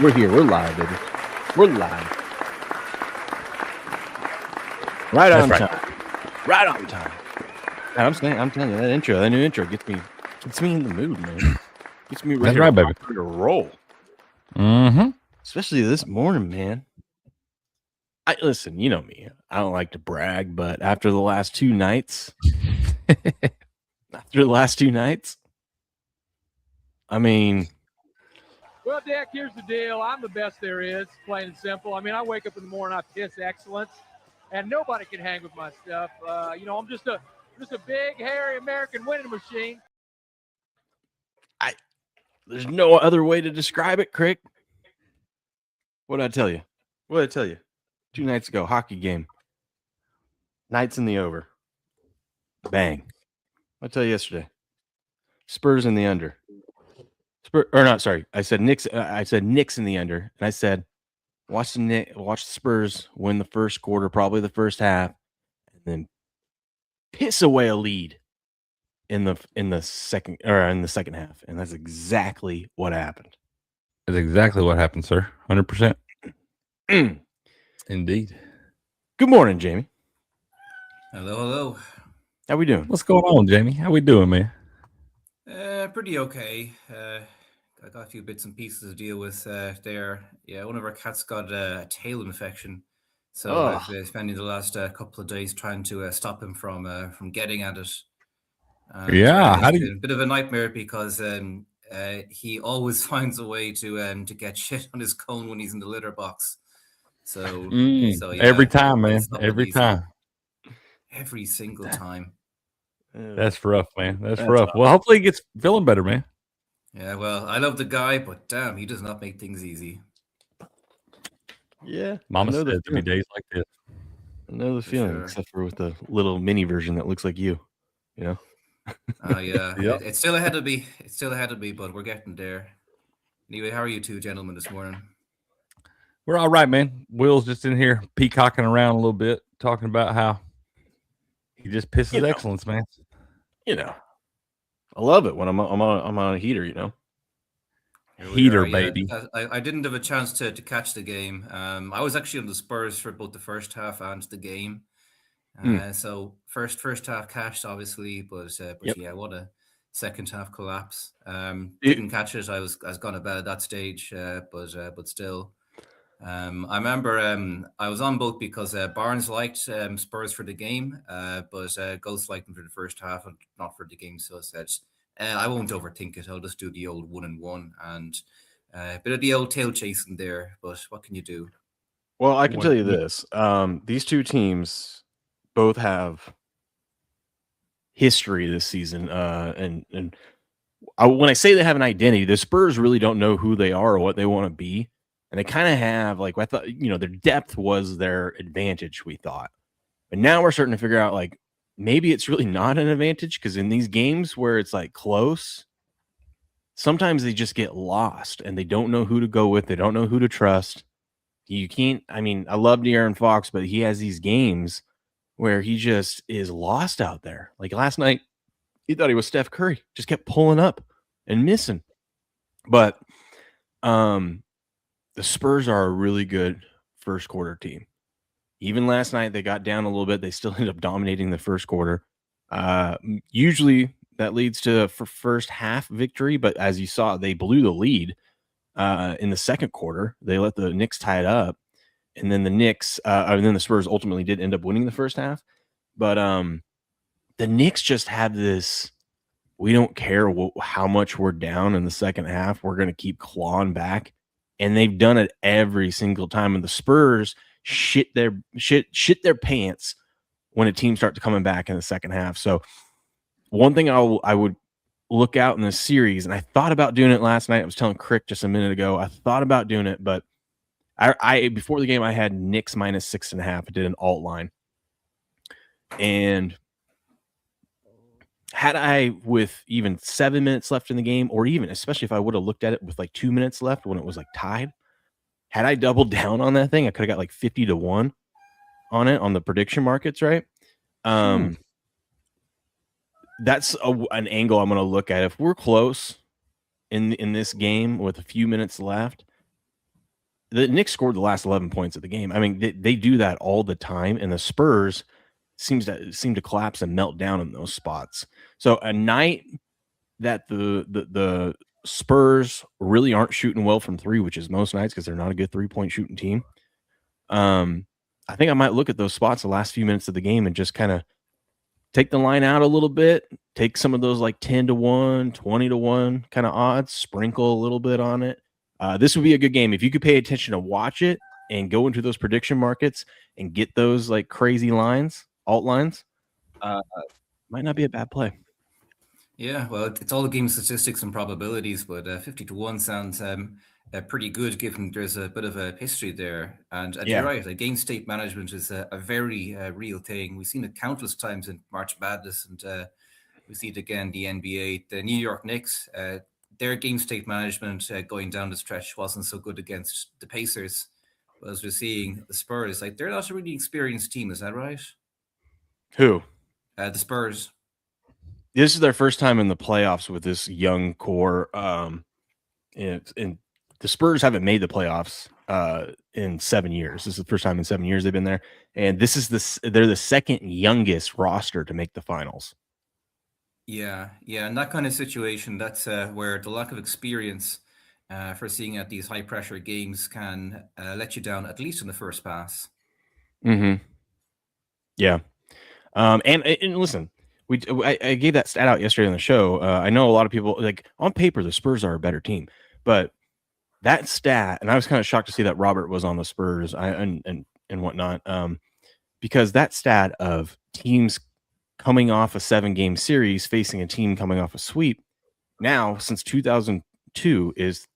We're here. We're live, baby. We're live. Right on time. Right on time. And I'm telling you, that new intro gets me in the mood, man. Gets me ready to roll. Mm-hmm. Especially this morning, man. Listen, you know me. I don't like to brag, but after the last two nights, I mean, well, Dick, here's the deal. I'm the best there is, plain and simple. I mean, I wake up in the morning, I piss excellence, and nobody can hang with my stuff. I'm just a big, hairy American winning machine. There's no other way to describe it, Crick. What'd I tell you? 2 nights ago, hockey game. Knights in the over. Bang. What'd I tell you yesterday? Spurs in the under. I said Knicks. I said Knicks in the under, and I said watch the Spurs win the first quarter, probably the first half, and then piss away a lead in the second half, and that's exactly what happened. That's exactly what happened, sir. 100%. Indeed. Good morning, Jamie. Hello. How we doing? What's going on, Jamie? How we doing, man? Pretty okay. I got a few bits and pieces to deal with there. Yeah, one of our cats got a tail infection, so I've been spending the last couple of days trying to stop him from getting at it. And, it's been a bit of a nightmare because he always finds a way to get shit on his cone when he's in the litter box. So every time, man. Every time. Every single time. That's rough, man. That's rough. Well, hopefully he gets feeling better, man. Yeah, well, I love the guy, but damn, he does not make things easy. Yeah. Mama said to me days like this. I know the feeling, sure. Except for with the little mini version that looks like you know? Yeah. Yep. It's still ahead of me. But we're getting there. Anyway, how are you two gentlemen this morning? We're all right, man. Will's just in here peacocking around a little bit, talking about how he just pisses excellence, man. I love it when I'm on a heater, Heater, baby. I didn't have a chance to catch the game. I was actually on the Spurs for both the first half and the game. So first half cashed, obviously, but yeah, what a second half collapse. Didn't catch it. I was gone to bed at that stage, but still. I remember I was on both because Barnes liked Spurs for the game, but Ghost liked them for the first half and not for the game. So I said, I won't overthink it. I'll just do the old 1-1 and a bit of the old tail chasing there. But what can you do? Well, I can tell you this. These two teams both have history this season. And when I say they have an identity, the Spurs really don't know who they are or what they want to be. And they kind of have, like, I thought, their depth was their advantage, we thought. But now we're starting to figure out, like, maybe it's really not an advantage because in these games where it's, like, close, sometimes they just get lost and they don't know who to go with. They don't know who to trust. You can't, I love De'Aaron Fox, but he has these games where he just is lost out there. Like last night, he thought he was Steph Curry, just kept pulling up and missing. But, the Spurs are a really good first quarter team. Even last night, they got down a little bit. They still ended up dominating the first quarter. Usually that leads to a first half victory, but as you saw, they blew the lead in the second quarter. They let the Knicks tie it up, and then the Spurs ultimately did end up winning the first half. But the Knicks just have this, we don't care how much we're down in the second half. We're going to keep clawing back. And they've done it every single time. And the Spurs shit their pants when a team starts coming back in the second half. So one thing I would look out in this series, and I thought about doing it last night. I was telling Crick just a minute ago. I thought about doing it, but I before the game I had Knicks minus 6.5. I did an alt line, and had I, with even 7 minutes left in the game, or even especially if I would have looked at it with like 2 minutes left when it was like tied, had I doubled down on that thing, I could have got like 50-1 on it on the prediction markets, right? That's an angle I'm going to look at. If we're close, in this game with a few minutes left. The Knicks scored the last 11 points of the game. I mean, they do that all the time, and the Spurs seem to collapse and melt down in those spots. So a night that the Spurs really aren't shooting well from three, which is most nights because they're not a good 3-point shooting team. I think I might look at those spots the last few minutes of the game and just kind of take the line out a little bit, take some of those like 10-1, 20-1 kind of odds, sprinkle a little bit on it. This would be a good game if you could pay attention to watch it and go into those prediction markets and get those like crazy lines, alt lines. Might not be a bad play. Yeah, well, it's all game statistics and probabilities, but 50-1 sounds pretty good given there's a bit of a history there. And you're right, like, game state management is a very real thing. We've seen it countless times in March Madness, and we see it again, the NBA. The New York Knicks, their game state management going down the stretch wasn't so good against the Pacers. But as we're seeing the Spurs, like, they're not a really experienced team, is that right? Who? The Spurs. This is their first time in the playoffs with this young core. And the Spurs haven't made the playoffs in 7 years. This is the first time in 7 years they've been there. And they're the second youngest roster to make the finals. Yeah. In that kind of situation, that's where the lack of experience for seeing at these high pressure games can let you down, at least in the first pass. Mm-hmm. Yeah. And listen, I gave that stat out yesterday on the show. I know a lot of people, like, on paper, the Spurs are a better team, but that stat, and I was kind of shocked to see that Robert was on the Spurs and whatnot, because that stat of teams coming off a 7-game series facing a team coming off a sweep now since 2002 is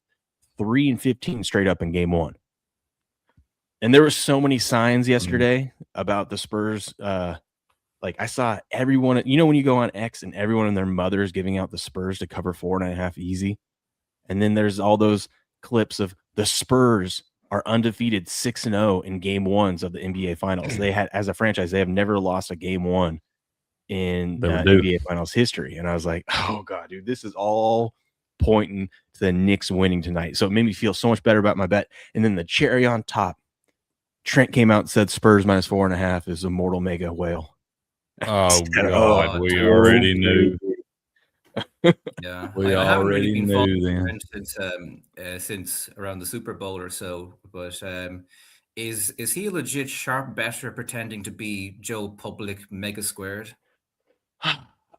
3-15 straight up in game one. And there were so many signs yesterday about the Spurs. Like, I saw everyone, when you go on X and everyone and their mother is giving out the Spurs to cover 4.5 easy. And then there's all those clips of the Spurs are undefeated 6-0 in game ones of the NBA finals. They had, as a franchise, they have never lost a game one in NBA finals history. And I was like, oh God, dude, this is all pointing to the Knicks winning tonight. So it made me feel so much better about my bet. And then the cherry on top, Trent came out and said Spurs minus 4.5 is a mortal mega whale. Oh God, we already knew. Yeah, we I haven't already really been knew then since around the Super Bowl or so. But is he a legit sharp better pretending to be Joe Public mega squared?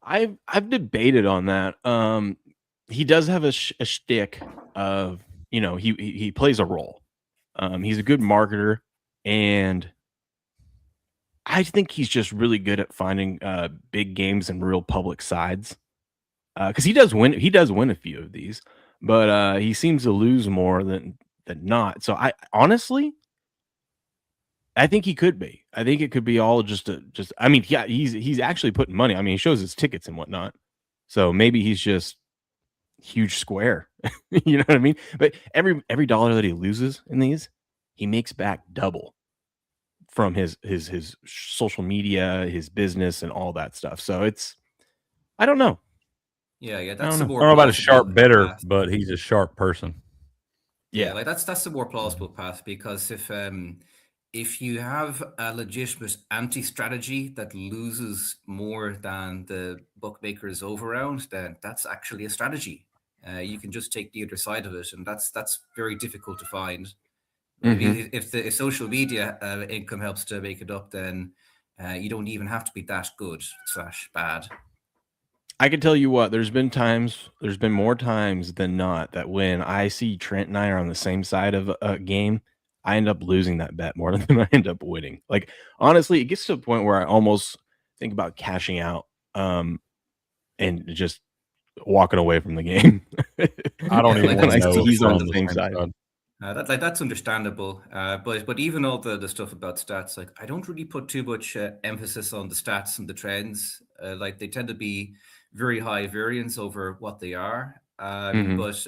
I've debated on that. He does have a shtick of, he plays a role. He's a good marketer, and I think he's just really good at finding big games and real public sides. Because he does win a few of these, but he seems to lose more than not. So I think he could be. I think it could be all just. I mean, yeah, he's actually putting money. I mean, he shows his tickets and whatnot. So maybe he's just huge square. You know what I mean? But every dollar that he loses in these, he makes back double from his social media, his business, and all that stuff. So I don't know. Yeah, that's I the don't more know about a sharp plausible better, path. but he's a sharp person. Yeah, like that's the more plausible path, because if you have a legitimate anti-strategy that loses more than the bookmakers over round, then that's actually a strategy. You can just take the other side of it, and that's very difficult to find. Maybe if social media income helps to make it up, then you don't even have to be that good / bad. I can tell you what, there's been more times than not that when I see Trent and I are on the same side of a game, I end up losing that bet more than I end up winning. Like, honestly, it gets to a point where I almost think about cashing out and just walking away from the game. I don't even want to know he's if on we're the same side. That's understandable, but even all the stuff about stats, like, I don't really put too much emphasis on the stats and the trends. Like, they tend to be very high variance over what they are. But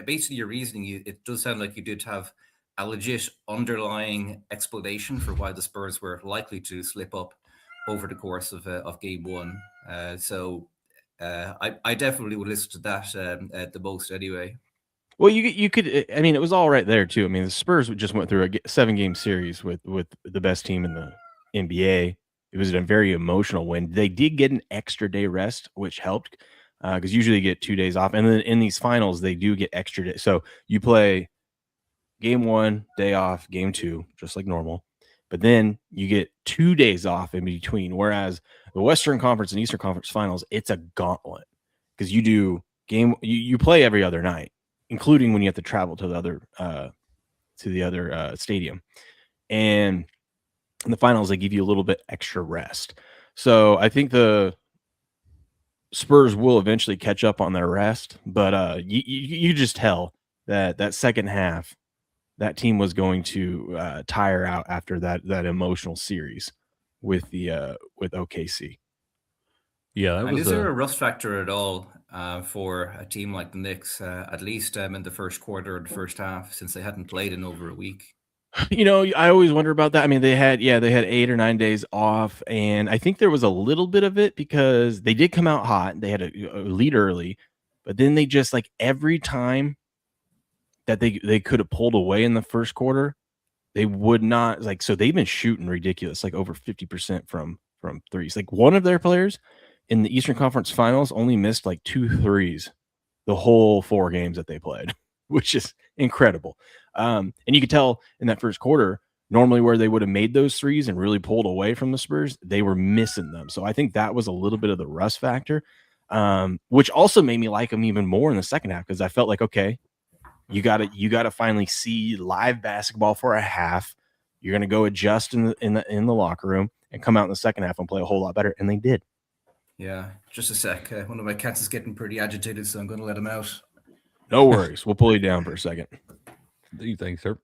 basically, your reasoning, it does sound like you did have a legit underlying explanation for why the Spurs were likely to slip up over the course of game one. So I definitely would listen to that the most anyway. Well, you could. I mean, it was all right there too. I mean, the Spurs just went through a 7-game series with the best team in the NBA. It was a very emotional win. They did get an extra day rest, which helped because usually you get 2 days off, and then in these finals they do get extra days. So you play game 1, day off, game 2, just like normal, but then you get 2 days off in between. Whereas the Western Conference and Eastern Conference finals, it's a gauntlet because you do you play every other night, including when you have to travel to the other stadium. And in the finals, they give you a little bit extra rest. So I think the Spurs will eventually catch up on their rest, but you just tell that second half, that team was going to tire out after that emotional series with OKC. Yeah, and is there a rust factor at all for a team like the Knicks, at least in the first quarter or the first half, since they hadn't played in over a week? I always wonder about that. I mean, they had 8 or 9 days off, and I think there was a little bit of it because they did come out hot. They had a lead early, but then they just like every time that they could have pulled away in the first quarter, they would not like. So they've been shooting ridiculous, like over 50% from threes. Like one of their players in the Eastern Conference Finals only missed like 2 threes the whole 4 games that they played, which is incredible. And you could tell in that first quarter, normally where they would have made those threes and really pulled away from the Spurs, they were missing them. So I think that was a little bit of the rust factor, which also made me like them even more in the second half because I felt like, okay, you gotta finally see live basketball for a half. You're gonna go adjust in the locker room and come out in the second half and play a whole lot better, and they did. Yeah, just a sec. One of my cats is getting pretty agitated, so I'm going to let him out. No worries. We'll pull you down for a second. Do you think, sir?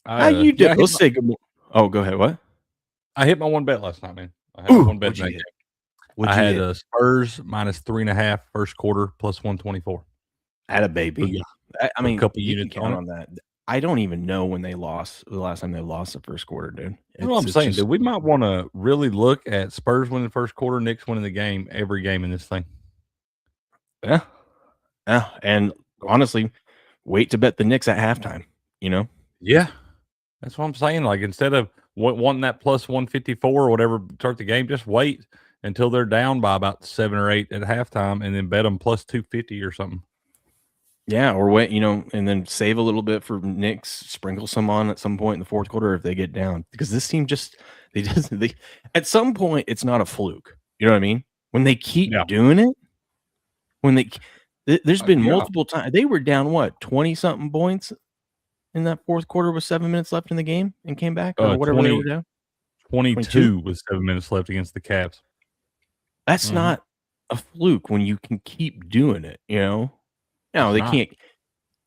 How you did? Let's say good morning. Oh, go ahead. What? I hit my one bet last night, man. I had one bet. I had Spurs -3.5 first quarter plus 124. At a baby. I mean, a couple you units can count on that. I don't even know when they lost the last time they lost the first quarter, dude. You know what I'm saying, dude? We might want to really look at Spurs winning the first quarter, Knicks winning the game, every game in this thing. Yeah. And honestly, wait to bet the Knicks at halftime, Yeah. That's what I'm saying. Like, instead of wanting that plus 154 or whatever, start the game, just wait until they're down by about 7 or 8 at halftime and then bet them plus 250 or something. Yeah, or wait, and then save a little bit for Knicks, sprinkle some on at some point in the fourth quarter if they get down. Because this team they at some point it's not a fluke. You know what I mean? When they keep doing it, there's been multiple times they were down 20-something points in that fourth quarter with 7 minutes left in the game and came back or whatever they were down. 22 with 7 minutes left against the Cavs. That's not a fluke when you can keep doing it, No, they can't.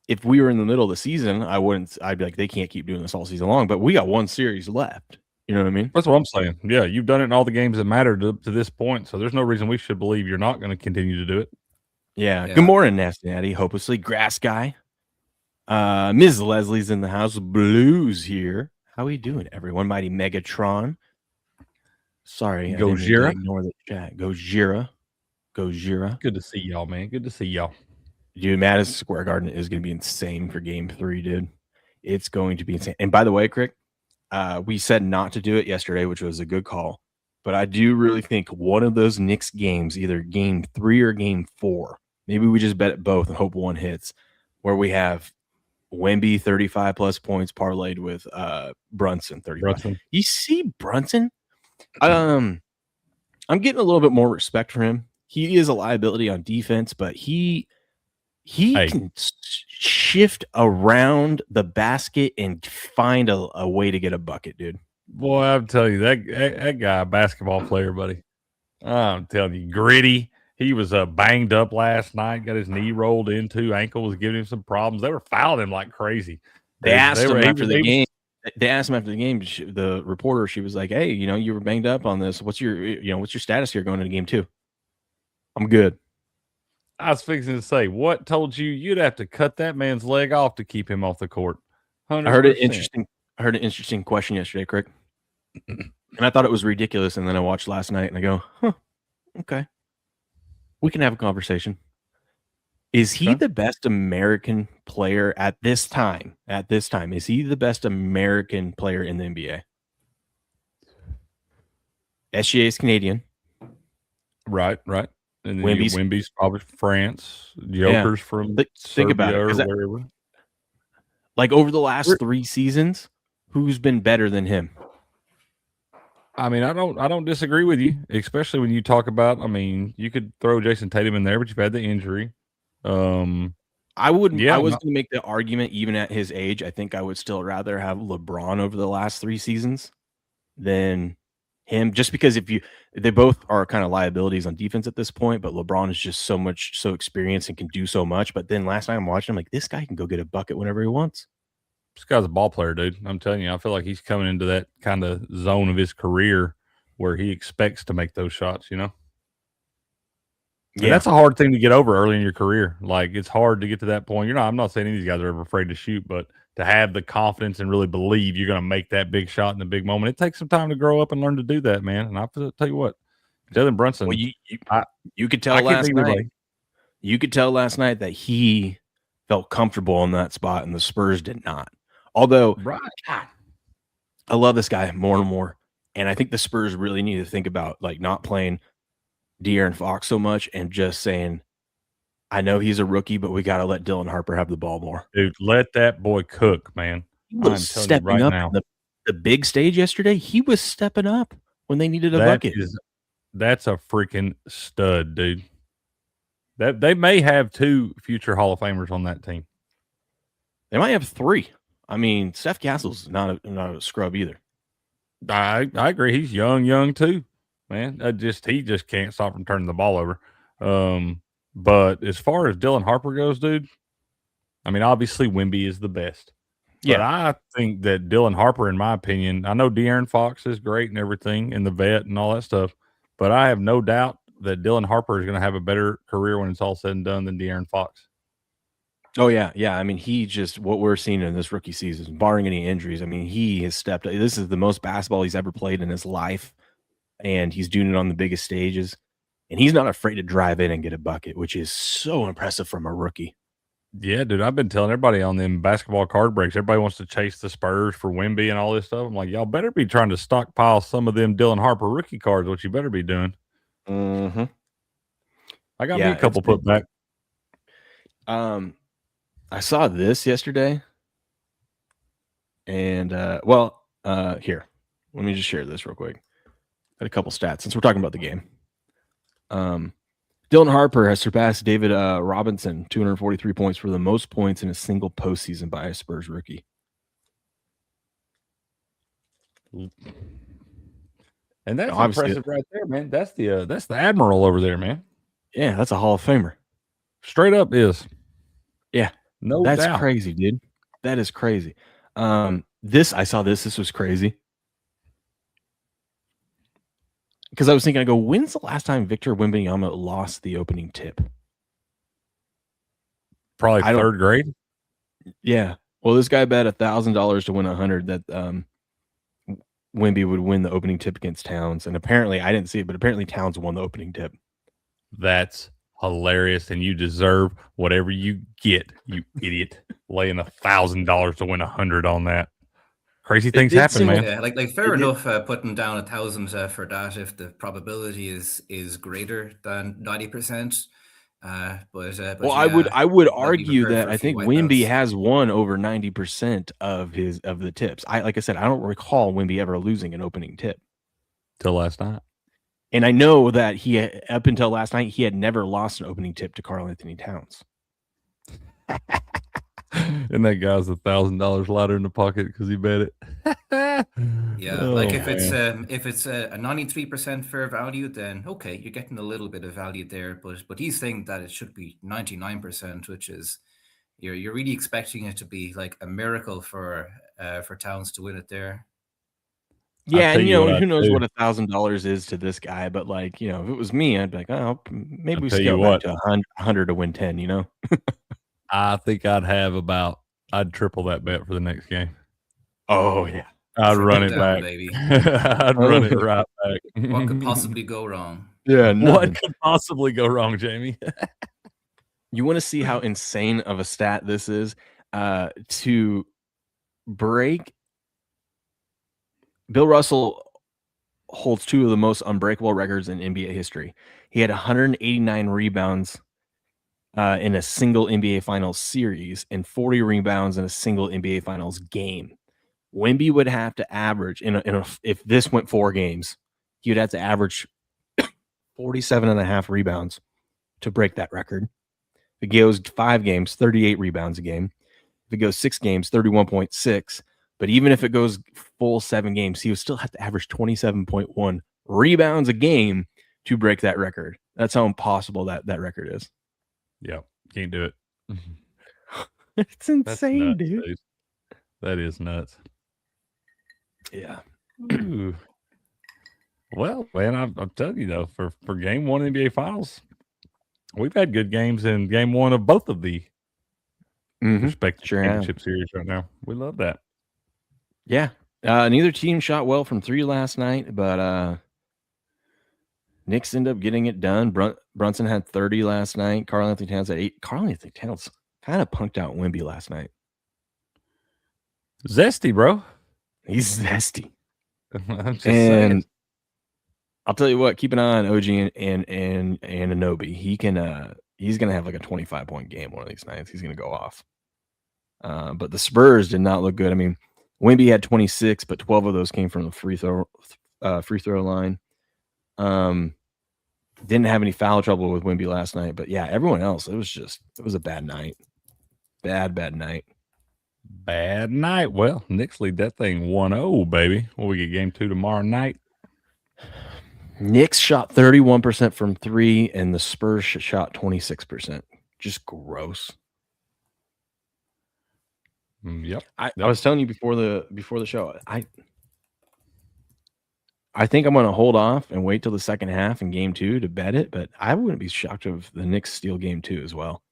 If we were in the middle of the season, I'd be like, they can't keep doing this all season long. But we got one series left. You know what I mean? That's what I'm saying. Yeah, you've done it in all the games that mattered to this point. So there's no reason we should believe you're not going to continue to do it. Yeah. Good morning, Nasty Natty. Hopelessly Grass Guy. Ms. Leslie's in the house. Blues here. How are you doing, everyone? Mighty Megatron. Sorry. Go Jira. Ignore the chat. Go Jira. Go Jira. Good to see y'all, man. Good to see y'all. Dude, Madison Square Garden is going to be insane for game 3, dude. It's going to be insane. And by the way, Crick, we said not to do it yesterday, which was a good call. But I do really think one of those Knicks games, either game 3 or game 4, maybe we just bet it both and hope one hits, where we have Wemby 35-plus points parlayed with Brunson 35. You see Brunson? I'm getting a little bit more respect for him. He is a liability on defense, but he can shift around the basket and find a way to get a bucket, dude. Boy, I'm telling you, that guy, a basketball player, buddy. I'm telling you, gritty. He was banged up last night, got his knee rolled into, ankle was giving him some problems. They were fouling him like crazy. They asked him after the game. The reporter, she was like, "Hey, you were banged up on this. What's your status here going into game 2?" I'm good. I was fixing to say, what told you you'd have to cut that man's leg off to keep him off the court? 100%. I heard an interesting question yesterday, Crick. And I thought it was ridiculous. And then I watched last night and I go, okay. We can have a conversation. Is he Okay. the best American player at this time? At this time, is he the best American player in the NBA? SGA is Canadian. Right. And then Wemby's, Wemby's probably France. Joker's from think about Serbia it, or 'cause wherever. like over the last 3 seasons, who's been better than him? I mean, I don't disagree with you, especially when you talk about. I mean, you could throw Jason Tatum in there, but you've had the injury. I wouldn't. Yeah, I was going to make the argument, even at his age, I think I would still rather have LeBron over the last 3 seasons than him, just because they both are kind of liabilities on defense at this point, but LeBron is just so experienced and can do so much. But then last night I'm watching, I'm like, this guy can go get a bucket whenever he wants. This guy's a ball player, dude. I'm telling you, I feel like he's coming into that kind of zone of his career where he expects to make those shots, you know? And that's a hard thing to get over early in your career. Like, it's hard to get to that point. I'm not saying any of these guys are ever afraid to shoot, but to have the confidence and really believe you're going to make that big shot in the big moment, it takes some time to grow up and learn to do that, man. And I'll tell you what, Jalen Brunson, Well, you could tell last night. You could tell last night that he felt comfortable in that spot, and the Spurs did not. Although, right. I love this guy more and more, and I think the Spurs really need to think about like not playing De'Aaron Fox so much and just saying, I know he's a rookie, but we got to let Dylan Harper have the ball more. Dude, let that boy cook, man. He was stepping up now. The big stage yesterday. He was stepping up when they needed a bucket. That's a freaking stud, dude. That they may have 2 future Hall of Famers on that team. They might have 3. I mean, Steph Castle's not a scrub either. I agree. He's young too, man. He just can't stop from turning the ball over. But as far as Dylan Harper goes, dude, I mean, obviously Wemby is the best. But I think that Dylan Harper, in my opinion, I know De'Aaron Fox is great and everything, and the vet and all that stuff, but I have no doubt that Dylan Harper is going to have a better career when it's all said and done than De'Aaron Fox. Oh, yeah. I mean, what we're seeing in this rookie season, barring any injuries, I mean, he has stepped up. This is the most basketball he's ever played in his life, and he's doing it on the biggest stages. And he's not afraid to drive in and get a bucket, which is so impressive from a rookie. Yeah, dude, I've been telling everybody on them basketball card breaks, everybody wants to chase the Spurs for Wemby and all this stuff. I'm like, y'all better be trying to stockpile some of them Dylan Harper rookie cards, what you better be doing. Mm-hmm. I got me a couple put back. I saw this yesterday, and here, let me just share this real quick. Got a couple stats since we're talking about the game. Dylan Harper has surpassed David Robinson, 243 points, for the most points in a single postseason by a Spurs rookie. And that's impressive right there, man. That's the Admiral over there, man. Yeah, that's a Hall of Famer. Straight up is. Yeah. No That's doubt. crazy, dude. That is crazy. I saw this. This was crazy. Because I was thinking, when's the last time Victor Wembanyama lost the opening tip? Probably 3rd grade. Yeah. Well, this guy bet $1,000 to win 100 that Wemby would win the opening tip against Towns. And apparently, I didn't see it, but apparently Towns won the opening tip. That's hilarious, and you deserve whatever you get, you idiot. Laying $1,000 to win 100 on that. Crazy things happen, man. Yeah, like fair enough putting down 1,000 for that if the probability is greater than 90%. I would argue that I think Wemby has won over 90% of the tips. Like I said, I don't recall Wemby ever losing an opening tip till last night. And I know that up until last night, he had never lost an opening tip to Karl Anthony Towns. And that guy's $1,000 lighter in the pocket because he bet it. If it's a 93% fair value, then okay, you're getting a little bit of value there. But he's saying that it should be 99%, which is you're really expecting it to be like a miracle for Towns to win it there. Yeah, and who knows what $1,000 is to this guy? But if it was me, I'd be like, oh, maybe we scale back to 100 to win 10. I think I'd triple that bet for the next game. Oh yeah, I'd run it back, baby. I'd run it right back. What could possibly go wrong? Yeah, What nothing. could possibly go wrong, Jamie? You want to see how insane of a stat this is? To break, Bill Russell holds two of the most unbreakable records in NBA history. He had 189 rebounds in a single NBA Finals series and 40 rebounds in a single NBA Finals game. Wemby would have to average if this went 4 games, he would have to average 47 and a half rebounds to break that record. If it goes 5 games, 38 rebounds a game. If it goes 6 games, 31.6. But even if it goes full 7 games, he would still have to average 27.1 rebounds a game to break that record. That's how impossible that record is. Yeah, can't do it. It's insane, nuts, dude. That is nuts. Yeah. Ooh. Well, man, I'm telling you though, for game 1 NBA Finals, we've had good games in game 1 of both of the respective championship series right now. We love that. Yeah. Neither team shot well from 3 last night, but Knicks ended up getting it done. Brunson had 30 last night. Karl-Anthony Towns had 8. Karl-Anthony Towns kind of punked out Wemby last night. Zesty, bro. He's zesty. I'm just saying. I'll tell you what, keep an eye on OG and Anunoby. He's gonna have like a 25-point game one of these nights. He's gonna go off. But the Spurs did not look good. I mean, Wemby had 26, but 12 of those came from the free throw line. Didn't have any foul trouble with Wemby last night, but yeah, everyone else, it was a bad night. Bad night. Bad night. Well, Knicks lead that thing 1-0, baby. Well, we get game 2 tomorrow night. Knicks shot 31% from 3, and the Spurs shot 26%. Just gross. Yep. I was telling you before the show, I think I'm going to hold off and wait till the second half in game 2 to bet it, but I wouldn't be shocked if the Knicks steal game 2 as well.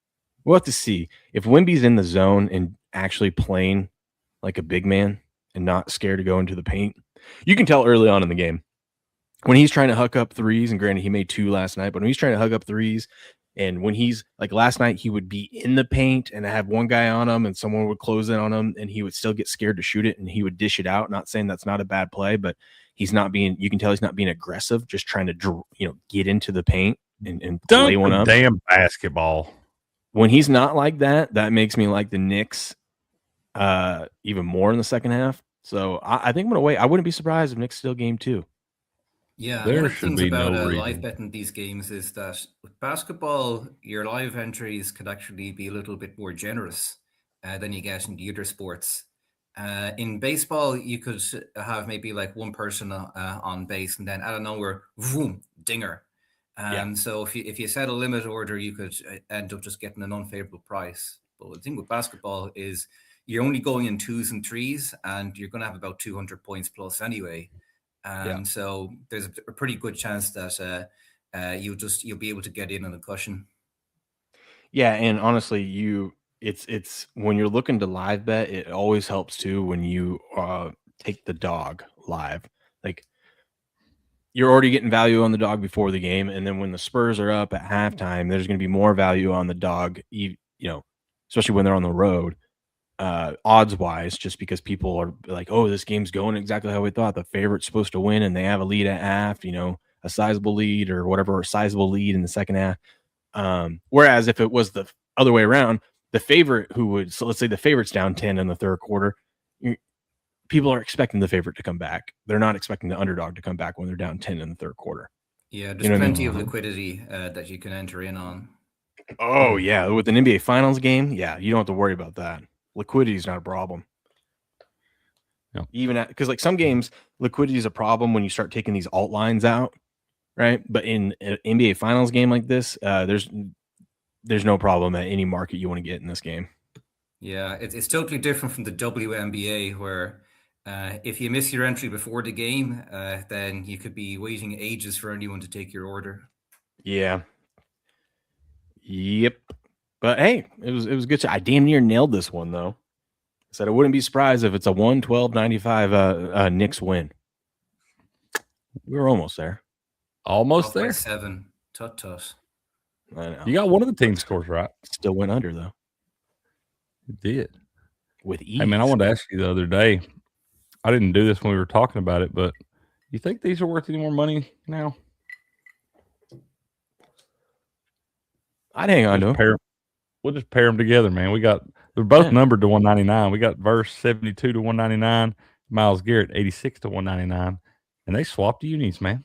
We'll have to see. If Wemby's in the zone and actually playing like a big man and not scared to go into the paint, you can tell early on in the game when he's trying to hook up threes, and granted he made 2 last night, but when he's trying to hook up threes, and when he's like last night, he would be in the paint and have one guy on him and someone would close in on him and he would still get scared to shoot it and he would dish it out. Not saying that's not a bad play, but you can tell he's not being aggressive, just trying to, get into the paint and lay one up. Damn basketball. When he's not like that, that makes me like the Knicks even more in the second half. So I think I'm going to wait. I wouldn't be surprised if Knicks steal game 2. Yeah, there one of the should things be about no live reason. betting these games is that with basketball, your live entries could actually be a little bit more generous than you get in the other sports. In baseball, you could have maybe like one person on base, and then out of nowhere, boom, dinger. So if you set a limit order, you could end up just getting an unfavorable price. But the thing with basketball is you're only going in 2s and 3s, and you're going to have about 200 points plus anyway. So there's a pretty good chance that you'll be able to get in on a cushion. Yeah, and honestly, it's when you're looking to live bet, it always helps too when you take the dog live. Like you're already getting value on the dog before the game, and then when the Spurs are up at halftime, there's going to be more value on the dog, especially when they're on the road. Odds wise, just because people are like, oh, this game's going exactly how we thought. The favorite's supposed to win, and they have a lead at half, a sizable lead or whatever, a sizable lead in the second half. Whereas if it was the other way around, the favorite so let's say the favorite's down 10 in the third quarter, people are expecting the favorite to come back. They're not expecting the underdog to come back when they're down 10 in the third quarter. Yeah, there's plenty of liquidity that you can enter in on. Oh, yeah. With an NBA Finals game, yeah, you don't have to worry about that. Liquidity is not a problem. No. Even because like some games, liquidity is a problem when you start taking these alt lines out, right? But in an NBA Finals game like this, there's no problem at any market you want to get in this game. Yeah, it's totally different from the WNBA where if you miss your entry before the game, then you could be waiting ages for anyone to take your order. Yeah. Yep. But hey, it was good. I damn near nailed this one though. I said I wouldn't be surprised if it's a 112.95 Knicks win. We were almost there. Almost Off by there. 7. Tut. I know. You got one of the team scores right. Still went under though. You did. With ease. Hey man, I wanted to ask you the other day. I didn't do this when we were talking about it, but you think these are worth any more money now? I'd hang on to them. We'll just pair them together, man. They're both numbered to 199. We got Verse 72 to 199, Myles Garrett 86 to 199, and they swapped unis, man.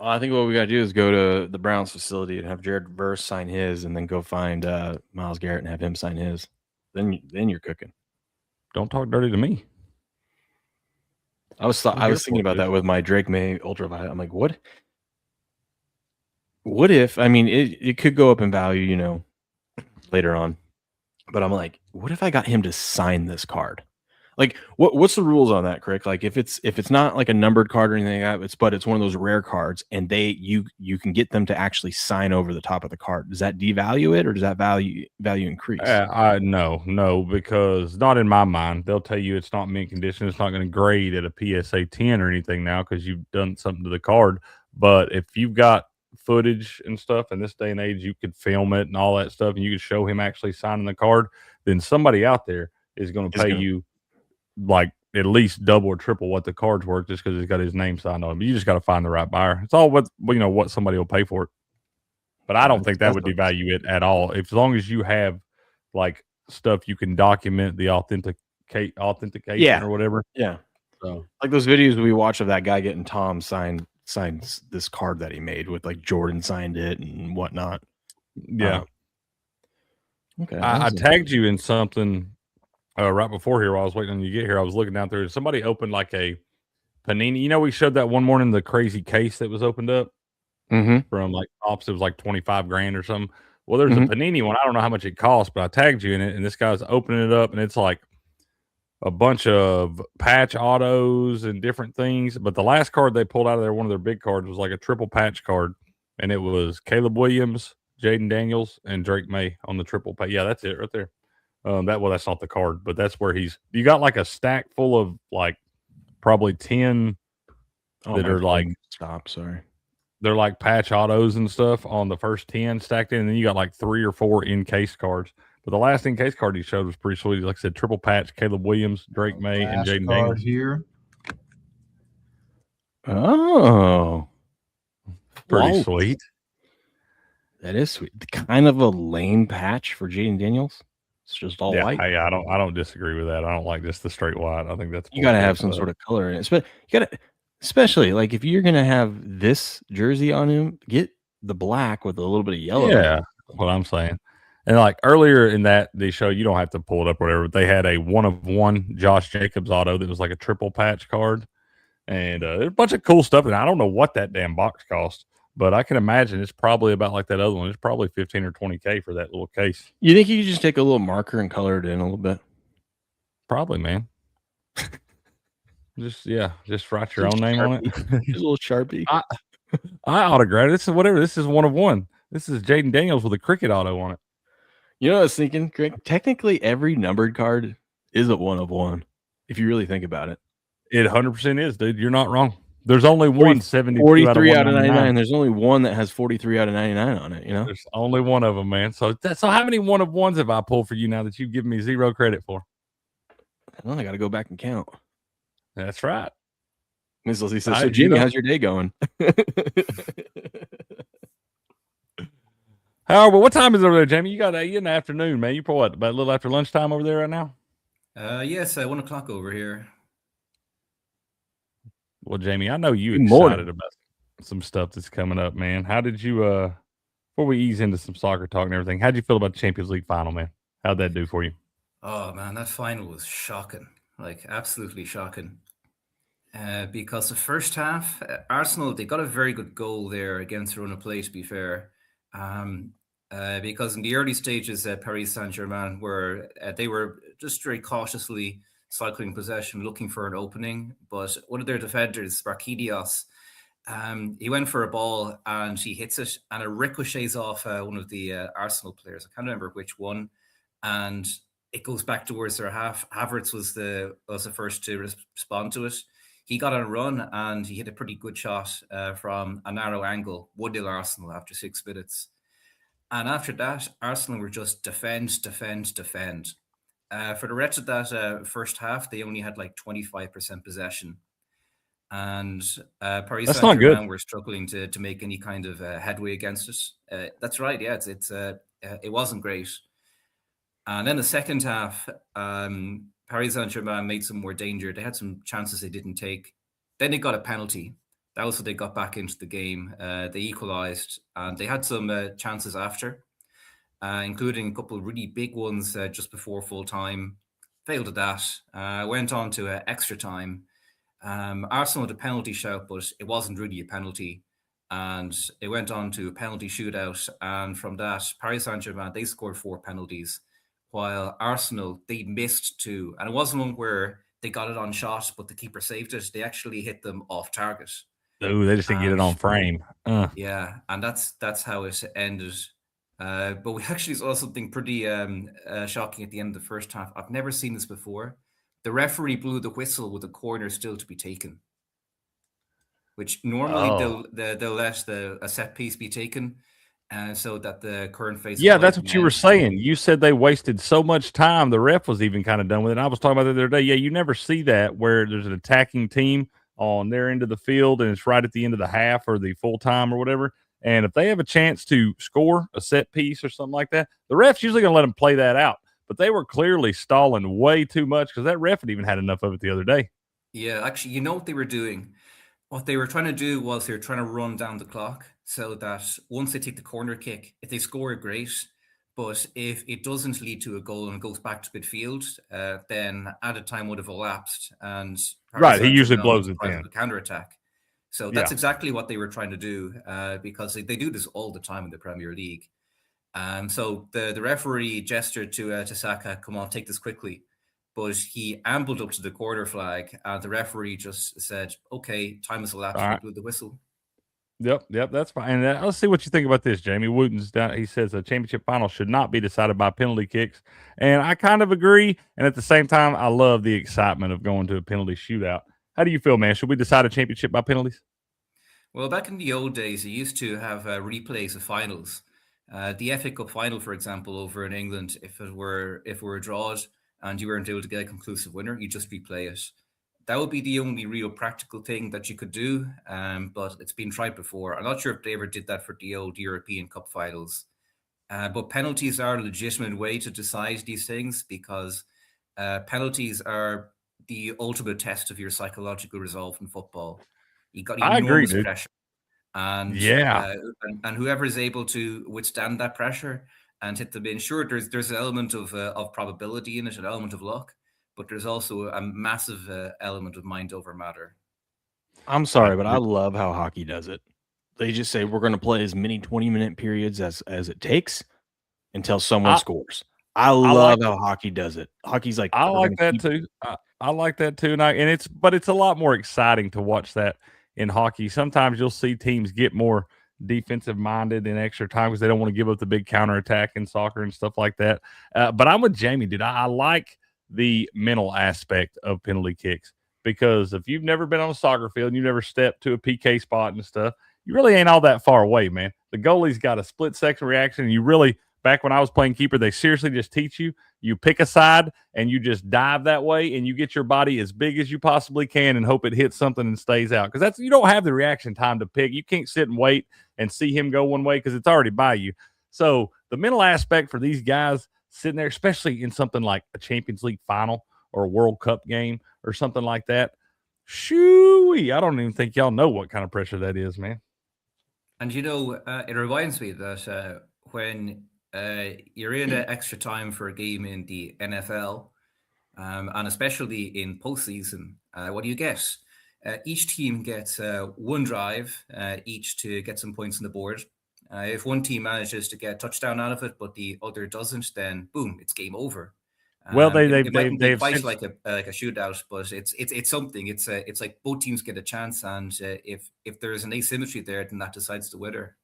I think what we got to do is go to the Browns facility and have Jared Verse sign his, and then go find Myles Garrett and have him sign his. Then you're cooking. Don't talk dirty to me. I was thinking about that with my Drake May Ultraviolet. I'm like, what if? I mean, it could go up in value, later on. But I'm like, what if I got him to sign this card? Like, what's the rules on that, Crick? Like, if it's not like a numbered card or anything like that, but it's one of those rare cards, and you can get them to actually sign over the top of the card. Does that devalue it, or does that value increase? No, because not in my mind. They'll tell you it's not mint condition. It's not going to grade at a PSA 10 or anything now because you've done something to the card. But if you've got footage and stuff in this day and age, you could film it and all that stuff, and you could show him actually signing the card, then somebody out there is going to pay you like at least double or triple what the card's worth just because he's got his name signed on it. But you just got to find the right buyer. It's all what somebody will pay for it. But I don't think that would devalue it at all. As long as you have like stuff you can document the authentication or whatever. Yeah. So like those videos we watch of that guy getting Tom signs this card that he made with like Jordan signed it and whatnot. Yeah. Okay. I tagged you in something right before here while I was waiting on you to get here. I was looking down through. Somebody opened like a Panini. We showed that one morning the crazy case that was opened up from like Ops. It was like 25 grand or something. Well, there's a Panini one. I don't know how much it costs, but I tagged you in it, and this guy's opening it up, and it's like a bunch of patch autos and different things. But the last card they pulled out of there, one of their big cards, was like a triple patch card, and it was Caleb Williams, Jaden Daniels, and Drake May on the triple patch. Yeah, that's it right there. That's not the card, but that's where you got like a stack full of like probably 10 that are like sorry. They're like patch autos and stuff on the first 10 stacked in, and then you got like 3 or 4 encased cards. But the last encased card he showed was pretty sweet. Like I said, triple patch, Caleb Williams, Drake May, and Jaden Daniels here. Oh, pretty sweet. That is sweet. Kind of a lame patch for Jaden Daniels. It's just all white. Hey, I don't disagree with that. I don't like just the straight white. I think that's you got to have some sort of color in it. But you got to, especially like if you're gonna have this jersey on him, get the black with a little bit of yellow. Yeah, what I'm saying. And like earlier in that they show, you don't have to pull it up or whatever. They had a 1-of-1 Josh Jacobs auto that was like a triple patch card, and there's a bunch of cool stuff. And I don't know what that damn box cost. But I can imagine it's probably about like that other one. It's probably 15 or 20K for that little case. You think you could just take a little marker and color it in a little bit? Probably, man. Just write your own name on it. Just a little Sharpie. I autographed it. This is whatever. This is 1-of-1. This is Jaden Daniels with a cricket auto on it. You know what I was thinking, Greg? Technically, every numbered card is a 1-of-1 if you really think about it. It 100% is, dude. You're not wrong. There's only 43 out of 99. There's only one that has 43 out of 99 on it, There's only one of them, man. So how many 1-of-1s have I pulled for you now that you've given me 0 credit for? Well, I got to go back and count. That's right. Miss Lizzie says, so Jimmy, how's your day going? Howard, what time is it over there, Jamie? You got in the afternoon, man. You probably about a little after lunchtime over there right now? Yes, 1 o'clock over here. Well, Jamie, I know you excited about some stuff that's coming up, man. How did you, before we ease into some soccer talk and everything, how'd you feel about the Champions League final, man? How'd that do for you? Oh, man, that final was shocking. Like, absolutely shocking. Because the first half, Arsenal, they got a very good goal there against run of play, to be fair. Because in the early stages, Paris Saint-Germain they were just very cautiously cycling possession, looking for an opening. But one of their defenders, Sparkidios, he went for a ball and he hits it, and it ricochets off one of the Arsenal players. I can't remember which one, and it goes back towards their half. Havertz was the first to respond to it. he got on a run and he hit a pretty good shot from a narrow angle, 1-0 Arsenal after 6 minutes. And after that, Arsenal were just defend. For the rest of that first half, they only had like 25% possession. And Paris That's not Saint-Germain good. were struggling to make any kind of headway against it. That's right. Yeah, it wasn't great. And then the second half, Paris Saint-Germain made some more danger. They had some chances they didn't take. Then they got a penalty. That was how they got back into the game. They equalized, and they had some chances after, including a couple of really big ones just before full time. Failed at that. Went on to extra time. Arsenal had a penalty shout, but it wasn't really a penalty. And it went on to a penalty shootout. And from that, Paris Saint-Germain, they scored 4 penalties, while Arsenal, they missed 2. And it wasn't one where they got it on shot, but the keeper saved it. They actually hit them off target. Ooh, they just didn't get it on frame. Yeah, and that's how it ended. But we actually saw something pretty shocking at the end of the first half. I've never seen this before. The referee blew the whistle with a corner still to be taken, which normally they'll let a set piece be taken, so that the current phase. Yeah, that's what you were saying. You said they wasted so much time. The ref was even kind of done with it. And I was talking about it the other day. Yeah, you never see that where there's an attacking team on their end of the field and it's right at the end of the half or the full time or whatever. And if they have a chance to score a set piece or something like that, the ref's usually going to let them play that out. But they were clearly stalling way too much because that ref had even had enough of it the other day. Yeah, actually, you know what they were doing? What they were trying to do was they were trying to run down the clock so that once they take the corner kick, if they score, great. But if it doesn't lead to a goal and goes back to midfield, then added time would have elapsed. And right, he usually blows it in. The counterattack. So that's exactly what they were trying to do because they do this all the time in the Premier League. So the referee gestured to Saka, come on, take this quickly. But he ambled up to the corner flag, and the referee just said, okay, time has elapsed, right. Blew the whistle. Yep, that's fine. And let's see what you think about this, Jamie. Wooten's down. He says a championship final should not be decided by penalty kicks. And I kind of agree. And at the same time, I love the excitement of going to a penalty shootout. How do you feel, man? Should we decide a championship by penalties? Well, back in the old days, you used to have replays of finals. The FA Cup final, for example, over in England, if it were drawn and you weren't able to get a conclusive winner, you just replay it. That would be the only real practical thing that you could do, but it's been tried before. I'm not sure if they ever did that for the old European Cup finals. But penalties are a legitimate way to decide these things because penalties are the ultimate test of your psychological resolve in football. You got enormous pressure. And and whoever is able to withstand that pressure and hit them in, sure, there's an element of probability in it, an element of luck, but there's also a massive element of mind over matter. I'm sorry, but I love how hockey does it. They just say we're going to play as many 20-minute periods as it takes until someone scores. I love how hockey does it. Hockey's like I like that too. I like that too, and it's a lot more exciting to watch that in hockey. Sometimes you'll see teams get more defensive minded in extra time because they don't want to give up the big counterattack in soccer and stuff like that. But I'm with Jamie, dude. I like the mental aspect of penalty kicks because if you've never been on a soccer field and you've never stepped to a PK spot and stuff, you really ain't all that far away, man. The goalie's got a split second reaction, and you really, back when I was playing keeper, they seriously just teach you pick a side and you just dive that way and you get your body as big as you possibly can and hope it hits something and stays out. Because you don't have the reaction time to pick. You can't sit and wait and see him go one way because it's already by you. So the mental aspect for these guys sitting there, especially in something like a Champions League final or a World Cup game or something like that, shoo-wee, I don't even think y'all know what kind of pressure that is, man. And it reminds me that when you're in extra time for a game in the NFL, and especially in postseason, what do you get? Each team gets one drive each to get some points on the board. If one team manages to get a touchdown out of it, but the other doesn't, then boom, it's game over. Well, they've quite like a shootout, but it's something. It's like both teams get a chance, and if there is an asymmetry there, then that decides the winner.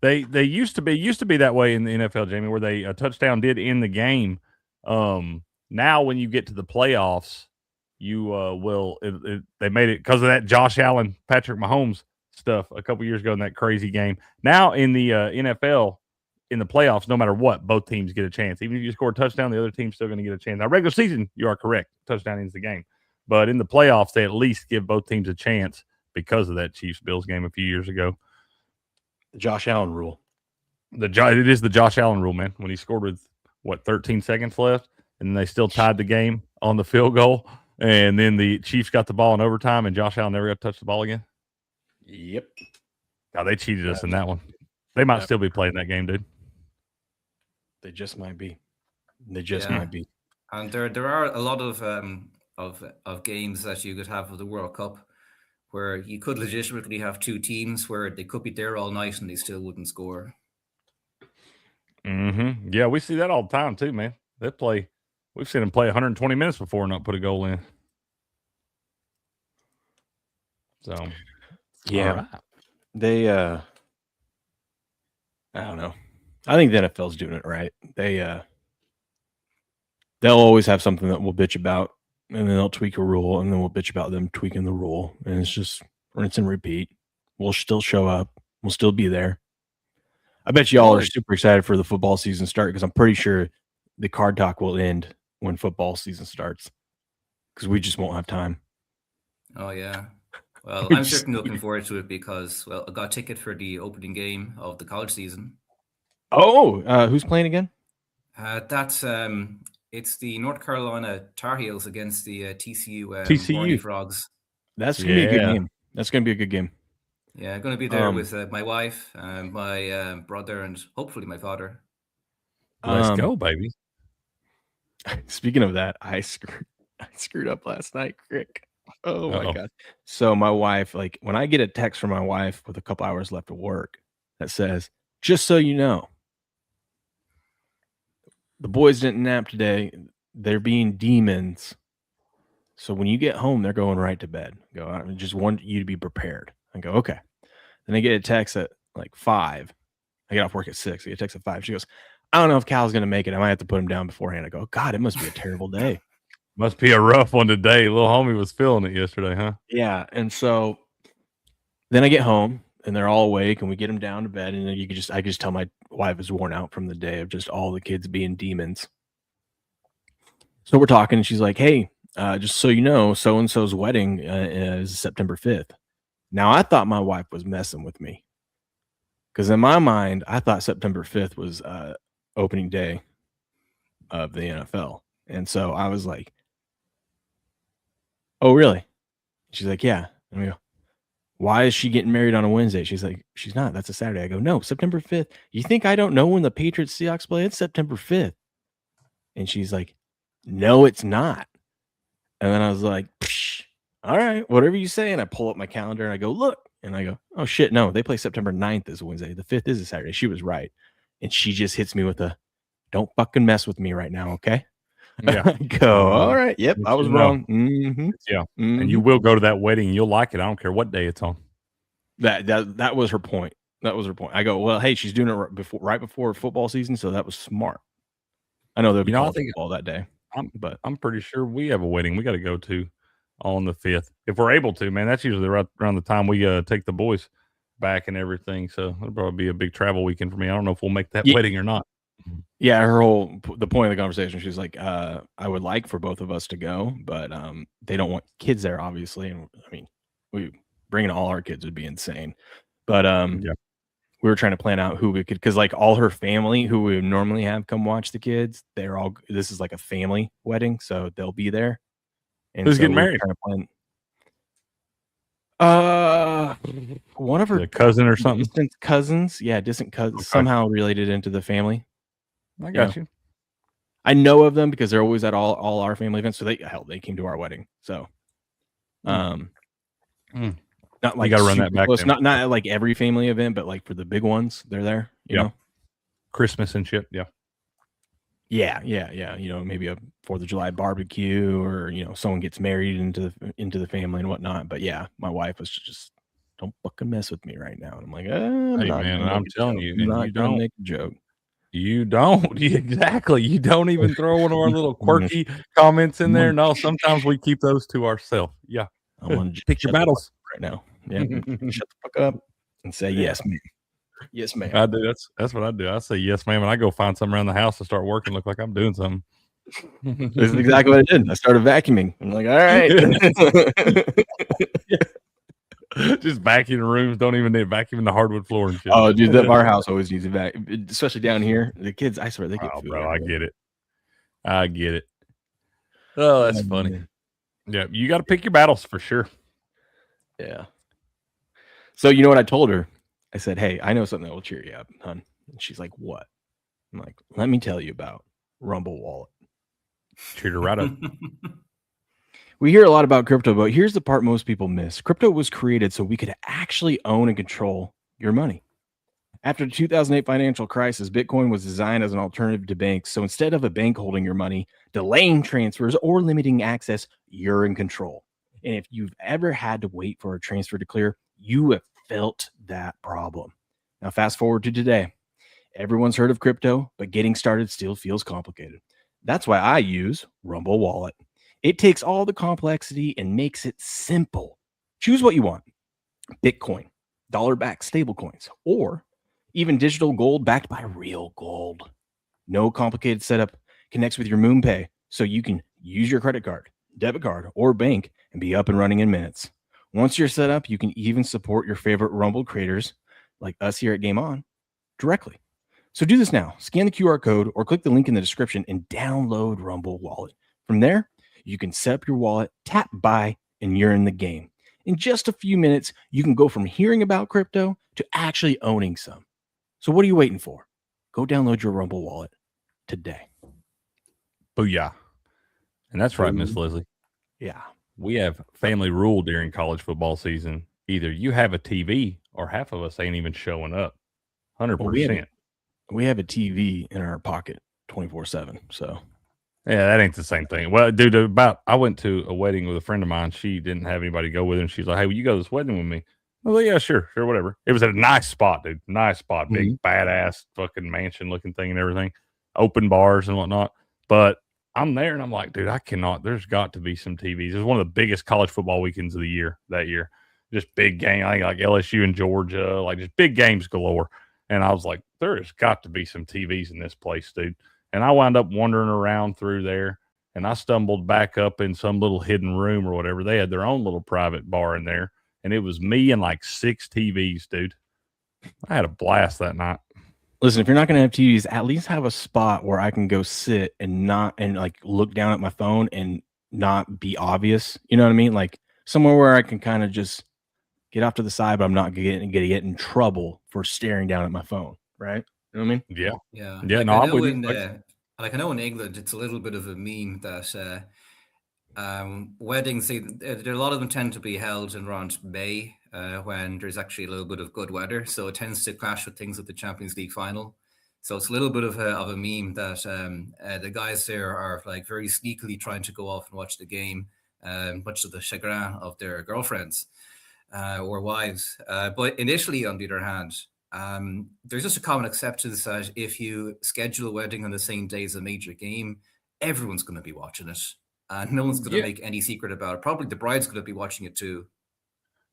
They used to be that way in the NFL, Jamie, where a touchdown did end the game. Now, when you get to the playoffs, you will. They made it because of that Josh Allen, Patrick Mahomes stuff a couple years ago in that crazy game. Now in the NFL, in the playoffs, no matter what, both teams get a chance. Even if you score a touchdown, the other team's still going to get a chance. Now, regular season, you are correct. Touchdown ends the game. But in the playoffs, they at least give both teams a chance because of that Chiefs-Bills game a few years ago. The Josh Allen rule. It is the Josh Allen rule, man. When he scored with, 13 seconds left, and they still tied the game on the field goal, and then the Chiefs got the ball in overtime, and Josh Allen never got to touch the ball again. Yep. God, they cheated us in that one. They might still be playing that game, dude. They just might be. Might be. And there are a lot of games that you could have with the World Cup where you could legitimately have two teams where they could be there all night and they still wouldn't score. Mm-hmm. Yeah, we see that all the time too, man. We've seen them play 120 minutes before and not put a goal in. So, yeah, right. They I don't know. I think the NFL's doing it right. They'll always have something that we'll bitch about, and then they'll tweak a rule, and then we'll bitch about them tweaking the rule, and it's just rinse and repeat. We'll still show up. We'll still be there. I bet y'all are super excited for the football season start because I'm pretty sure the card talk will end when football season starts because we just won't have time. Oh, yeah. Well, I'm certainly looking forward to it because, I got a ticket for the opening game of the college season. Oh, who's playing again? It's the North Carolina Tar Heels against the TCU Horny Frogs. That's going to be a good game. That's going to be a good game. Yeah, I'm going to be there with my wife, my brother, and hopefully my father. Let's go, baby. Speaking of that, I screwed up last night, Crick. Oh, my God. So my wife, when I get a text from my wife with a couple hours left of work that says, just so you know, the boys didn't nap today. They're being demons. So when you get home, they're going right to bed. I just want you to be prepared. I go, okay. Then I get a text at 5. I get off work at 6. I get a text at 5. She goes, I don't know if Cal's going to make it. I might have to put him down beforehand. I go, God, it must be a terrible day. Must be a rough one today. Little homie was feeling it yesterday, huh? Yeah. And so then I get home and they're all awake and we get them down to bed. And then I can just tell my wife is worn out from the day of just all the kids being demons. So we're talking and she's like, hey, just so you know, so-and-so's wedding is September 5th. Now, I thought my wife was messing with me because in my mind, I thought September 5th was opening day of the NFL. And so I was like, oh, really? She's like, yeah. And we go, why is she getting married on a Wednesday? She's like, she's not. That's a Saturday. I go, no, September 5th. You think I don't know when the Patriots Seahawks play? It's September 5th. And she's like, no, it's not. And then I was like, psh, all right, whatever you say. And I pull up my calendar and I go, look. And I go, oh, shit, no, they play September 9th as a Wednesday. The 5th is a Saturday. She was right. And she just hits me with don't fucking mess with me right now, okay? Yeah. I go, all right. Yep, I was wrong. Mm-hmm. Yeah. Mm-hmm. And you will go to that wedding. You'll like it. I don't care what day it's on. That was her point. That was her point. I go, well, hey, she's doing it right before football season, so that was smart. I know there'll be football that day. I'm pretty sure we have a wedding we got to go to on the 5th. If we're able to, man, that's usually right around the time we take the boys back and everything. So it'll probably be a big travel weekend for me. I don't know if we'll make that wedding or not. Yeah, the point of the conversation, she's like, I would like for both of us to go, but they don't want kids there, obviously. And I mean, bringing all our kids would be insane. But we were trying to plan out who we could, because all her family who we would normally have come watch the kids, this is like a family wedding, so they'll be there. And who's getting married? One of her cousin or something. Distant cousins, distant cousins, somehow related into the family. I got you. I know of them because they're always at all our family events. So they came to our wedding. So, not like you got to run that back. Close. Not like every family event, but like for the big ones, they're there. You know, Christmas and shit. Yeah. You know, maybe a 4th of July barbecue, or someone gets married into the family and whatnot. But yeah, my wife was just, don't fucking mess with me right now. And I'm like, hey man, I'm telling you, I'm not gonna make a joke. You don't. Exactly. You don't even throw one of our little quirky comments in there. No, sometimes we keep those to ourselves. Yeah. I want to pick your battles right now. Yeah. Shut the fuck up and say yes, ma'am. Yes, ma'am. I do. That's what I do. I say yes, ma'am, and I go find something around the house to start working. Look like I'm doing something. This is exactly what I did. I started vacuuming. I'm like, all right. Just vacuum the rooms. Don't even need vacuum the hardwood floor and shit. Oh, dude, our house always needs a vacuum, especially down here. The kids, I swear, they get food. Bro, I get it. Oh, that's funny. Man. Yeah, you got to pick your battles for sure. Yeah. So you know what I told her? I said, hey, I know something that will cheer you up, hon. And she's like, what? I'm like, let me tell you about Rumble Wallet. Cheered her right up. We hear a lot about crypto, but here's the part most people miss. Crypto was created so we could actually own and control your money. After the 2008 financial crisis, Bitcoin was designed as an alternative to banks. So instead of a bank holding your money, delaying transfers, or limiting access, you're in control. And if you've ever had to wait for a transfer to clear, you have felt that problem. Now, fast forward to today. Everyone's heard of crypto, but getting started still feels complicated. That's why I use Rumble Wallet. It takes all the complexity and makes it simple. Choose what you want. Bitcoin, dollar-backed stablecoins, or even digital gold backed by real gold. No complicated setup. Connects with your MoonPay so you can use your credit card, debit card, or bank and be up and running in minutes. Once you're set up, you can even support your favorite Rumble creators like us here at Game On directly. So do this now. Scan the QR code or click the link in the description and download Rumble Wallet. From there, you can set up your wallet, tap buy, and you're in the game. In just a few minutes, you can go from hearing about crypto to actually owning some. So what are you waiting for? Go download your Rumble Wallet today. Booyah. And that's right, Miss Leslie. Yeah. We have family rule during college football season. Either you have a TV or half of us ain't even showing up. 100%. We have a TV in our pocket 24/7. So yeah, that ain't the same thing. Well, dude, I went to a wedding with a friend of mine. She didn't have anybody go with her. And she's like, hey, will you go to this wedding with me? I was like, yeah, sure, whatever. It was at a nice spot, dude. Nice spot. Big, badass fucking mansion looking thing and everything. Open bars and whatnot. But I'm there and I'm like, dude, I cannot. There's got to be some TVs. It was one of the biggest college football weekends of the year that year. Just big game. I think like LSU and Georgia, like just big games galore. And I was like, there has got to be some TVs in this place, dude. And I wound up wandering around through there, and I stumbled back up in some little hidden room or whatever. They had their own little private bar in there, and it was me and like 6 TVs, dude. I had a blast that night. Listen, if you're not going to have TVs, at least have a spot where I can go sit and like look down at my phone and not be obvious. You know what I mean? Like somewhere where I can kind of just get off to the side, but I'm not going to get in trouble for staring down at my phone, right? You know what I mean? Yeah. Like no, I'm with you. Like I know in England, it's a little bit of a meme that weddings, a lot of them tend to be held around May when there's actually a little bit of good weather. So it tends to clash with things like the Champions League final. So it's a little bit of a meme that the guys there are like very sneakily trying to go off and watch the game, much to the chagrin of their girlfriends or wives. But initially, on the other hand, there's just a common acceptance that if you schedule a wedding on the same day as a major game, everyone's going to be watching it. And no one's going to make any secret about it. Probably the bride's going to be watching it too.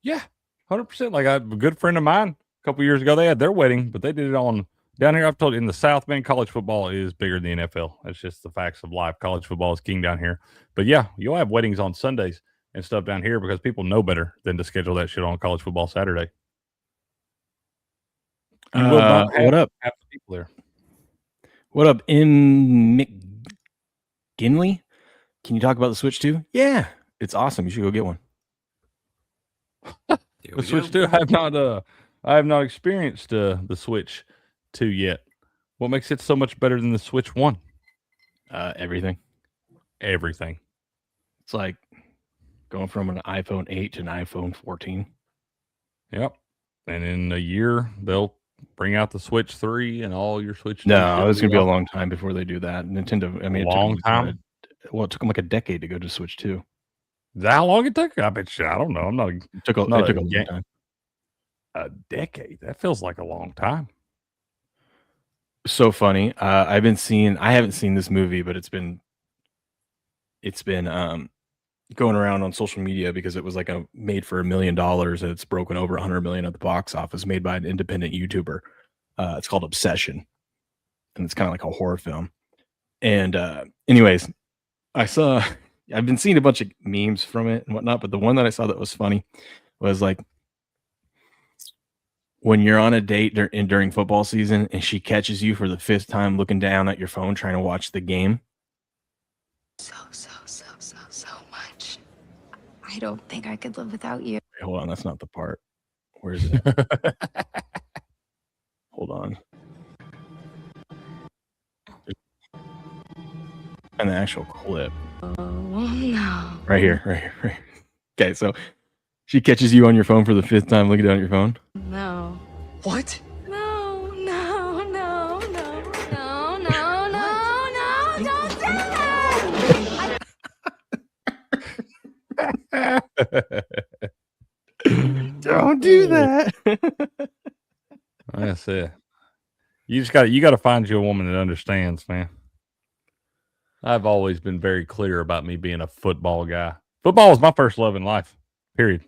Yeah, 100%. Like a good friend of mine, a couple years ago, they had their wedding, but they did it on down here. I've told you, in the South, man, college football is bigger than the NFL. That's just the facts of life. College football is king down here. But yeah, you'll have weddings on Sundays and stuff down here because people know better than to schedule that shit on college football Saturday. You will not have, what up? Have people there. What up, M. McGinley? Can you talk about the Switch 2? Yeah, it's awesome. You should go get one. The Switch 2, I have not experienced the Switch 2 yet. What makes it so much better than the Switch 1? Everything. It's like going from an iPhone 8 to an iPhone 14. Yep. And in a year, they'll bring out the Switch 3 and all your Switch 2. No, it's going to be a long time before they do that. Nintendo, I mean, long time. It took them like a decade to go to Switch 2. Is that how long it took? I bet you. I don't know. It took a long time. A decade. That feels like a long time. So funny. I haven't seen this movie, but it's been going around on social media because it was like made for $1 million and it's broken over 100 million at the box office, made by an independent YouTuber. It's called Obsession, and it's kind of like a horror film. And anyways, I've been seeing a bunch of memes from it and whatnot, but the one that I saw that was funny was like when you're on a date during football season and she catches you for the 5th time looking down at your phone trying to watch the game. So much. I don't think I could live without you. Wait, hold on, that's not the part. Where is it? Hold on. And the actual clip. Oh, no. Right here. Okay, so she catches you on your phone for the 5th time looking down at your phone. No. What? No. Don't do that! Don't do that. That's it. You got to find you a woman that understands, man. I've always been very clear about me being a football guy. Football was my first love in life. Period.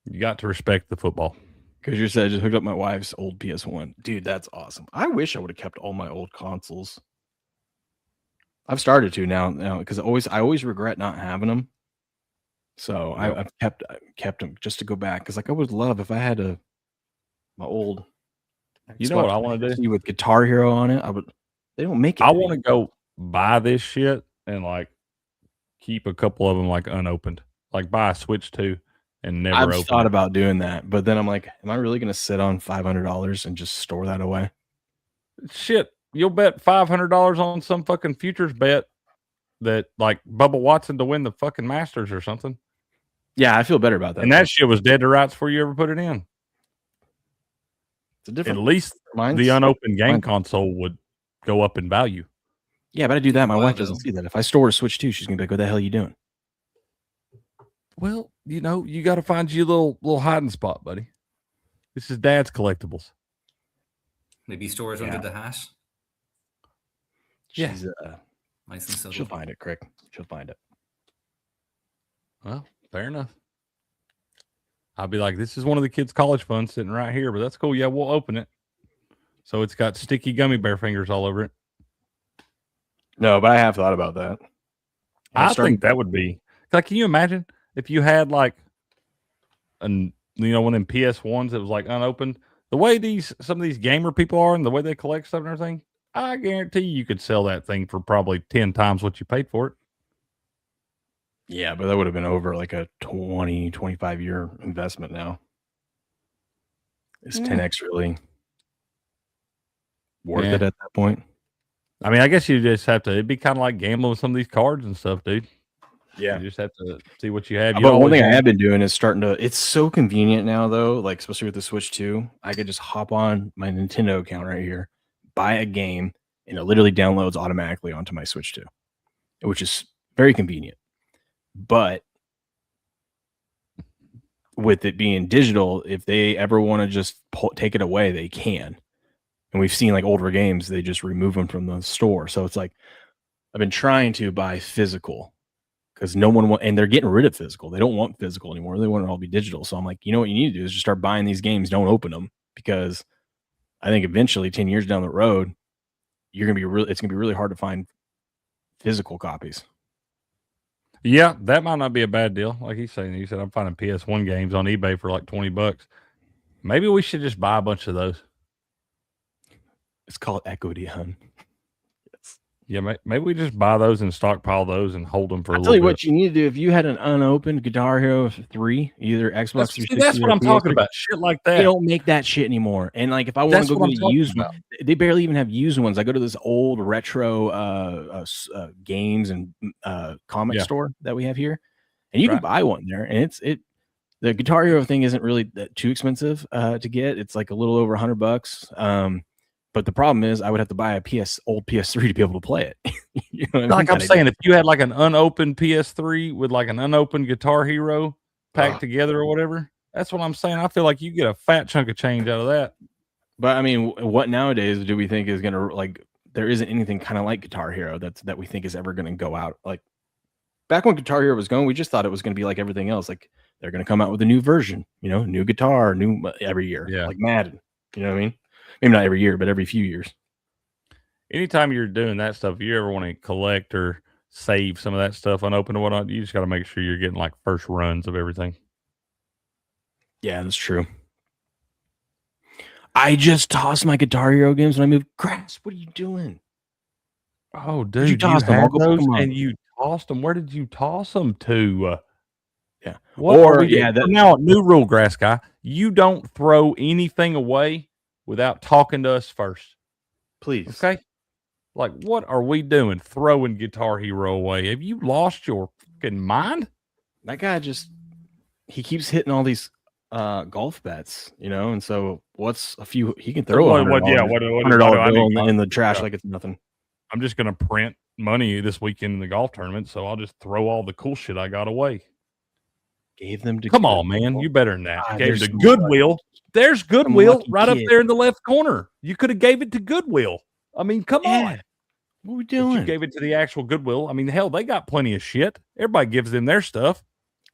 You got to respect the football. Because you said I just hooked up my wife's old PS1. Dude, that's awesome. I wish I would have kept all my old consoles. I've started to now because I always regret not having them. So I've kept them just to go back because like I would love if I had my old. You know what I want to do with Guitar Hero on it? They don't make it. I want to go buy this shit and like keep a couple of them like unopened. Like buy a Switch 2 and never open. I've thought about doing that, but then I'm like, am I really going to sit on $500 and just store that away? Shit, you'll bet $500 on some fucking futures bet that like Bubba Watson to win the fucking Masters or something. Yeah, I feel better about that. And that shit was dead to rights before you ever put it in. It's a different. At least the unopened game console would go up in value. Yeah, but I do that. My wife doesn't see that. If I store a Switch 2, she's gonna be like, "What the hell are you doing?" Well, you know, you got to find you a little hiding spot, buddy. This is Dad's collectibles. Maybe stores under the hat. Yeah, nice and subtle. She'll find it, Crick. She'll find it. Well, fair enough. I'll be like, this is one of the kids' college funds sitting right here, but that's cool. Yeah, we'll open it. So it's got sticky gummy bear fingers all over it. No, but I have thought about that. I think that would be like, can you imagine if you had like one of them PS1s that was like unopened? The way some of these gamer people are and the way they collect stuff and everything, I guarantee you could sell that thing for probably 10 times what you paid for it. Yeah, but that would have been over like a 20, 25 year investment now. Is 10x really worth it at that point? I mean, I guess you just have to, it'd be kind of like gambling with some of these cards and stuff, dude. Yeah. You just have to see what you have. But one thing I have been doing is it's so convenient now though, like especially with the Switch 2, I could just hop on my Nintendo account right here, buy a game, and it literally downloads automatically onto my Switch 2, which is very convenient. But with it being digital, if they ever want to just take it away, they can. And we've seen like older games, they just remove them from the store. So it's like, I've been trying to buy physical because no one and they're getting rid of physical. They don't want physical anymore. They want it all to be digital. So I'm like, you know what you need to do is just start buying these games. Don't open them, because I think eventually 10 years down the road, it's going to be really hard to find physical copies. Yeah, that might not be a bad deal. Like he's saying, he said, I'm finding PS1 games on eBay for like $20. Maybe we should just buy a bunch of those. It's called equity, hun. Yes. Yeah, maybe we just buy those and stockpile those and hold them for a little bit. I'll tell you what you need to do. If you had an unopened Guitar Hero 3, either Xbox 360, that's what I'm talking about. Shit like that. They don't make that shit anymore. And like, if I want to go get a used one, they barely even have used ones. I go to this old retro games and comic store that we have here, and you can buy one there. And the Guitar Hero thing isn't really too expensive to get. It's like a little over $100. But the problem is I would have to buy a old PS3 to be able to play it. You know what like I'm saying, if you had like an unopened PS3 with like an unopened Guitar Hero packed together or whatever, that's what I'm saying. I feel like you get a fat chunk of change out of that. But I mean, what nowadays do we think is going to like? There isn't anything kind of like Guitar Hero that we think is ever going to go out. Like back when Guitar Hero was going, we just thought it was going to be like everything else. Like they're going to come out with a new version, new guitar, new every year, like Madden. You know what I mean? Maybe not every year, but every few years. Anytime you're doing that stuff, if you ever want to collect or save some of that stuff unopened or whatnot, you just got to make sure you're getting like first runs of everything. Yeah, that's true. I just tossed my Guitar Hero games when I moved. Grass, what are you doing? Oh, dude, you toss them? had I'll go pick those 'em up. and you tossed them. Where did you toss them to? Yeah. What Or are we yeah, doing? Now new rule, Grass Guy. You don't throw anything away without talking to us first. please. Okay. Like, what are we doing? Throwing Guitar Hero away? Have you lost your fucking mind? That guy he keeps hitting all these golf bets, and so what's a few he can throw $100 bill in the trash like it's nothing. I'm just gonna print money this weekend in the golf tournament, so I'll just throw all the cool shit I got away. Gave them to Come on, man. You better than that. Gave there's to Goodwill. There's Goodwill right up kid. there in the left corner. You could have gave it to Goodwill. I mean, come on. What are we But doing? you gave it to the actual Goodwill. I mean, hell, they got plenty of shit. Everybody gives them their stuff.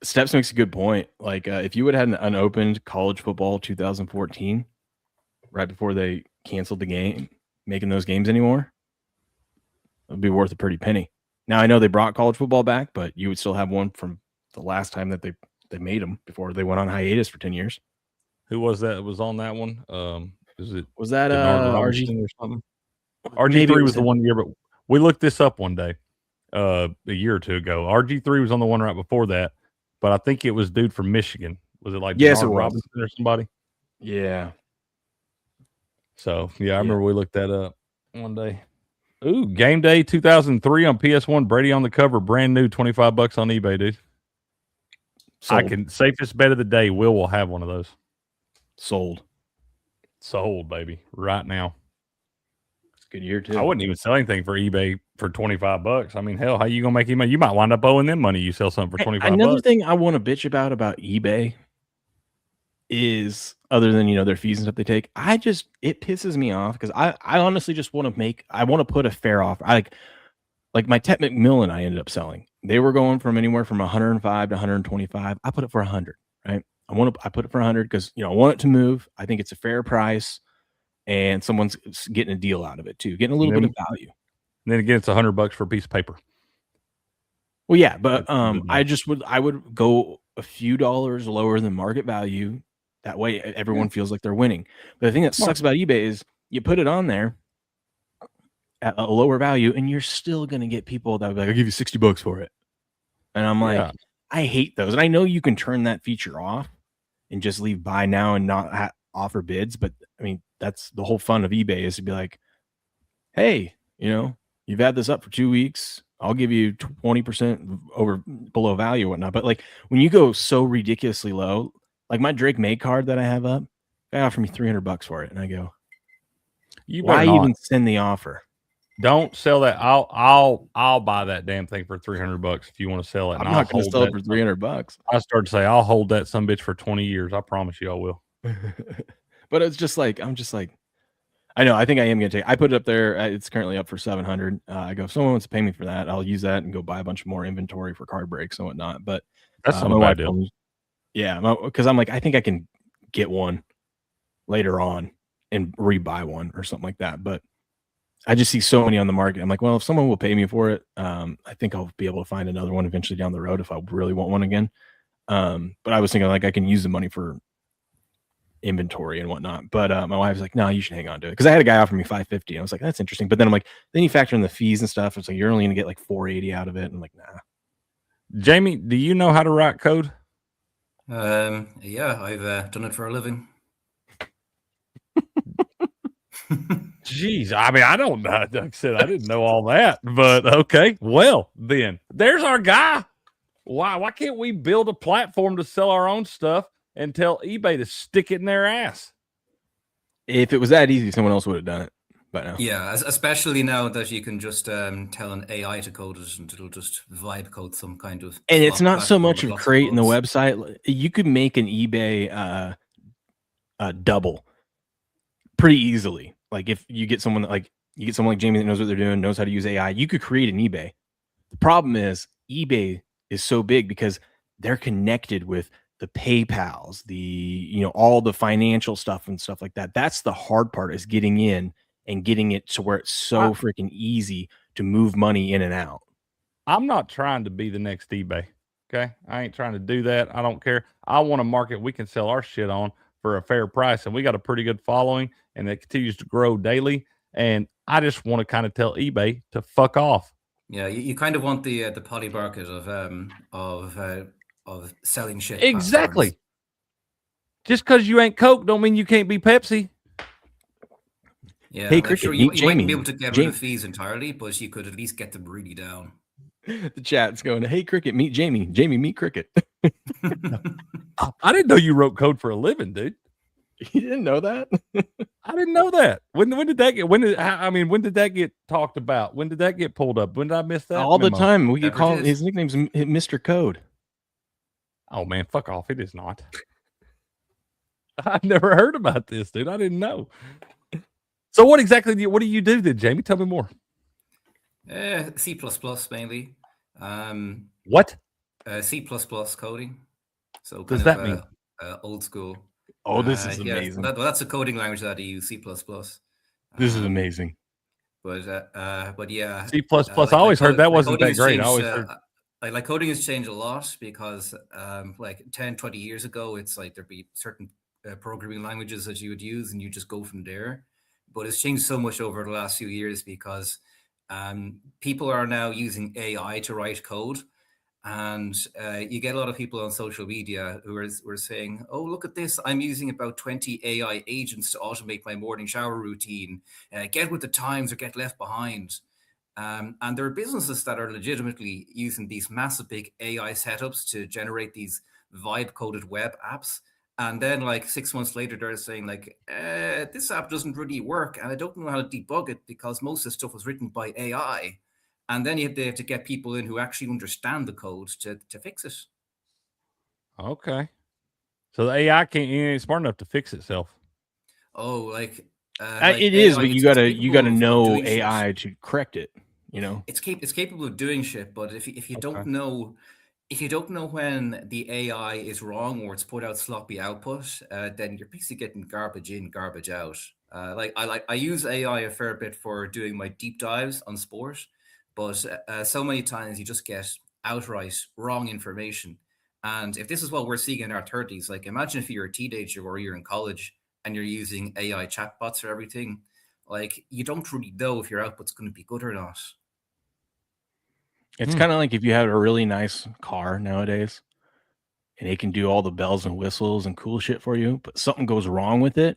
Steps makes a good point. Like if you would have had an unopened college football 2014, right before they canceled the game, making those games anymore, it would be worth a pretty penny. Now I know they brought college football back, but you would still have one from the last time that they made them before they went on hiatus for 10 years. Who was that was on that one? Was that RG or something? RG3 was the one year, but we looked this up one day, a year or two ago. RG3 was on the one right before that, but I think it was dude from Michigan. Was it like Denard Robinson or somebody? Yeah. So I remember we looked that up one day. Ooh, Game Day 2003 on PS1. Brady on the cover, brand new, $25 on eBay, dude. Sold. I can safest bet of the day. Will have one of those. Sold, baby, right now. It's a good year too. I wouldn't even sell anything for eBay for $25. I mean, hell, how you gonna make money? You might wind up owing them money. You sell something for $25. Another thing I want to bitch about eBay is, other than their fees and stuff they take, it pisses me off because I honestly just want to put a fair offer. Like my Tet McMillan I ended up selling. They were going from anywhere from 105 to 125. I put it for 100, right? I put it for 100 because I want it to move. I think it's a fair price, and someone's getting a deal out of it too, getting a little bit of value. And then again, it's $100 for a piece of paper. Well, yeah, but I would go a few dollars lower than market value. That way, everyone feels like they're winning. But the thing that sucks about eBay is you put it on there at a lower value, and you're still going to get people that will be like, I'll give you $60 for it. And I'm like, I hate those. And I know you can turn that feature off and just leave buy now and not offer bids. But I mean, that's the whole fun of eBay, is to be like, hey, you've had this up for 2 weeks. I'll give you 20% below value or whatnot. But like when you go so ridiculously low, like my Drake May card that I have up, they offer me $300 for it. And I go, why even send the offer? Don't sell that. I'll buy that damn thing for $300 if you want to sell it. I'm not going to sell it for $300. I started to say I'll hold that some bitch for 20 years. I promise you I will. But it's just like, I'm just like, I know. I think I am going to take. I put it up there. It's currently up for 700. I go, if someone wants to pay me for that, I'll use that and go buy a bunch more inventory for card breaks and whatnot. But that's not a bad deal. Yeah, because I'm like, I think I can get one later on and rebuy one or something like that. But I just see so many on the market. I'm like, well, if someone will pay me for it, I think I'll be able to find another one eventually down the road if I really want one again. But I was thinking like I can use the money for inventory and whatnot. But my wife's like, no, you should hang on to it, because I had a guy offer me $550. I was like, that's interesting. But then I'm like, then you factor in the fees and stuff. It's like you're only gonna get like $480 out of it. And I'm like, nah. Jamie, do you know how to write code? Yeah, I've done it for a living. Jeez, I mean, I don't know. Like I said, I didn't know all that, but okay. Well, then there's our guy. Why can't we build a platform to sell our own stuff and tell eBay to stick it in their ass? If it was that easy, someone else would have done it by now. Yeah, especially now that you can just tell an AI to code it and it'll just vibe code some kind of. And it's not so much of creating the website. You could make an eBay double. pretty easily. Like if you get someone like Jamie that knows what they're doing, knows how to use AI, you could create an eBay. The problem is eBay is so big because they're connected with the PayPals, all the financial stuff and stuff like that. That's the hard part, is getting in and getting it to where it's so freaking easy to move money in and out. I'm not trying to be the next eBay. Okay. I ain't trying to do that. I don't care. I want a market we can sell our shit on for a fair price. And we got a pretty good following, and it continues to grow daily. And I just want to kind of tell eBay to fuck off. Yeah, you kind of want the Polly market of selling shit. Exactly. Platforms. Just because you ain't Coke don't mean you can't be Pepsi. Yeah, Hey, like, Cricket, sure, meet you mightn't be Jamie. able to get rid of fees entirely, but you could at least get them really down. The chat's going, hey, Cricket, meet Jamie. Jamie, meet Cricket. I didn't know you wrote code for a living, dude. You didn't know that? I didn't know that. When did that get? When did that get talked about? When did that get pulled up? When did I miss that? All the time. We could call Beverages. his nickname's Mr. Code. Oh man, fuck off! It is not. I've never heard about this, dude. I didn't know. So what exactly do you do then, Jamie? Tell me more. C++ mainly. What? C++ coding. So Does kind that of, mean? Old school. Oh, this is Yeah, amazing. that's a coding language that I use, C++. This is amazing. But yeah, C++. I always heard that wasn't that great. I always heard. Like coding has changed a lot because like 10, 20 years ago, it's like there'd be certain programming languages that you would use and you just go from there. But it's changed so much over the last few years because people are now using AI to write code. And you get a lot of people on social media who are saying, oh, look at this. I'm using about 20 AI agents to automate my morning shower routine. Get with the times or get left behind. And there are businesses that are legitimately using these massive big AI setups to generate these vibe coded web apps. And then like 6 months later, they're saying like, this app doesn't really work. And I don't know how to debug it because most of the stuff was written by AI. And then you have to get people in who actually understand the code to fix it. Okay. So the AI ain't smart enough to fix itself. Oh, like it is, but you gotta know AI to correct it. You know, it's capable of doing shit, but if you don't know when the AI is wrong or it's put out sloppy output, then you're basically getting garbage in, garbage out. I use AI a fair bit for doing my deep dives on sport, but so many times you just get outright wrong information. And if this is what we're seeing in our 30s, like imagine if you're a teenager or you're in college and you're using AI chatbots for everything, like you don't really know if your output's going to be good or not. It's kind of like if you have a really nice car nowadays and it can do all the bells and whistles and cool shit for you, but something goes wrong with it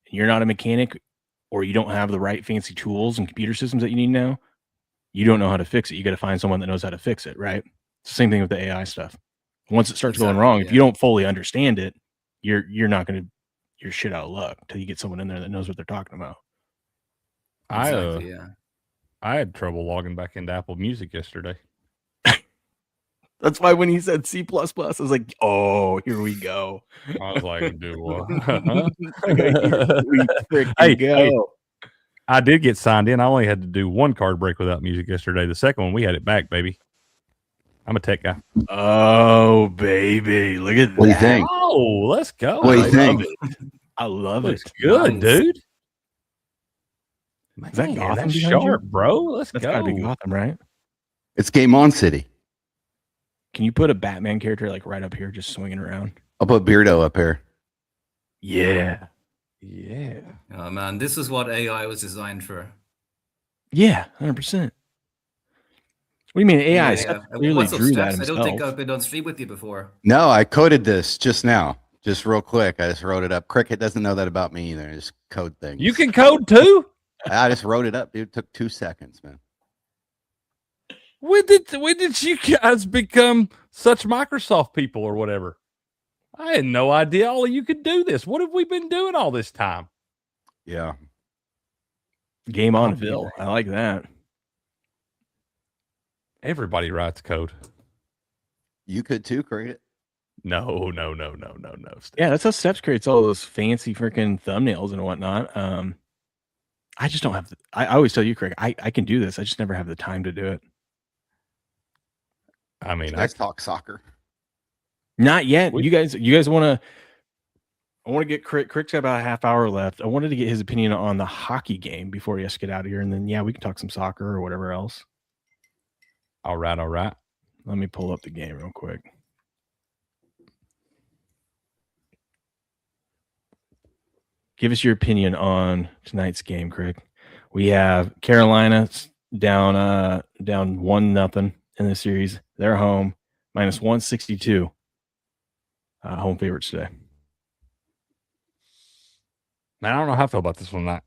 and you're not a mechanic or you don't have the right fancy tools and computer systems that you need now, you don't know how to fix it. You got to find someone that knows how to fix it, right? It's the same thing with the AI stuff. Once it starts going wrong, if you don't fully understand it, you're shit out of luck till you get someone in there that knows what they're talking about. Exactly, I had trouble logging back into Apple Music yesterday. That's why when he said C++, I was like, oh, here we go. I was like, do what? Hey, I did get signed in. I only had to do one card break without music yesterday. The second one, we had it back, baby. I'm a tech guy. Oh, baby. Look at that. What do you think? Oh, let's go. What do you think? I love it. Good, dude. Is that Gotham? That's sharp, bro. Let's go. That's gotta be Gotham, right? It's Game On City. Can you put a Batman character like right up here, just swinging around? I'll put Beardo up here. Yeah. Oh man, this is what AI was designed for. Yeah, 100%. What do you mean AI? Clearly drew that himself. I don't think I've been on stream with you before. No, I coded this just now. Just real quick. I just wrote it up. Cricket doesn't know that about me either. I just code things. You can code too? I just wrote it up, dude. It took 2 seconds, man. When did you guys become such Microsoft people or whatever? I had no idea all of you could do this. What have we been doing all this time? Yeah. Game on, Phil. I like that. Everybody writes code. You could too, Cricket. No. Yeah, that's how Steps creates all those fancy freaking thumbnails and whatnot. I just don't have. I always tell you, Craig, I can do this. I just never have the time to do it. I mean, Let's talk soccer. Not yet. You guys want to? I want to get Crick's got about a half hour left. I wanted to get his opinion on the hockey game before he has to get out of here, and then we can talk some soccer or whatever else. All right. Let me pull up the game real quick. Give us your opinion on tonight's game, Craig. We have Carolina down 1-0 in the series. They're home, minus 162. Home favorites today. Man, I don't know how I feel about this one tonight.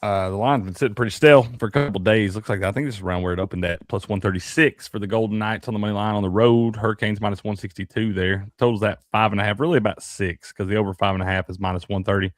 The line's been sitting pretty still for a couple of days. Looks like I think this is around where it opened at plus 136 for the Golden Knights on the money line on the road. Hurricanes minus 162 there. Totals at 5.5, really about 6 because the over 5.5 is minus 130.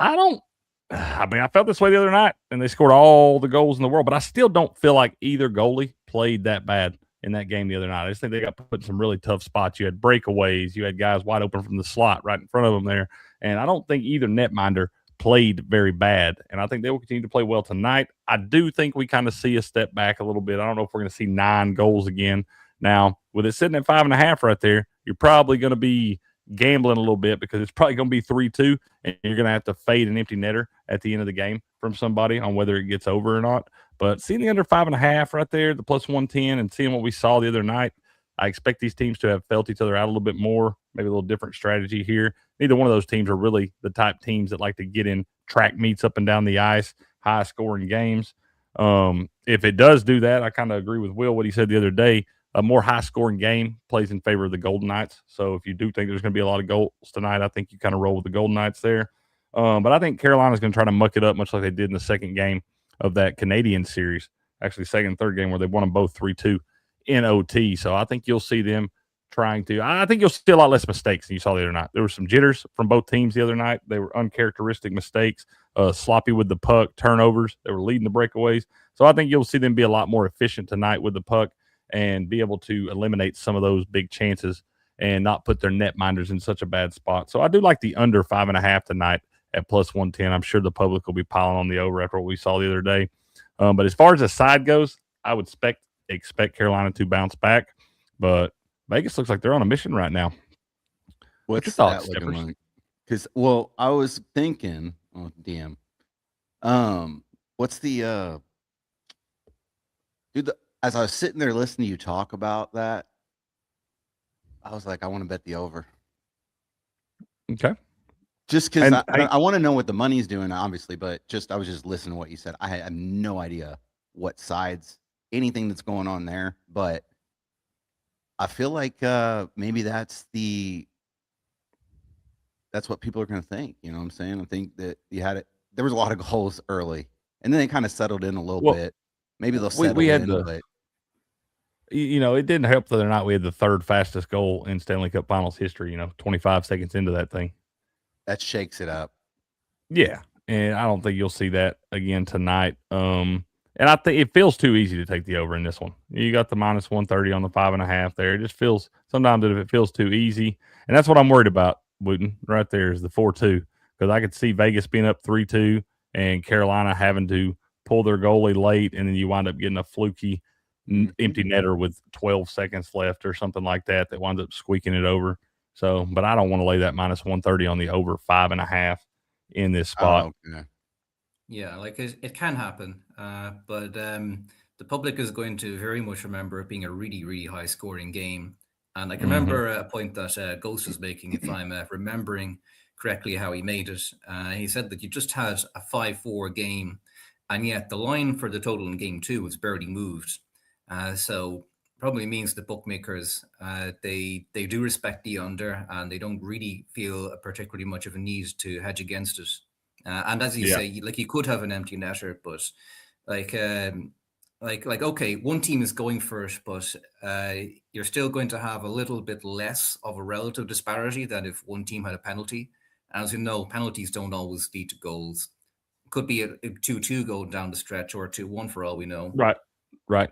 I felt this way the other night, and they scored all the goals in the world, but I still don't feel like either goalie played that bad in that game the other night. I just think they got put in some really tough spots. You had breakaways. You had guys wide open from the slot right in front of them there, and I don't think either netminder played very bad, and I think they will continue to play well tonight. I do think we kind of see a step back a little bit. I don't know if we're going to see 9 goals again. Now, with it sitting at 5.5 right there, you're probably going to be gambling a little bit because it's probably going to be 3-2, and you're going to have to fade an empty netter at the end of the game from somebody on whether it gets over or not. But seeing the under 5.5 right there, the plus 110, and seeing what we saw the other night, I expect these teams to have felt each other out a little bit more, maybe a little different strategy here. Neither one of those teams are really the type teams that like to get in track meets up and down the ice, high-scoring games. If it does do that, I kind of agree with Will, what he said the other day. A more high-scoring game plays in favor of the Golden Knights. So if you do think there's going to be a lot of goals tonight, I think you kind of roll with the Golden Knights there. But I think Carolina's going to try to muck it up much like they did in the second game of that Canadian series, actually second and third game where they won them both 3-2 in OT. So I think you'll see them trying to – I think you'll see a lot less mistakes than you saw the other night. There were some jitters from both teams the other night. They were uncharacteristic mistakes, sloppy with the puck, turnovers. They were leading the breakaways. So I think you'll see them be a lot more efficient tonight with the puck and be able to eliminate some of those big chances and not put their netminders in such a bad spot. So I do like the under 5.5 tonight at plus 110. I'm sure the public will be piling on the over after what we saw the other day. But as far as the side goes, I would expect Carolina to bounce back. But Vegas looks like they're on a mission right now. What's your thoughts, that looking Steppers? like? Because, I was thinking, damn. What's the dude? As I was sitting there listening to you talk about that, I was like, I want to bet the over. Okay. Just because And I want to know what the money's doing, obviously, but I was just listening to what you said. I have no idea what sides, anything that's going on there, but I feel like maybe that's what people are going to think. You know what I'm saying? I think that there was a lot of goals early, and then they kind of settled in a little bit. Maybe they'll settle in, but it didn't help the other night. We had the third fastest goal in Stanley Cup Finals history. 25 seconds into that thing. That shakes it up. Yeah, and I don't think you'll see that again tonight. And I think it feels too easy to take the over in this one. You got the minus 130 on the 5.5 there. It just feels sometimes if it feels too easy, and that's what I'm worried about. Wooten right there is the 4-2 because I could see Vegas being up 3-2 and Carolina having to pull their goalie late, and then you wind up getting a fluky empty netter with 12 seconds left or something like that winds up squeaking it over. So, but I don't want to lay that minus 130 on the over 5.5 in this spot. Oh, okay. Yeah, like it can happen, but the public is going to very much remember it being a really, really high-scoring game. And I can remember a point that Ghost was making, if I'm remembering correctly how he made it. He said that you just had a 5-4 game, and yet the line for the total in game 2 was barely moved. So probably means the bookmakers, they do respect the under, and they don't really feel particularly much of a need to hedge against it. And as you say, like you could have an empty netter, but like okay, one team is going for it, but you're still going to have a little bit less of a relative disparity than if one team had a penalty. And as you know, penalties don't always lead to goals. Could be a 2-2 going down the stretch or 2-1 for all we know. Right.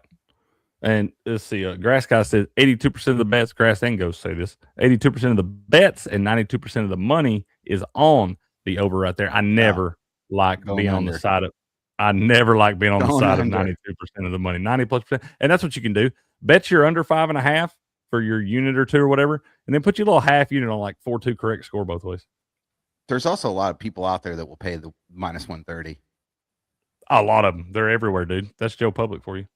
And let's see, Grass Guy says 82% of the bets, Grass and Ghost say this, 82% of the bets and 92% of the money is on the over right there. I never like being on the side of, I never like being on the side of 92% of the money, 90+%. And that's what you can do. Bet you're under 5.5 for your unit or two or whatever, and then put your little half unit on like 4-2 correct score both ways. There's also a lot of people out there that will pay the minus 130. A lot of them. They're everywhere, dude. That's Joe Public for you.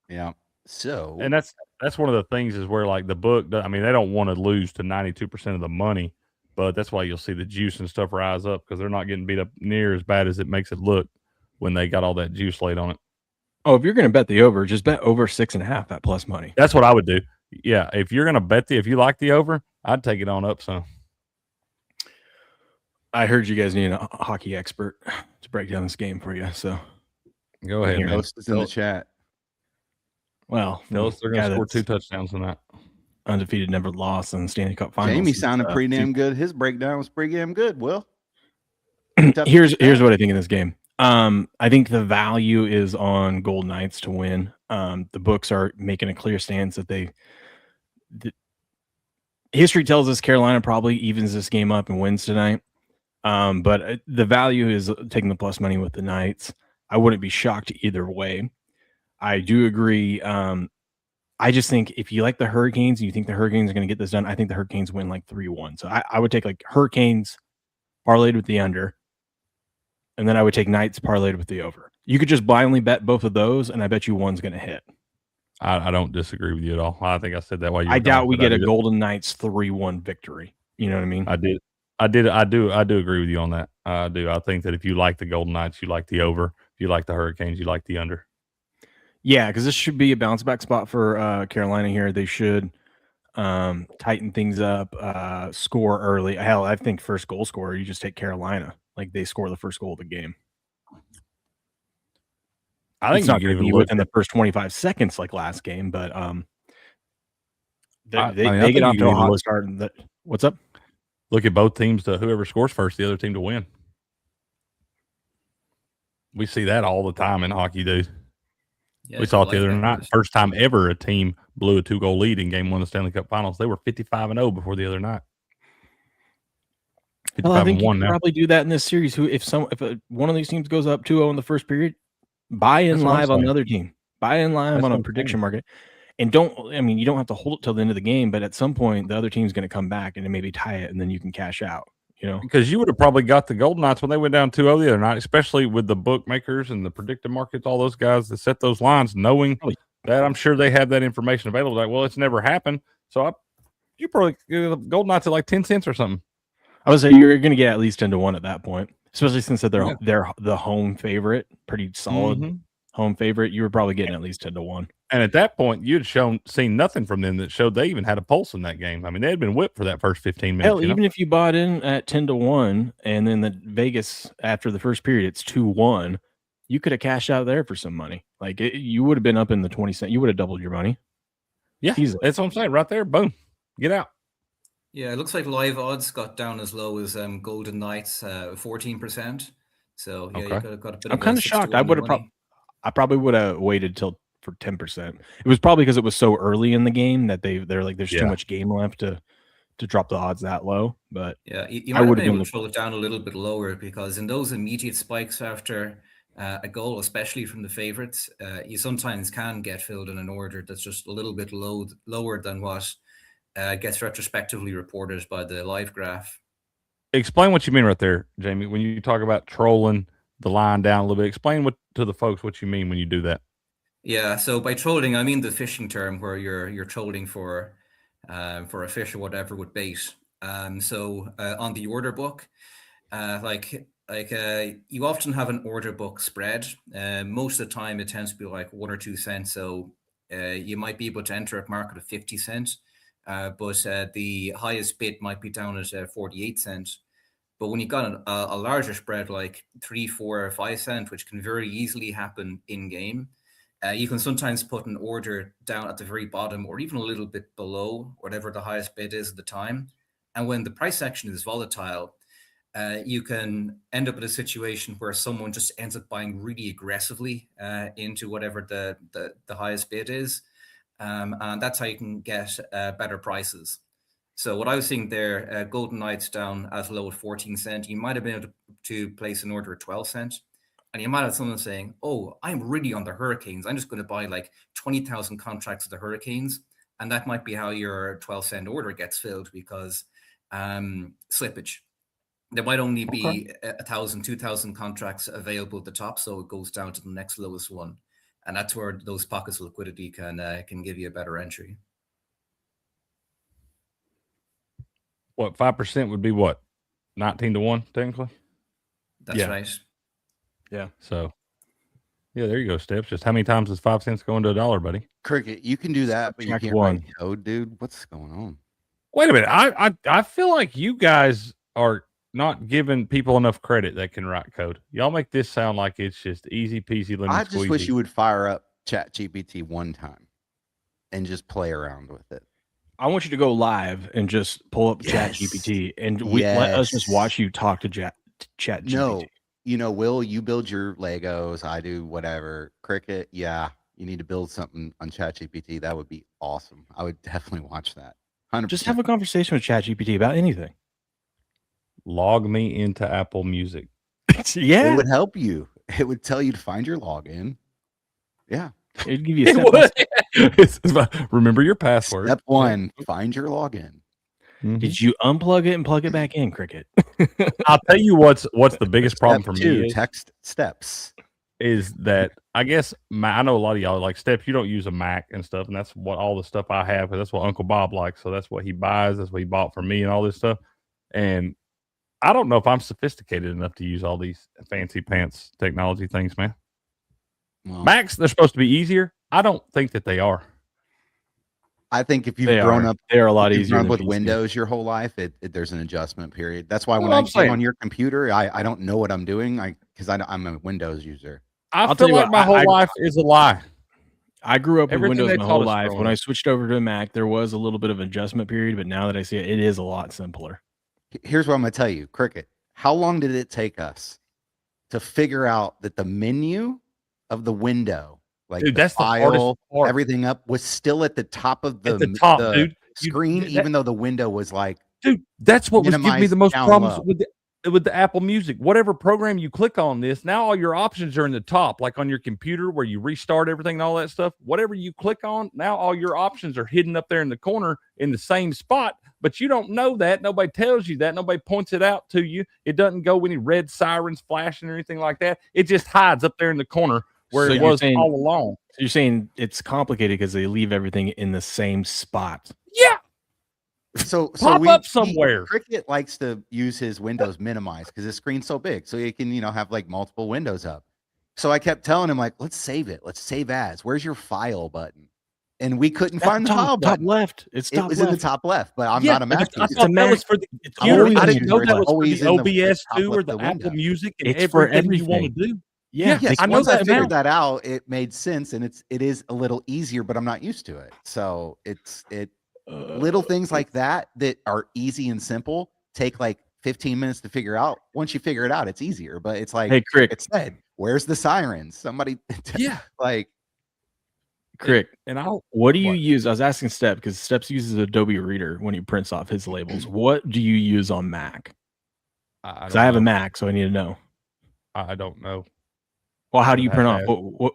Yeah. So, and that's one of the things is where like the book, I mean, they don't want to lose to 92% of the money, but that's why you'll see the juice and stuff rise up because they're not getting beat up near as bad as it makes it look when they got all that juice laid on it. Oh, if you're going to bet the over, just bet over 6.5 at plus money. That's what I would do. Yeah, if you're going to bet if you like the over, I'd take it on up some. I heard you guys need a hockey expert to break down this game for you, so go ahead, man. Post is in the chat. Well, tell us they're going to score 2 touchdowns tonight. Undefeated, never lost in the Stanley Cup Finals. Jamie sounded pretty damn good. His breakdown was pretty damn good. Will, here's what I think in this game. I think the value is on Golden Knights to win. The books are making a clear stance that history tells us Carolina probably evens this game up and wins tonight. But the value is taking the plus money with the Knights. I wouldn't be shocked either way. I do agree. I just think if you like the Hurricanes and you think the Hurricanes are going to get this done, I think the Hurricanes win like 3-1. So I would take like Hurricanes parlayed with the under, and then I would take Knights parlayed with the over. You could just blindly bet both of those, and I bet you one's going to hit. I don't disagree with you at all. I think I said that while you were I doubt we get a Golden Knights 3-1 victory. You know what I mean? I do agree with you on that. I do. I think that if you like the Golden Knights, you like the over. If you like the Hurricanes, you like the under. Yeah, because this should be a bounce back spot for Carolina here. They should tighten things up, score early. Hell, I think first goal scorer, you just take Carolina. Like they score the first goal of the game. I think it's not going to be within the first 25 seconds like last game, but they get off to a hot start. What's up? Look at both teams to whoever scores first, the other team to win. We see that all the time in hockey, dude. Yeah, we saw it the other night. First time ever a team blew a 2-goal lead in Game 1 of the Stanley Cup Finals. They were 55-0 before the other night. Well, I think you can probably do that in this series. If one of these teams goes up 2-0 in the first period, buy in live on the other team. Buy in live on a prediction market. And you don't have to hold it till the end of the game, but at some point the other team's going to come back and maybe tie it, and then you can cash out. You know, because you would have probably got the Golden Knights when they went down 2-0 the other night, especially with the bookmakers and the predictive markets, all those guys that set those lines, knowing that I'm sure they have that information available. Like, well, it's never happened. So you probably get the Golden Knights at like 10 cents or something. I would say you're going to get at least 10-1 at that point, especially since they're the home favorite, pretty solid home favorite. You were probably getting at least 10-1. And at that point, you'd seen nothing from them that showed they even had a pulse in that game. I mean, they had been whipped for that first 15 minutes. Hell, even if you bought in at 10-1, and then the Vegas after the first period it's 2-1, you could have cashed out there for some money. Like you would have been up in the 20 cents. You would have doubled your money. Yeah, easily. That's what I'm saying. Right there, boom, get out. Yeah, it looks like live odds got down as low as Golden Knights 14%. So yeah, you got a bit. I'm kind of shocked. I probably would have waited till for 10%. It was probably because it was so early in the game that they're like, there's too much game left to drop the odds that low. But yeah, you might have been able to pull it down a little bit lower, because in those immediate spikes after a goal, especially from the favorites, you sometimes can get filled in an order that's just a little bit lower than what gets retrospectively reported by the live graph. Explain what you mean right there, Jamie, when you talk about trolling the line down a little bit. Explain to the folks what you mean when you do that. Yeah, so by trolling, I mean the fishing term where you're trolling for a fish or whatever with bait. So on the order book, you often have an order book spread. Most of the time, it tends to be like 1 or 2 cents. So you might be able to enter a market of 50 cents, but the highest bid might be down at 48 cents. But when you've got a larger spread, like 3, 4, or 5 cents, which can very easily happen in game, you can sometimes put an order down at the very bottom or even a little bit below whatever the highest bid is at the time. And when the price action is volatile, you can end up in a situation where someone just ends up buying really aggressively into whatever the highest bid is. and that's how you can get better prices. So what I was seeing there, Golden Knights down as low as 14 cents. You might have been able to place an order at 12 cents. And you might have someone saying, oh, I'm really on the Hurricanes. I'm just going to buy like 20,000 contracts of the Hurricanes. And that might be how your 12-cent order gets filled because slippage. There might only be 1,000, 2,000 contracts available at the top. So it goes down to the next lowest one. And that's where those pockets of liquidity can give you a better entry. What, 5% would be what? 19-1, technically? That's right. Yeah. So, yeah, there you go, Steps. Just how many times does 5 cents go into $1, buddy? Cricket, you can do that, but you can't write code, dude. What's going on? Wait a minute. I feel like you guys are not giving people enough credit that can write code. Y'all make this sound like it's just easy peasy lemon I just wish you would fire up ChatGPT one time and just play around with it. I want you to go live and just pull up ChatGPT and let us just watch you talk to ChatGPT. No, you know, Will, you build your Legos. I do whatever. Cricket, yeah, you need to build something on ChatGPT. That would be awesome. I would definitely watch that. 100%. Just have a conversation with ChatGPT about anything. Log me into Apple Music. Yeah, it would help you. It would tell you to find your login. Yeah. It'd give you a step. Remember your password. Step 1, find your login. Did you unplug it and plug it back in, Cricket? I'll tell you what's the biggest problem for me is, text steps is that I guess I know a lot of y'all like Steps. You don't use a Mac and stuff, and that's what all the stuff I have. That's what Uncle Bob likes, so that's what he buys. That's what he bought for me and all this stuff. And I don't know if I'm sophisticated enough to use all these fancy pants technology things, man. Well, Macs, they're supposed to be easier. I don't think that they are. I think if you've grown up, they're a lot easier with Windows your whole life. There's an adjustment period. That's why when I get on your computer, I don't know what I'm doing. Because I'm a Windows user. I feel like my whole life is a lie. I grew up with Windows my whole life. When I switched over to a Mac, there was a little bit of adjustment period, but now that I see it, it is a lot simpler. Here's what I'm going to tell you, Cricket. How long did it take us to figure out that the menu of the window, like dude, the that's file, the part. everything up, was still at the top of the screen, even though the window was like, dude, that's what was giving me the most problems with the Apple Music. Whatever program you click on this, now all your options are in the top, like on your computer where you restart everything and all that stuff. Whatever you click on, now all your options are hidden up there in the corner in the same spot, but you don't know that. Nobody tells you that. Nobody points it out to you. It doesn't go any red sirens flashing or anything like that. It just hides up there in the corner where it was all along. So you're saying it's complicated because they leave everything in the same spot. Yeah. So pop up somewhere. Cricket likes to use his Windows minimize because his screen's so big, so he can have like multiple windows up. So I kept telling him like, let's save it. Let's save as. Where's your file button? And we couldn't find the file button. Top left. It was in the top left, but I'm not a Mac user. It's a Mac for the computer. I didn't know that was for the OBS too, or the Apple Music, and it's for everything you want to do. Yeah, I know that. I figured that out. It made sense, and it is a little easier, but I'm not used to it. So little things like that are easy and simple take like 15 minutes to figure out. Once you figure it out, it's easier. But it's like, hey, Crick, it said, "Where's the sirens?" Somebody, like, Crick. What do you use? I was asking Step because Steps uses Adobe Reader when he prints off his labels. What do you use on Mac? Because I have a Mac, so I need to know. I don't know. Well, how do you print off? What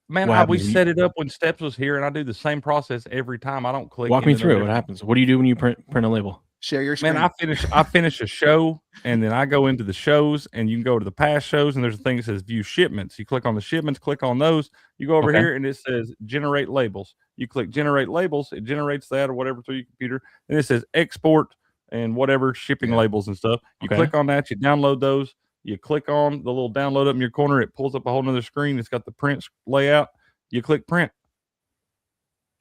Man, we set it up when Steps was here, and I do the same process every time. I don't click. Walk me through it. What happens? What do you do when you print a label? Share your screen. Man, I finish a show, and then I go into the shows, and you can go to the past shows, and there's a thing that says view shipments. You click on the shipments, click on those. You go over here, and it says generate labels. You click generate labels. It generates that or whatever through your computer, and it says export and whatever shipping labels and stuff. You click on that. You download those. You click on the little download up in your corner. It pulls up a whole nother screen. It's got the print layout. You click print.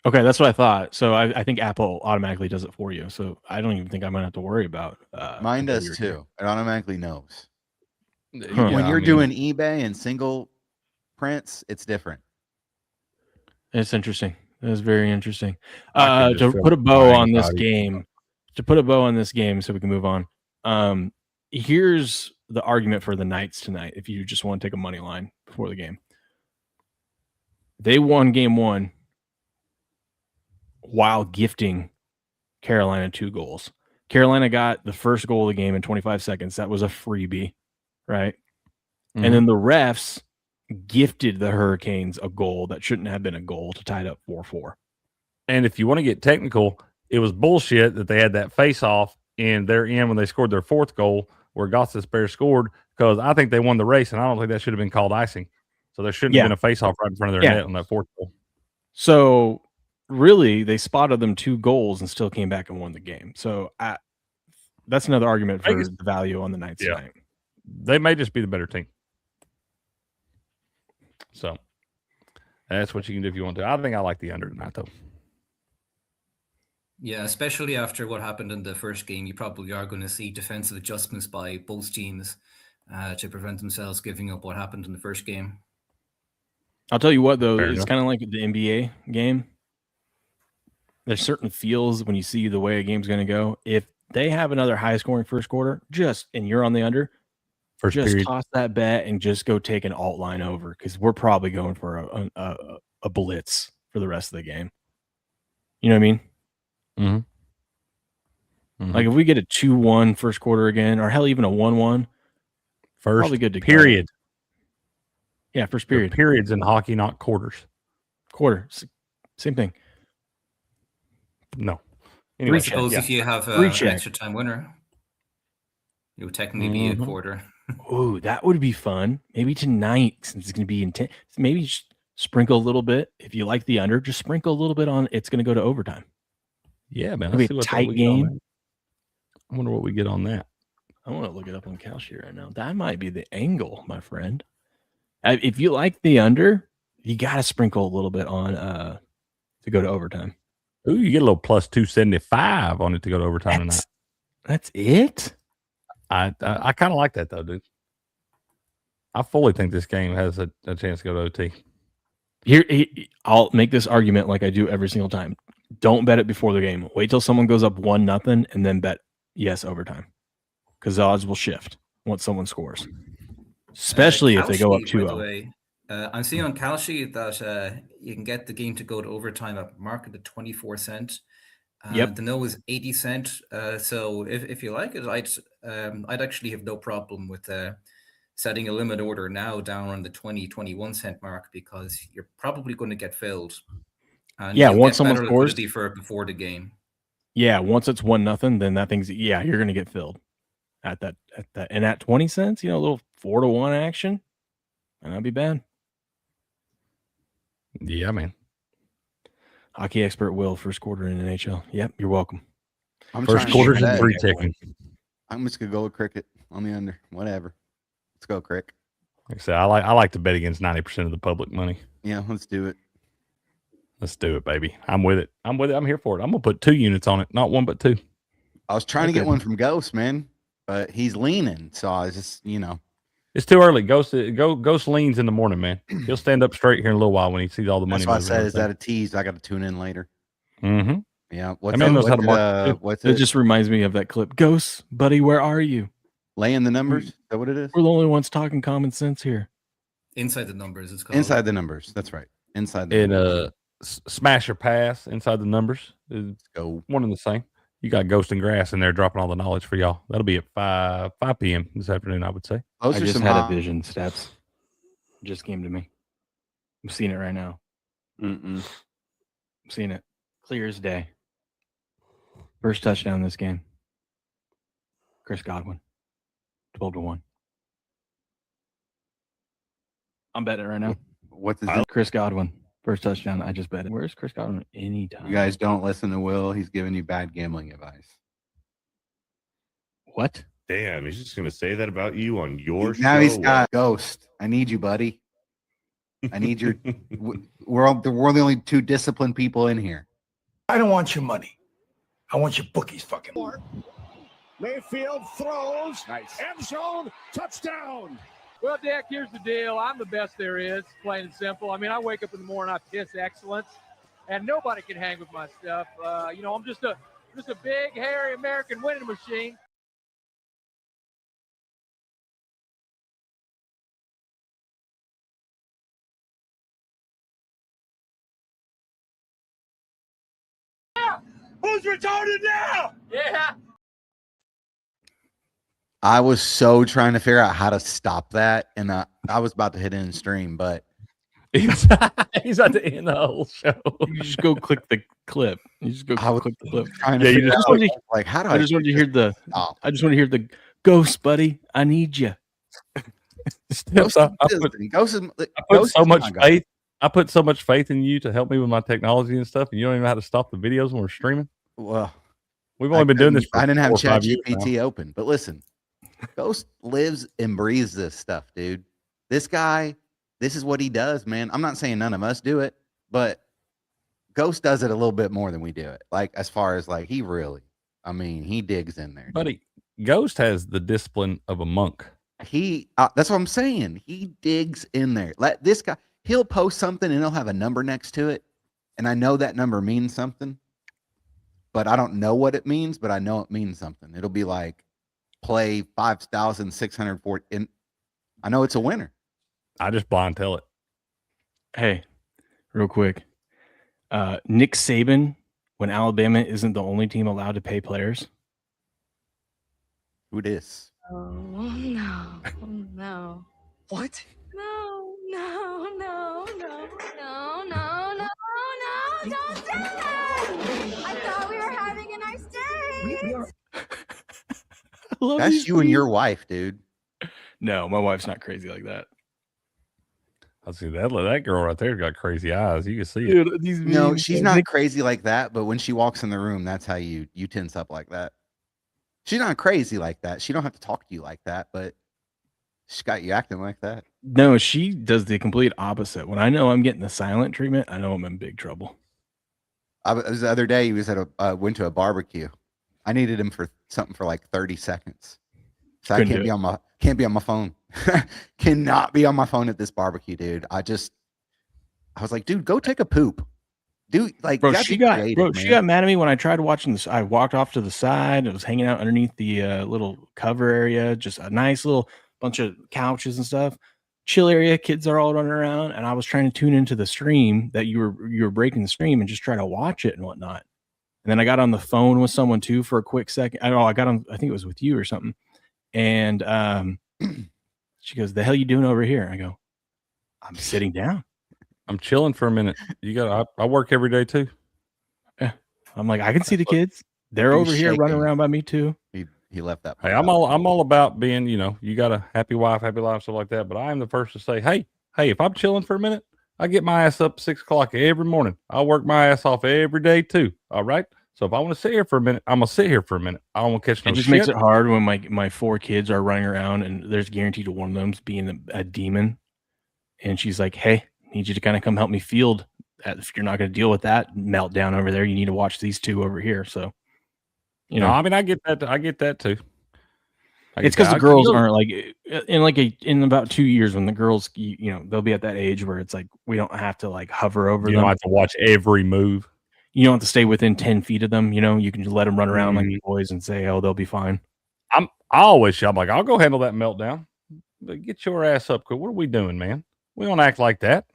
Okay, that's what I thought. So I think Apple automatically does it for you. So I don't even think I'm going to have to worry about mine does too. It automatically knows. Huh. When you're doing eBay and single prints, it's different. It's interesting. It's very interesting. To put a bow on this game, so we can move on. Here's the argument for the Knights tonight. If you just want to take a money line before the game, they won game 1 while gifting Carolina 2 goals. Carolina got the first goal of the game in 25 seconds. That was a freebie, right? And then the refs gifted the Hurricanes a goal that shouldn't have been a goal to tie it up 4-4. And if you want to get technical, it was bullshit that they had that face-off in their end when they scored their 4th goal where Gostisbehere scored, because I think they won the race, and I don't think that should have been called icing. So there shouldn't have been a face-off right in front of their net on that 4th goal. So really, they spotted them 2 goals and still came back and won the game. So that's another argument for the value on the Knights tonight. They may just be the better team. So that's what you can do if you want to. I think I like the under tonight, though. Yeah, especially after what happened in the first game, you probably are going to see defensive adjustments by both teams to prevent themselves giving up what happened in the first game. I'll tell you what, though, it's kind of like the NBA game. There's certain feels when you see the way a game's going to go. If they have another high-scoring first quarter, and you're on the under, just toss that bet and just go take an alt line over, because we're probably going for a blitz for the rest of the game. You know what I mean? Like if we get a 2-1 first quarter again, or hell, even a 1-1, probably good to period. Go. Yeah, first period. The periods in hockey, not quarters. Quarter, same thing. No. Anyway, I suppose if you have an extra time winner, it would technically be a quarter. Ooh, that would be fun. Maybe tonight, since it's going to be intense, maybe just sprinkle a little bit. If you like the under, just sprinkle a little bit on. It's going to go to overtime. Yeah, man. It'll be a tight game. I wonder what we get on that. I want to look it up on Kalshi right now. That might be the angle, my friend. If you like the under, you got to sprinkle a little bit on to go to overtime. Ooh, you get a little plus 275 on it to go to overtime tonight. That's it? I kind of like that, though, dude. I fully think this game has a chance to go to OT. Here, I'll make this argument like I do every single time. Don't bet it before the game. Wait till someone goes up 1-0 and then bet yes overtime, because the odds will shift once someone scores, especially if they go up 2-0. I'm seeing on Kalshi that you can get the game to go to overtime at market at 24 cents. The no is 80 cents. So if you like it, I'd actually have no problem with setting a limit order now down on the 20-21 cent mark, because you're probably going to get filled. And once someone scores for before the game. Yeah, once it's 1-0, then that thing's you're going to get filled at that and at 20 cents, a little 4-1 action, and that'd be bad. Yeah, man. Hockey expert Will, first quarter in NHL. Yep, you're welcome. First quarter's in 3 seconds. I'm just gonna go with cricket on the under. Whatever. Let's go, Crick. Like I said, I like to bet against 90% of the public money. Yeah, let's do it. Let's do it, baby. I'm with it. I'm here for it. I'm gonna put 2 units on it, not 1 but 2. I was trying to get one from Ghost, man, but he's leaning, so I was just, It's too early. Ghost leans in the morning, man. He'll stand up straight here in a little while when he sees all the money. That's why I said, is that a tease? I got to tune in later. Mm-hmm. Yeah. What's it? It just reminds me of that clip. Ghost, buddy, where are you? Laying the numbers? Is that what it is? We're the only ones talking common sense here. Inside the numbers, it's called. Inside the numbers. That's right. Inside the numbers. Smash or pass inside the numbers. Let's go. One and the same. You got Ghost and Grass in there dropping all the knowledge for y'all. That'll be at 5 p.m. this afternoon, I would say. I just had a vision, Steps. It just came to me. I'm seeing it right now. I'm seeing it clear as day. First touchdown this game. Chris Godwin. 12-1. I'm betting it right now. What's his Chris Godwin. First touchdown. I just bet it. Where's Chris Godwin anytime? You guys don't listen to Will. He's giving you bad gambling advice. What? Damn, he's just going to say that about you on your show. Now he's got Ghost. I need you, buddy. I need your. We're the only 2 disciplined people in here. I don't want your money. I want your bookies, fucking. Mayfield throws. Nice. End zone. Touchdown. Well, Dick, here's the deal. I'm the best there is, plain and simple. I mean, I wake up in the morning, I piss excellence, and nobody can hang with my stuff. I'm just a big, hairy American winning machine. Who's retarded now? Yeah. I was so trying to figure out how to stop that, and I was about to hit end stream, but He's at the end of the whole show. You just go click the clip. You just go click the clip. trying to Yeah, you figure just out wanted like how do I just wanted to hear the. stop? I just want to hear the ghost, buddy. I need you. Ghost I is put Ghost so is much my guy. faith. I put so much faith in you to help me with my technology and stuff, and you don't even know how to stop the videos when we're streaming. Well, We've only been doing this for I didn't have 4 or 5 years now. ChatGPT open, but listen, Ghost lives and breathes this stuff, dude. This guy, this is what he does, man. I'm not saying none of us do it, but Ghost does it a little bit more than we do it. Like as far as like he digs in there, Buddy, Ghost has the discipline of a monk. That's what I'm saying. He digs in there. Like this guy, he'll post something and he'll have a number next to it, and I know that number means something, but I don't know what it means. But I know it means something. It'll be like play 5,640, and I know it's a winner. I just blind tell it. Hey, real quick. Nick Saban, when Alabama isn't the only team allowed to pay players. Who dis? Oh, no. Oh, no. What? No, no, no, no, no, no, no, no, don't do it! I thought we were having a nice day. I love That's these you and your memes. wife, dude. No, my wife's not crazy like that. I see that girl right there got crazy eyes. You can see it. Dude, these No, memes, she's not crazy like that, but when she walks in the room, that's how you tense up like that. She's not crazy like that. She don't have to talk to you like that, but she's got you acting like that. No, she does the complete opposite. When I know I'm getting the silent treatment, I know I'm in big trouble. It was the other day. He was at went to a barbecue. I needed him for something for like 30 seconds. So Couldn't I can't be on my phone. Cannot be on my phone at this barbecue, dude. I was like, dude, go take a poop. Dude, like, Bro, you gotta she be got creative, she man. got mad at me when I tried watching this. I walked off to the side. It was hanging out underneath the little cover area, just a nice little bunch of couches and stuff. Chill area, kids are all running around, and I was trying to tune into the stream that you were breaking the stream and just try to watch it and whatnot. And then I got on the phone with someone too for a quick second. I got on, I think it was with you or something. And she goes, "The hell you doing over here?" I go, "I'm sitting down. I'm chilling for a minute. I work every day too. Yeah." I'm like, I can see the kids. They're He was over here running shaking. around by me too. He left that. Hey, part I'm out. all about being, you got a happy wife, happy life, stuff like that. But I am the first to say, hey, if I'm chilling for a minute, I get my ass up 6 o'clock every morning. I'll work my ass off every day too. All right. So if I want to sit here for a minute, I'm gonna sit here for a minute. I don't want to catch no It just shit. makes it hard when my 4 kids are running around and there's guaranteed one of them's being a demon. And she's like, "Hey, I need you to kind of come help me field that. If you're not going to deal with that meltdown over there, you need to watch these 2 over here." So, No, I mean, I get that. I get that too. it's because the girls aren't like in about 2 years when the girls, they'll be at that age where it's like we don't have to like hover over You them. don't have to watch every move. You don't have to stay within 10 feet of them. You can just let them run around like the boys and say, "Oh, they'll be fine." I'm like, I'll go handle that meltdown. But get your ass up. What are we doing, man? We don't act like that.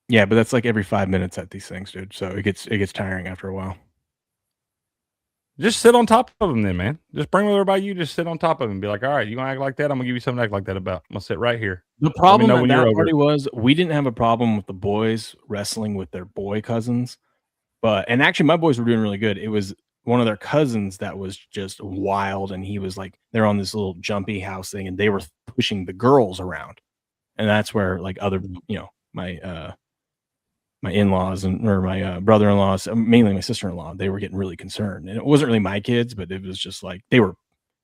Yeah, but that's like every 5 minutes at these things, dude. So it gets tiring after a while. Just sit on top of them then, man. Just bring them over by you. Just sit on top of them and be like, all right, you going to act like that? I'm going to give you something to act like that about. I'm going to sit right here. The problem at that party was we didn't have a problem with the boys wrestling with their boy cousins. And actually my boys were doing really good. It was one of their cousins that was just wild. And he was like, they're on this little jumpy house thing and they were pushing the girls around. And that's where like other, my in-laws or my brother-in-laws, mainly my sister-in-law, they were getting really concerned. And it wasn't really my kids, but it was just like, they were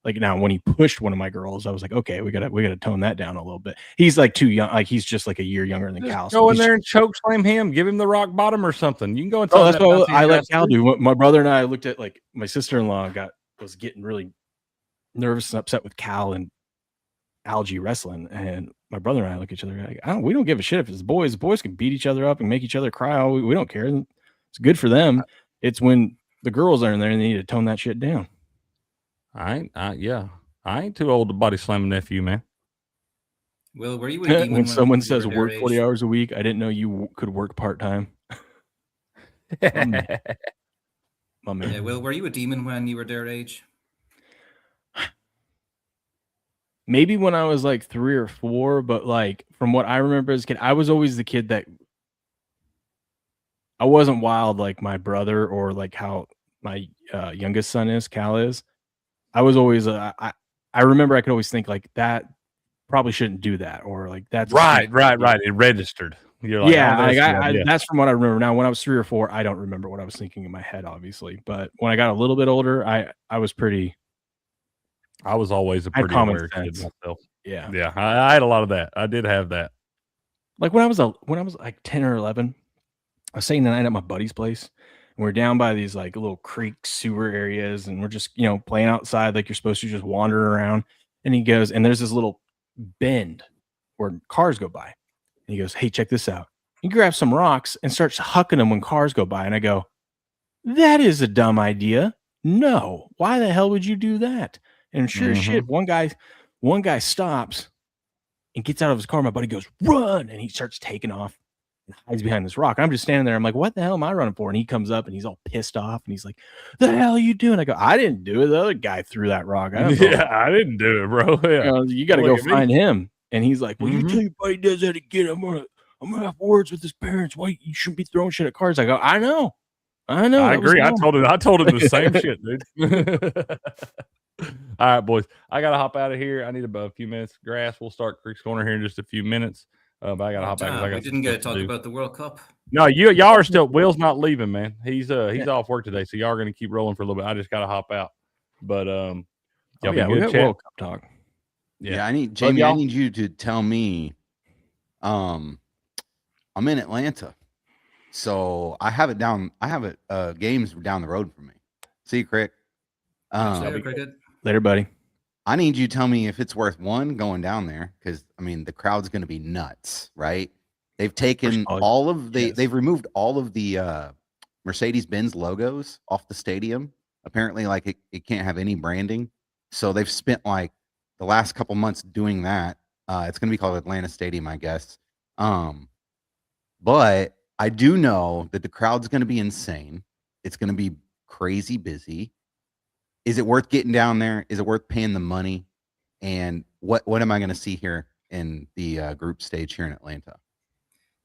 like, now when he pushed one of my girls, I was like, okay, we gotta tone that down a little bit. He's like too young. Like he's just like a year younger than Cal. Go in there and choke slam him. Give him the rock bottom or something. You can go and that's what I let Cal do. My brother and I looked at like my sister-in-law was getting really nervous and upset with Cal and Algie wrestling, and my brother and I look at each other like, we don't give a shit if it's boys. The boys can beat each other up and make each other cry. We don't care. It's good for them. It's when the girls are in there and they need to tone that shit down. I ain't too old to body slam a nephew, man. Will, were you a demon when someone says their work age? 40 hours a week? I didn't know you could work part-time. my man. Yeah, Will, were you a demon when you were their age? Maybe when I was like 3 or 4, but like from what I remember as a kid, I was always the kid that I wasn't wild like my brother or like how my youngest son is, Cal is. I was always I remember I could always think like that probably shouldn't do that or like that's a Right. stupid idea. It registered. You're like, Yeah, oh, like that's that's from what I remember. Now, when I was 3 or 4, I don't remember what I was thinking in my head, obviously. But when I got a little bit older, I was pretty. I was always a I had pretty common aware kid sense. myself. Yeah, Yeah, I had a lot of that. I did have that. like when I was like 10 or 11, I was staying the night at my buddy's place, and we're down by these like little creek sewer areas, and we're just playing outside like you're supposed to, just wandering around. And he goes, and there's this little bend where cars go by, and he goes, "Hey, check this out." He grabs some rocks and starts hucking them when cars go by, and I go, "That is a dumb idea. No, why the hell would you do that?" And sure as shit, one guy stops and gets out of his car. My buddy goes, "Run!" And he starts taking off and hides behind this rock. I'm just standing there. I'm like, "What the hell am I running for?" And he comes up and he's all pissed off and he's like, "The hell are you doing?" I go, "I didn't do it. The other guy threw that rock." I don't know. Yeah, I didn't do it, bro. Yeah, You got to go find him. And he's like, "Well, you tell your buddy does that again, I'm gonna have words with his parents. Why you shouldn't be throwing shit at cars." I go, I know. I agree. I told him the same shit, dude. All right, boys. I gotta hop out of here. I need about a few minutes of grass. We'll start Creek's Corner here in just a few minutes. But I gotta hop out. We didn't get to talk about the World Cup. No, y'all are still. Will's not leaving, man. He's off work today, so y'all are gonna keep rolling for a little bit. I just gotta hop out. But y'all be we good got chat. World Cup talk. Yeah, I need Jamie. I need you to tell me. I'm in Atlanta, so I have it down. I have it games down the road from me. See you, Crick. Later, buddy. I need you to tell me if it's worth going down there, because I mean the crowd's going to be nuts, right? They've taken all of they've removed all of the Mercedes-Benz logos off the stadium. Apparently, like it can't have any branding. So they've spent like the last couple months doing that. It's going to be called Atlanta Stadium, I guess. But I do know that the crowd's going to be insane. It's going to be crazy busy. Is it worth getting down there? Is it worth paying the money? And what am I going to see here in the group stage here in Atlanta?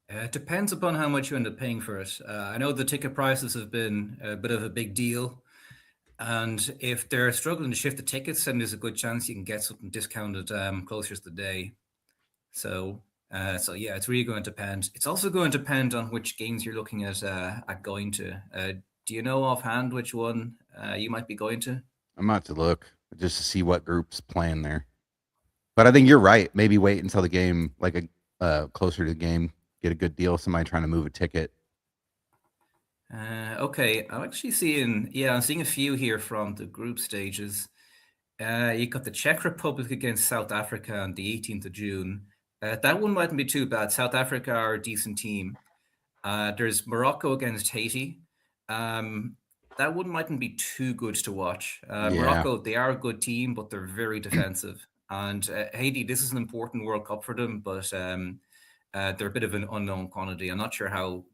It depends upon how much you end up paying for it. I know the ticket prices have been a bit of a big deal. And if they're struggling to shift the tickets, then there's a good chance you can get something discounted closer to the day. So yeah, it's really going to depend. It's also going to depend on which games you're looking at going to. Do you know offhand which one you might be going to? I'm about to look just to see what group's playing there. But I think you're right. Maybe wait until the game, like closer to the game, get a good deal. Somebody trying to move a ticket. Okay, I'm actually seeing a few here from the group stages. You got the Czech Republic against South Africa on the 18th of June. That one mightn't be too bad. South Africa are a decent team. There's Morocco against Haiti. That one mightn't be too good to watch. Morocco, they are a good team, but they're very defensive. And Haiti, this is an important World Cup for them, but they're a bit of an unknown quantity. I'm not sure how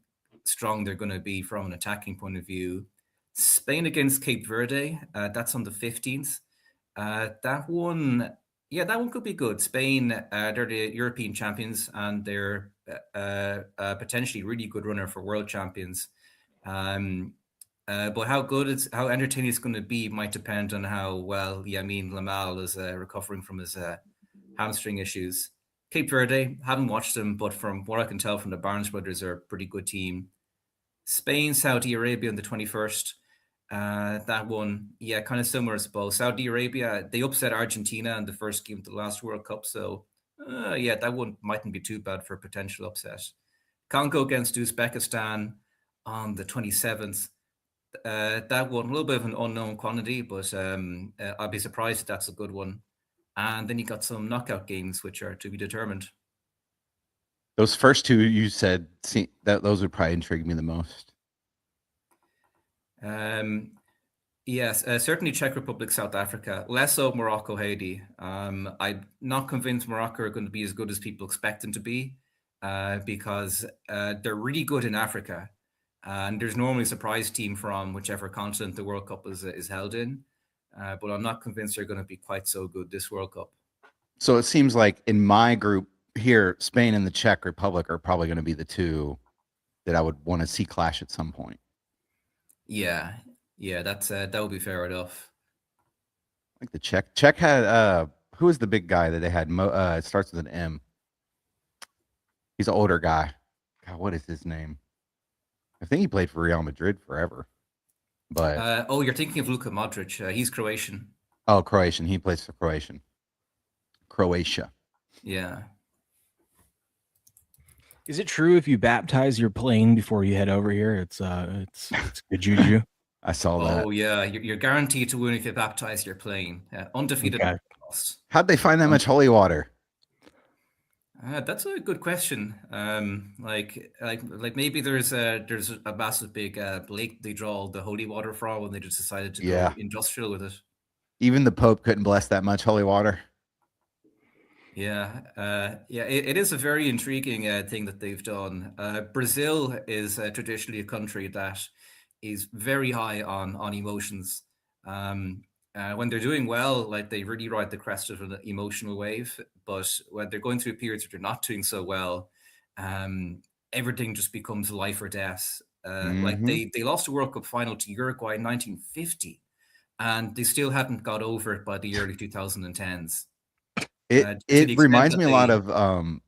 strong they're going to be from an attacking point of view. Spain against Cape Verde, that's on the 15th. That one could be good. Spain, they're the European champions, and they're potentially really good runner for world champions. But how entertaining it's going to be might depend on how well Yamin Lamal is recovering from his hamstring issues. Cape Verde, haven't watched them, but from what I can tell from the Barnes brothers, are a pretty good team. Spain, Saudi Arabia on the 21st. That one, kind of similar, I suppose. Saudi Arabia, they upset Argentina in the first game of the last World Cup. So, that one mightn't be too bad for a potential upset. Congo against Uzbekistan on the 27th. That one, a little bit of an unknown quantity, but I'd be surprised if that's a good one. And then you got some knockout games, which are to be determined. Those first two you said, those would probably intrigue me the most. Yes, certainly Czech Republic, South Africa, less so Morocco, Haiti. I'm not convinced Morocco are going to be as good as people expect them to be, because they're really good in Africa. And there's normally a surprise team from whichever continent the World Cup is held in. But I'm not convinced they're going to be quite so good this World Cup. So it seems like in my group here, Spain and the Czech Republic are probably going to be the two that I would want to see clash at some point. Yeah, that would be fair enough. Like the Czech had who was the big guy that they had? It starts with an M. He's an older guy. God, what is his name? I think he played for Real Madrid forever. But you're thinking of Luka Modric. He's Croatian. Oh, Croatian. He plays for Croatia. Yeah. Is it true if you baptize your plane before you head over here, it's good juju? I saw that. Oh yeah, you're guaranteed to win if you baptize your plane. Undefeated. Okay. How'd they find that much holy water? That's a good question. Like maybe there's a massive big lake they draw the holy water from when they just decided to go industrial with it. Even the Pope couldn't bless that much holy water. Yeah, it is a very intriguing thing that they've done. Brazil is traditionally a country that is very high on emotions. When they're doing well, like they really ride the crest of an emotional wave. But when they're going through periods where they're not doing so well, everything just becomes life or death. Like they lost the World Cup final to Uruguay in 1950, and they still hadn't got over it by the early 2010s. It reminds me a lot of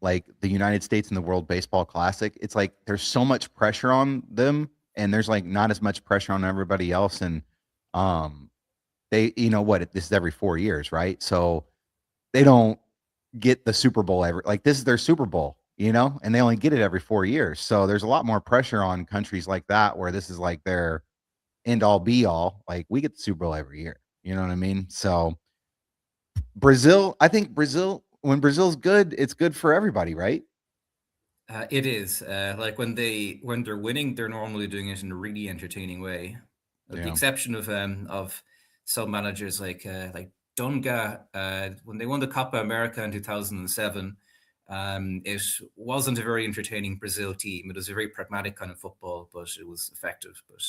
like the United States and the World Baseball Classic. It's like there's so much pressure on them, and there's like not as much pressure on everybody else. And they, this is every 4 years, right? So they don't get the Super Bowl this is their Super Bowl, and they only get it every 4 years. So there's a lot more pressure on countries like that, where this is like their end all be all. Like we get the Super Bowl every year. You know what I mean? So Brazil, I think when Brazil's good, it's good for everybody, right? It is. Like when they're winning, they're normally doing it in a really entertaining way. With the exception of some managers like Dunga, when they won the Copa America in 2007, it wasn't a very entertaining Brazil team. It was a very pragmatic kind of football, but it was effective. But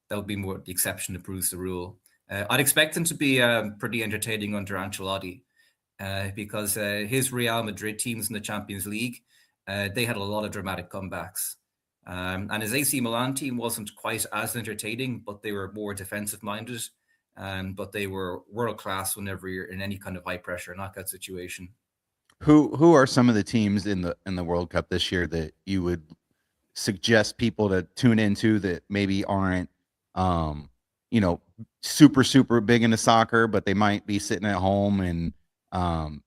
that would be more the exception that proves the rule. I'd expect them to be pretty entertaining under Ancelotti because his Real Madrid teams in the Champions League, they had a lot of dramatic comebacks. And his AC Milan team wasn't quite as entertaining, but they were more defensive-minded. But they were world-class whenever you're in any kind of high-pressure knockout situation. Who are some of the teams in the World Cup this year that you would suggest people to tune into that maybe aren't super big into soccer, but they might be sitting at home and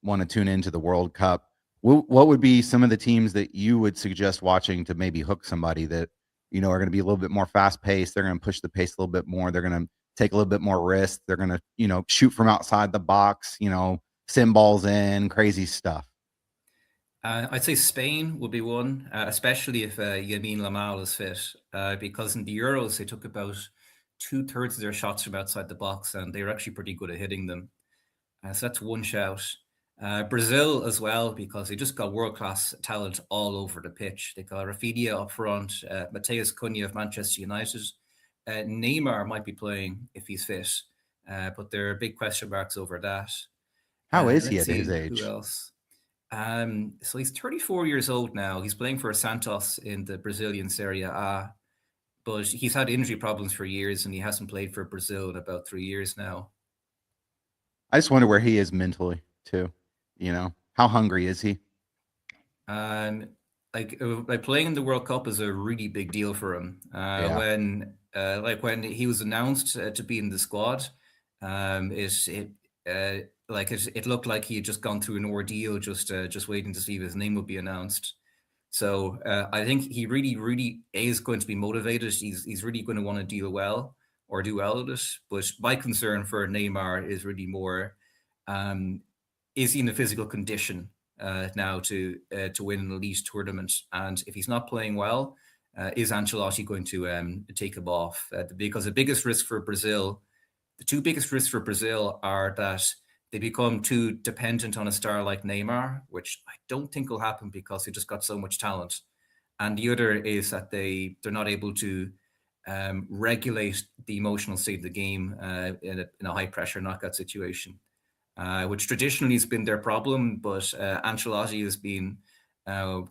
want to tune into the World Cup? What would be some of the teams that you would suggest watching to maybe hook somebody that are going to be a little bit more fast paced? They're going to push the pace a little bit more. They're going to take a little bit more risk. They're going to shoot from outside the box. Send balls in, crazy stuff. I'd say Spain would be one, especially if Yamin Lamal is fit, because in the Euros they took about 2/3 of their shots from outside the box, and they were actually pretty good at hitting them. So that's one shout. Brazil as well, because they just got world-class talent all over the pitch. They got Rafinha up front, Matheus Cunha of Manchester United. Neymar might be playing if he's fit, but there are big question marks over that. How is he at his age? Who else? So he's 34 years old now. He's playing for Santos in the Brazilian Serie A, but he's had injury problems for years, and he hasn't played for Brazil in about 3 years now. I just wonder where he is mentally too. How hungry is he? Like playing in the World Cup is a really big deal for him. When he was announced to be in the squad, it looked like he had just gone through an ordeal, just waiting to see if his name would be announced. So I think he really is going to be motivated. He's really going to want to do well with it. But my concern for Neymar is really more, is he in a physical condition now to win an elite tournament? And if he's not playing well, is Ancelotti going to take him off? Because the biggest risk for Brazil, the two biggest risks for Brazil are that they become too dependent on a star like Neymar, which I don't think will happen because they just got so much talent. And the other is that they're not able to regulate the emotional state of the game in a high pressure knockout situation, which traditionally has been their problem. But Ancelotti has been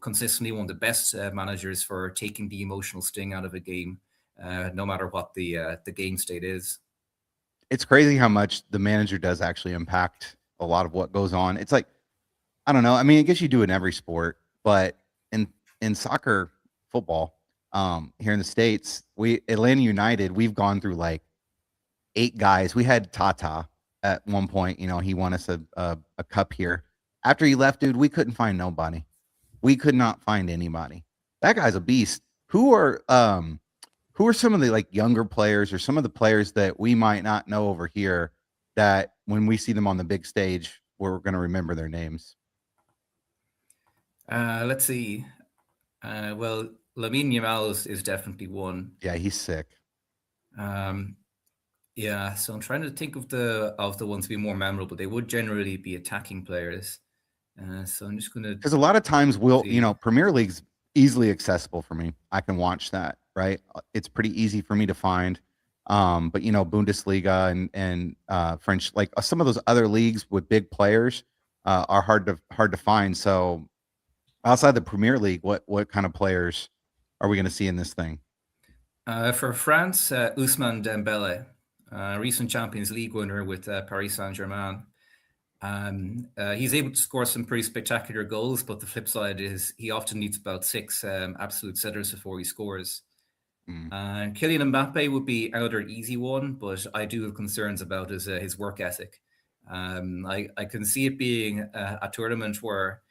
consistently one of the best managers for taking the emotional sting out of a game, no matter what the game state is. It's crazy how much the manager does actually impact a lot of what goes on. It's like, I don't know. I mean, I guess you do in every sport, but in soccer, football, here in the States, Atlanta United, we've gone through like 8 guys. We had Tata at one point. He won us a cup here. After he left, dude, we couldn't find nobody. We could not find anybody. That guy's a beast. Who are some of the like younger players or some of the players that we might not know over here that when we see them on the big stage, we're going to remember their names? Let's see. Well, Lamine Yamal is definitely one. Yeah, he's sick. Yeah, so I'm trying to think of the ones to be more memorable. They would generally be attacking players. So I'm just gonna, because a lot of times Premier League's easily accessible for me. I can watch that, right? It's pretty easy for me to find. But Bundesliga and French, like some of those other leagues with big players, are hard to find. So outside the Premier League, what kind of players are we going to see in this thing? For France, Ousmane Dembele, recent Champions League winner with Paris Saint-Germain. He's able to score some pretty spectacular goals, but the flip side is he often needs about 6 absolute sitters before he scores. Kylian Mbappe would be another easy one, but I do have concerns about his work ethic. I can see it being a tournament where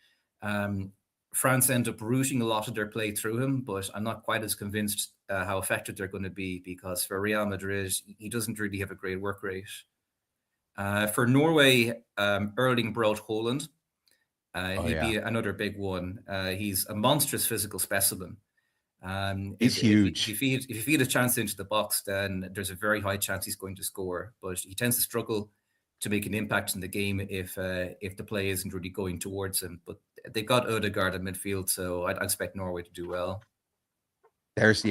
France end up routing a lot of their play through him, but I'm not quite as convinced how effective they're going to be, because for Real Madrid, he doesn't really have a great work rate. For Norway, Erling Braut Haaland, he'd be another big one. He's a monstrous physical specimen. He's huge. If you feed a chance into the box, then there's a very high chance he's going to score. But he tends to struggle to make an impact in the game if the play isn't really going towards him. But they got Odegaard in midfield, so I'd expect Norway to do well. There's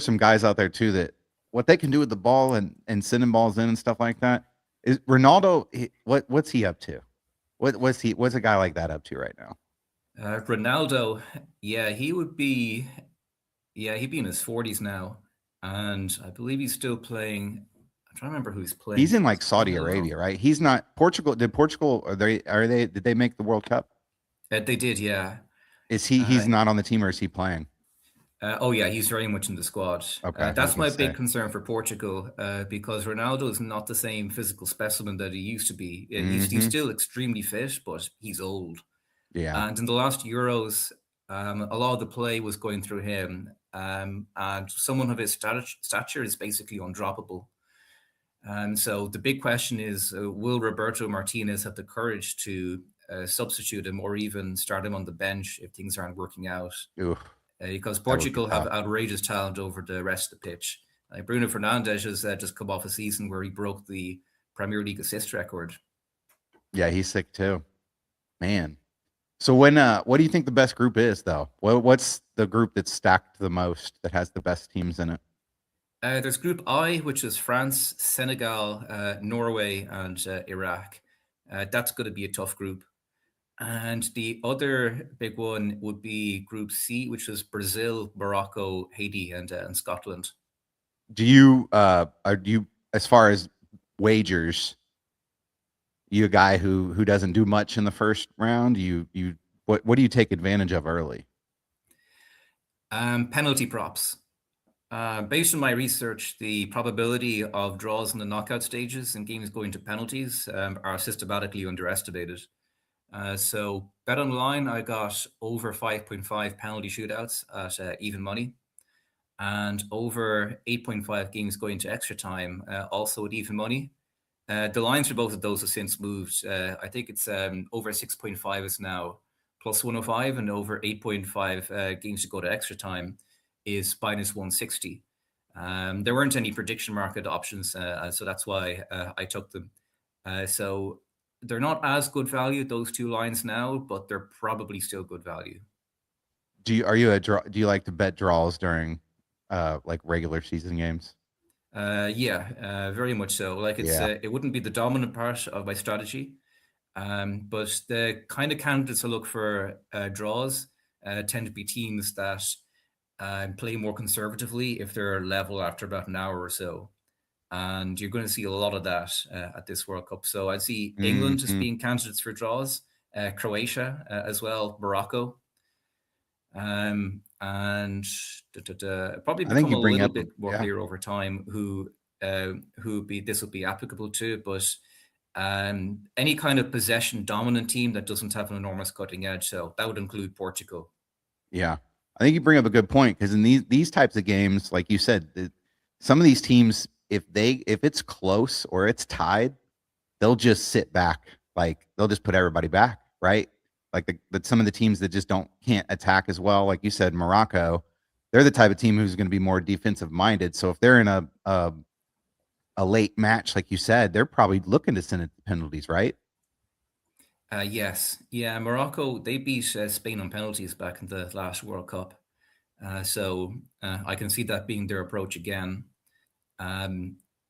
some guys out there too that what they can do with the ball and sending balls in and stuff like that. Is Ronaldo? What's he up to? What's a guy like that up to right now? Ronaldo, he'd be in his 40s now, and I believe he's still playing. I'm trying to remember who he's playing. He's in like Saudi Arabia, right? He's not Portugal. Did they make the World Cup? They did, yeah. Is he's not on the team, or is he playing? He's very much in the squad. Okay, that's my big concern for Portugal, because Ronaldo is not the same physical specimen that he used to be. He's still extremely fit, but he's old. Yeah. And in the last Euros, a lot of the play was going through him, and someone of his stature is basically undroppable. And so the big question is, will Roberto Martinez have the courage to substitute him, or even start him on the bench if things aren't working out? Because Portugal have outrageous talent over the rest of the pitch. Bruno Fernandes has just come off a season where he broke the Premier League assist record. Yeah, he's sick too, man. So what do you think the best group is, though? What's the group that's stacked the most, that has the best teams in it? There's Group I, which is France, Senegal, Norway, and Iraq. That's going to be a tough group. And the other big one would be Group C, which is Brazil, Morocco, Haiti, and Scotland. Do you as far as wagers, you a guy who doesn't do much in the first round? What do you take advantage of early? Penalty props. Based on my research, the probability of draws in the knockout stages and games going to penalties are systematically underestimated. So bet online, I got over 5.5 penalty shootouts at even money, and over 8.5 games going to extra time, also at even money. The lines for both of those have since moved. I think it's over 6.5 is now plus 105, and over 8.5 games to go to extra time is minus 160. There weren't any prediction market options, so that's why I took them. So they're not as good value, those two lines now, but they're probably still good value. Do you like to bet draws during like regular season games? Very much so. Like it wouldn't be the dominant part of my strategy, but the kind of candidates I look for draws tend to be teams that play more conservatively if they're level after about an hour or so. And you're going to see a lot of that at this World Cup. So I'd see England as being candidates for draws, Croatia as well, Morocco. And probably become a little bit more clear over time who this will be applicable to. But any kind of possession dominant team that doesn't have an enormous cutting edge, so that would include Portugal. Yeah, I think you bring up a good point, because in these types of games, like you said, some of these teams, if it's close or it's tied, they'll just sit back. Like they'll just put everybody back, right? Like some of the teams that just can't attack as well, like you said, Morocco, they're the type of team who's going to be more defensive minded. So if they're in a late match, like you said, they're probably looking to send it to penalties, right? Yes. Yeah, Morocco, they beat Spain on penalties back in the last World Cup. So I can see that being their approach again.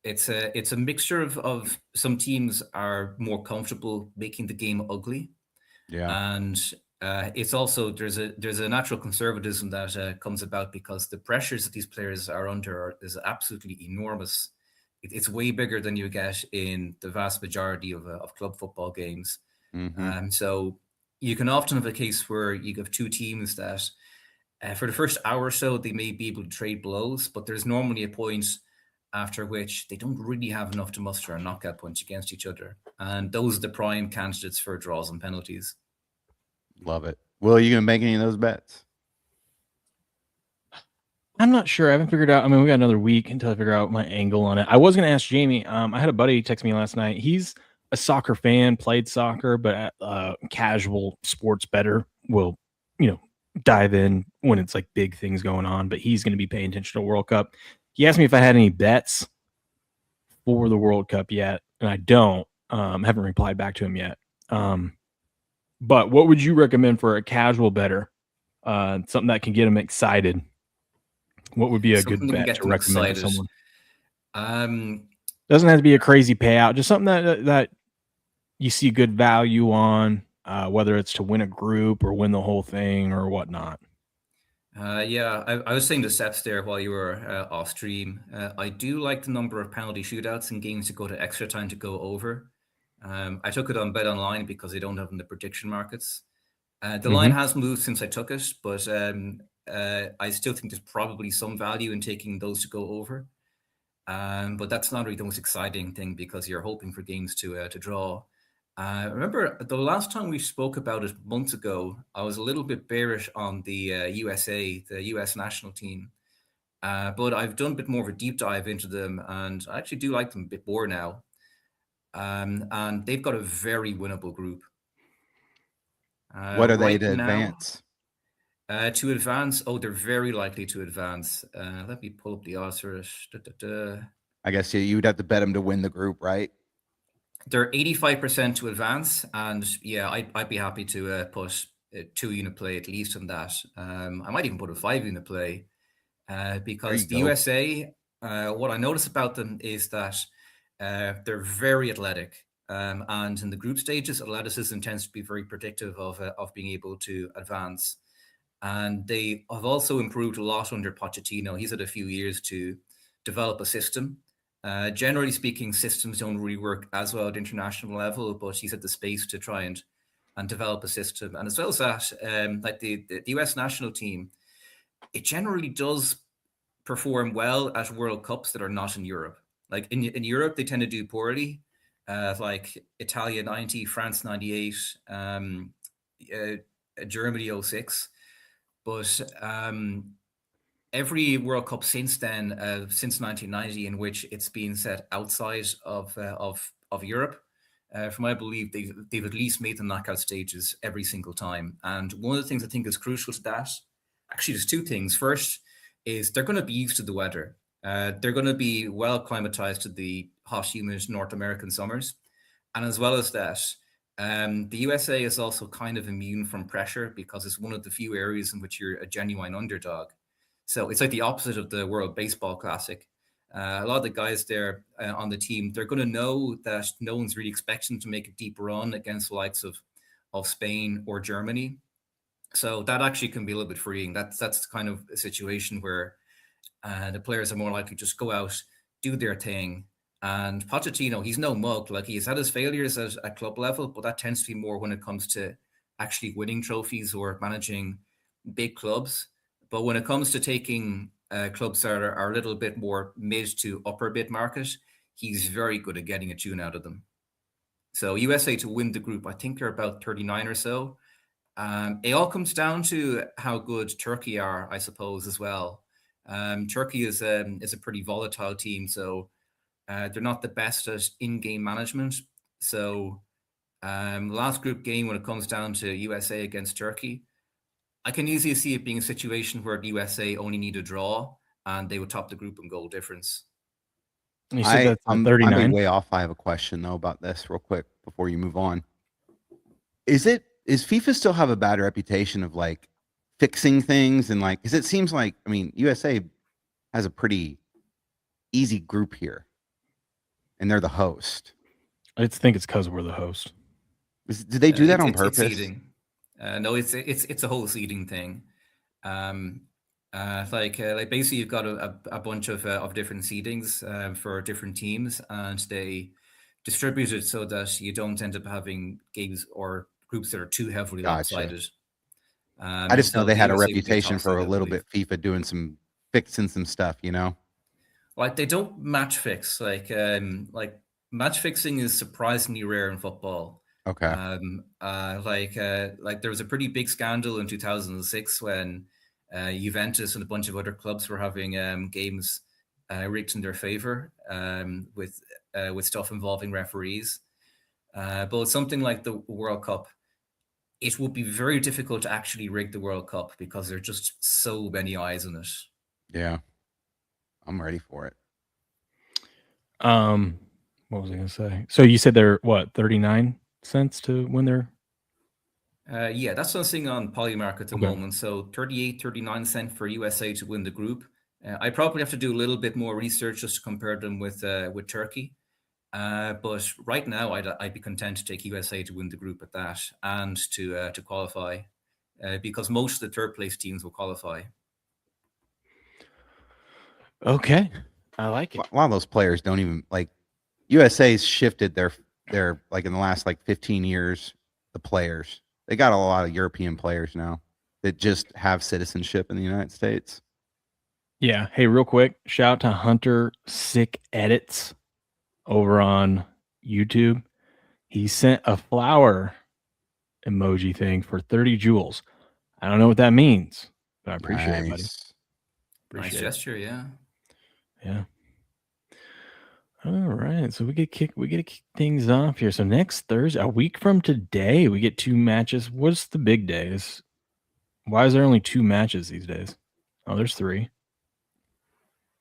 It's a mixture of some teams are more comfortable making the game ugly. Yeah. And it's also, there's a natural conservatism that comes about because the pressures that these players are under is absolutely enormous. It's way bigger than you get in the vast majority of club football games. So you can often have a case where you have two teams that for the first hour or so, they may be able to trade blows, but there's normally a point after which they don't really have enough to muster a knockout punch against each other. And those are the prime candidates for draws and penalties. Love it. Will, are you going to make any of those bets? I'm not sure. I haven't figured out. I mean, we got another week until I figure out my angle on it. I was going to ask Jamie. I had a buddy text me last night. He's a soccer fan, played soccer, but casual sports bettor will, dive in when it's like big things going on. But he's going to be paying attention to World Cup. He asked me if I had any bets for the World Cup yet, and I don't. Haven't replied back to him yet. But what would you recommend for a casual bettor? Something that can get him excited. What would be a good bet to recommend to someone? Doesn't have to be a crazy payout, just something that you see good value on, whether it's to win a group or win the whole thing or whatnot. I was saying the steps there while you were off stream. I do like the number of penalty shootouts in games to go to extra time to go over. I took it on Bet Online because they don't have in the prediction markets. The line has moved since I took it, but I still think there's probably some value in taking those to go over. But that's not really the most exciting thing because you're hoping for games to draw. Remember the last time we spoke about it months ago, I was a little bit bearish on the USA, the US national team. But I've done a bit more of a deep dive into them, and I actually do like them a bit more now. And they've got a very winnable group. What are they to advance? To advance, they're very likely to advance. Let me pull up the odds for it. I guess you would have to bet them to win the group, right? They're 85% to advance, and I'd be happy to put a 2-unit play at least on that. I might even put a 5-unit play because the USA, what I notice about them is that they're very athletic. And in the group stages, athleticism tends to be very predictive of being able to advance. And they have also improved a lot under Pochettino. He's had a few years to develop a system. Generally speaking, systems don't really work as well at international level, but he's had the space to try and develop a system. And as well as that, like the US national team, it generally does perform well at World Cups that are not in Europe. Like in Europe, they tend to do poorly, like Italia 90, France 98, Germany 06. But every World Cup since then, since 1990, in which it's been set outside of Europe, from what I believe, they've at least made the knockout stages every single time. And one of the things I think is crucial to that, actually, there's two things. First is they're going to be used to the weather. They're going to be well acclimatized to the hot, humid North American summers. And as well as that, the USA is also kind of immune from pressure because it's one of the few areas in which you're a genuine underdog. So it's like the opposite of the World Baseball Classic. A lot of the guys there on the team, they're going to know that no one's really expecting to make a deep run against the likes of Spain or Germany. So that actually can be a little bit freeing. That's kind of a situation where the players are more likely to just go out, do their thing. And Pochettino, he's no mug. Like, he's had his failures at club level, but that tends to be more when it comes to actually winning trophies or managing big clubs. But when it comes to taking clubs that are a little bit more mid to upper mid market, he's very good at getting a tune out of them. So USA to win the group, I think they're about 39 or so. It all comes down to how good Turkey are, I suppose, as well. Turkey is a pretty volatile team, so they're not the best at in-game management. So last group game, when it comes down to USA against Turkey, I can easily see it being a situation where the USA only need a draw and they would top the group in goal difference. You said that's I may 39. way off. I have a question though about this real quick before you move on. Is FIFA still have a bad reputation of like fixing things and like, because it seems like, I mean, USA has a pretty easy group here and they're the host. I think it's because we're the host. Did they do that on purpose? It's seeding. No, it's a whole seeding thing. Like basically you've got a bunch of different seedings for different teams, and they distribute it so that you don't end up having games or groups that are too heavily lopsided. I just know they had a reputation for a little bit FIFA doing some fixing some stuff, you know. Like, they don't match fix. Like match fixing is surprisingly rare in football. Okay. Like there was a pretty big scandal in 2006 when Juventus and a bunch of other clubs were having games rigged in their favor with stuff involving referees. But something like the World Cup, it would be very difficult to actually rig the World Cup because there are just so many eyes on it. Yeah. I'm ready for it. What was I going to say? So you said they're what, 39 cents to win their? Yeah, that's what I'm seeing on Polymark at the moment. So 38, 39 cents for USA to win the group. I probably have to do a little bit more research just to compare them with Turkey. But right now, I'd be content to take USA to win the group at that and to qualify because most of the third place teams will qualify. Okay, I like it. A lot of those players don't even like. USA's shifted their like in the last like 15 years. The players, they got a lot of European players now that just have citizenship in the United States. Yeah. Hey, real quick, shout out to Hunter Sick Edits over on YouTube. He sent a flower emoji thing for 30 joules. I don't know what that means, but I appreciate it, buddy. Nice gesture, yeah. Yeah. All right, so we get to kick things off here. So next Thursday, a week from today, we get 2 matches. What's the big days? Why is there only 2 matches these days? Oh, there's 3.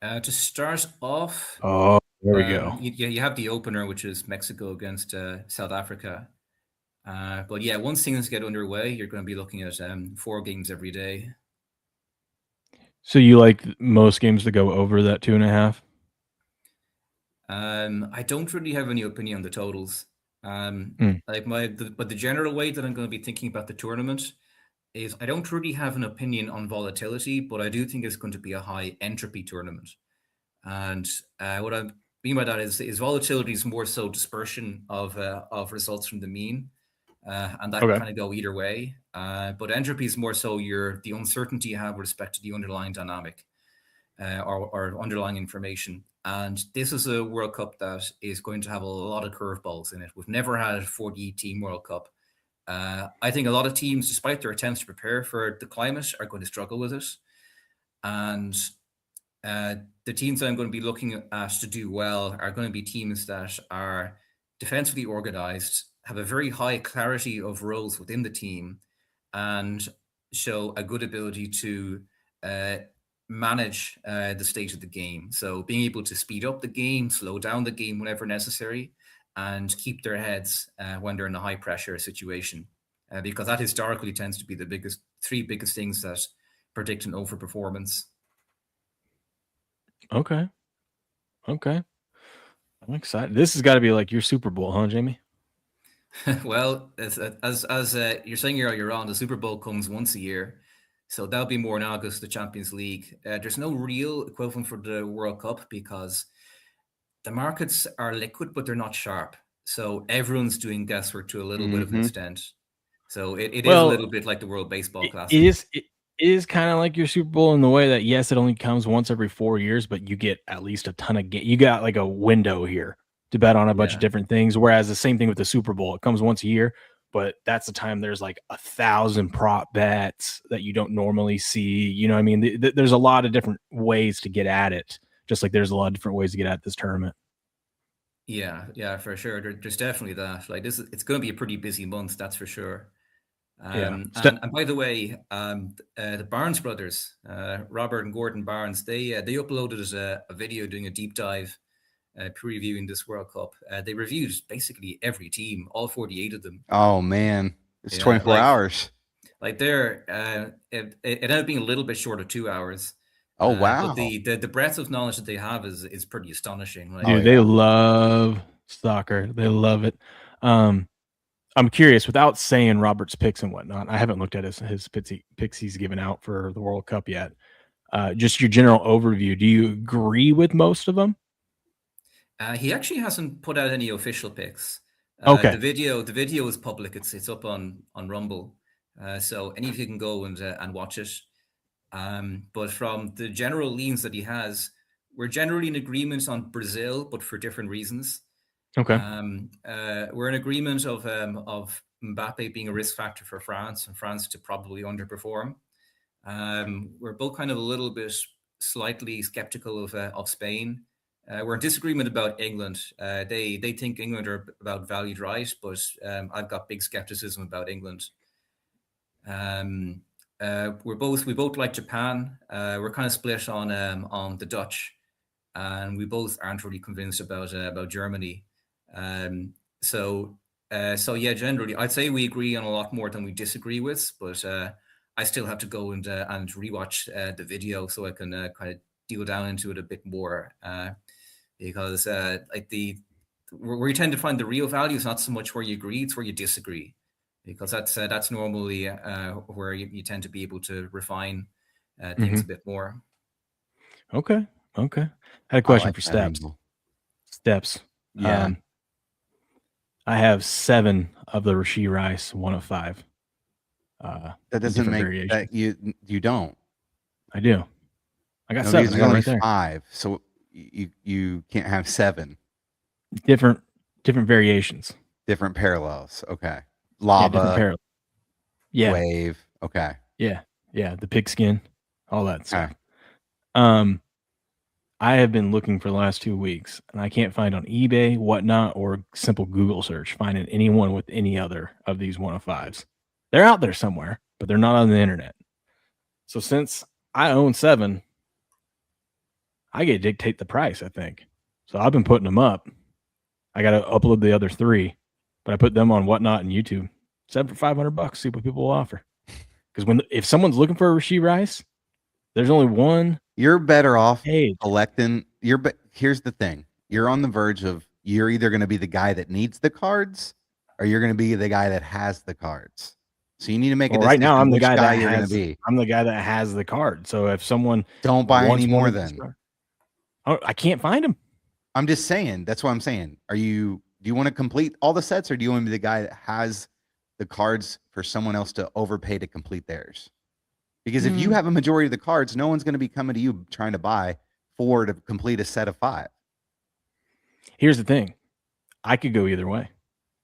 To start off, oh, there we go. You have the opener, which is Mexico against South Africa. But yeah, once things get underway, you're going to be looking at 4 games every day. So you like most games to go over that 2.5? I don't really have any opinion on the totals. But the general way that I'm going to be thinking about the tournament is I don't really have an opinion on volatility, but I do think it's going to be a high entropy tournament. And what I mean by that is volatility is more so dispersion of results from the mean, and that kind of go either way. But entropy is more so the uncertainty you have with respect to the underlying dynamic or underlying information. And this is a World Cup that is going to have a lot of curveballs in it. We've never had a 48-team World Cup. I think a lot of teams, despite their attempts to prepare for the climate, are going to struggle with it. And the teams that I'm going to be looking at to do well are going to be teams that are defensively organized, have a very high clarity of roles within the team, and show a good ability to manage the state of the game. So being able to speed up the game, slow down the game whenever necessary, and keep their heads when they're in a high pressure situation, because that historically tends to be the 3 biggest things that predict an overperformance. Okay. Okay. I'm excited. This has got to be like your Super Bowl, huh, Jamie? Well, as you're saying earlier on, the Super Bowl comes once a year, so that'll be more in August. The Champions League. There's no real equivalent for the World Cup because the markets are liquid, but they're not sharp. So everyone's doing guesswork to a little bit of an extent. So it is a little bit like the World Baseball Classic. It is kind of like your Super Bowl in the way that, yes, it only comes once every 4 years, but you get at least a ton of you got like a window here to bet on a bunch of different things. Whereas the same thing with the Super Bowl, it comes once a year, but that's the time there's like 1,000 prop bets that you don't normally see. You know what I mean? There's a lot of different ways to get at it, just like there's a lot of different ways to get at this tournament. Yeah, for sure. There's definitely that. Like it's going to be a pretty busy month, that's for sure. And by the way, the Barnes brothers, Robert and Gordon Barnes, they uploaded a video doing a deep dive, previewing this World Cup. They reviewed basically every team, all 48 of them. Oh man, it's 24 hours. Like it ended up being a little bit short of 2 hours. Oh wow! But the breadth of knowledge that they have is pretty astonishing. Like, dude, they love soccer. They love it. I'm curious, without saying Robert's picks and whatnot, I haven't looked at his picks he's given out for the World Cup yet. Just your general overview. Do you agree with most of them? He actually hasn't put out any official picks. Okay. The video is public. It's up on Rumble, so any of you can go and watch it. But from the general leans that he has, we're generally in agreement on Brazil, but for different reasons. Okay. We're in agreement of Mbappe being a risk factor for France and France to probably underperform. We're both kind of a little bit slightly skeptical of Spain. We're in disagreement about England. They think England are about valued right, but I've got big skepticism about England. We both like Japan. We're kind of split on the Dutch, and we both aren't really convinced about Germany. So yeah, generally, I'd say we agree on a lot more than we disagree with, but I still have to go and rewatch the video so I can kind of deal down into it a bit more, because where you tend to find the real value is not so much where you agree, it's where you disagree, because that's normally where you tend to be able to refine things a bit more. Okay. I had a question for Steps. Steps. Yeah. I have 7 of the Rashee Rice 1 of 5. That doesn't make that you don't. I do. I got 7. I got only right there. 5, so you can't have 7. Different variations. Different parallels. Okay. Lava. Yeah. Wave. Okay. Yeah. The pigskin. All that stuff. I have been looking for the last 2 weeks, and I can't find on eBay, whatnot, or simple Google search finding anyone with any other of these 1 of 5s. They're out there somewhere, but they're not on the internet. So since I own 7, I get to dictate the price, I think. So I've been putting them up. I got to upload the other 3, but I put them on whatnot and YouTube. 7 for $500. See what people will offer. Because if someone's looking for a Rashee Rice, there's only one. You're better off collecting. Here's the thing. You're on the verge of, you're either going to be the guy that needs the cards or you're going to be the guy that has the cards. So you need to make a decision. Right now, I'm the guy that you're going to be. I'm the guy that has the card. So if someone don't buy any more then. I can't find them. I'm just saying. That's what I'm saying. Do you want to complete all the sets, or do you want to be the guy that has the cards for someone else to overpay to complete theirs? Because if you have a majority of the cards, no one's going to be coming to you trying to buy 4 to complete a set of 5. Here's the thing. I could go either way.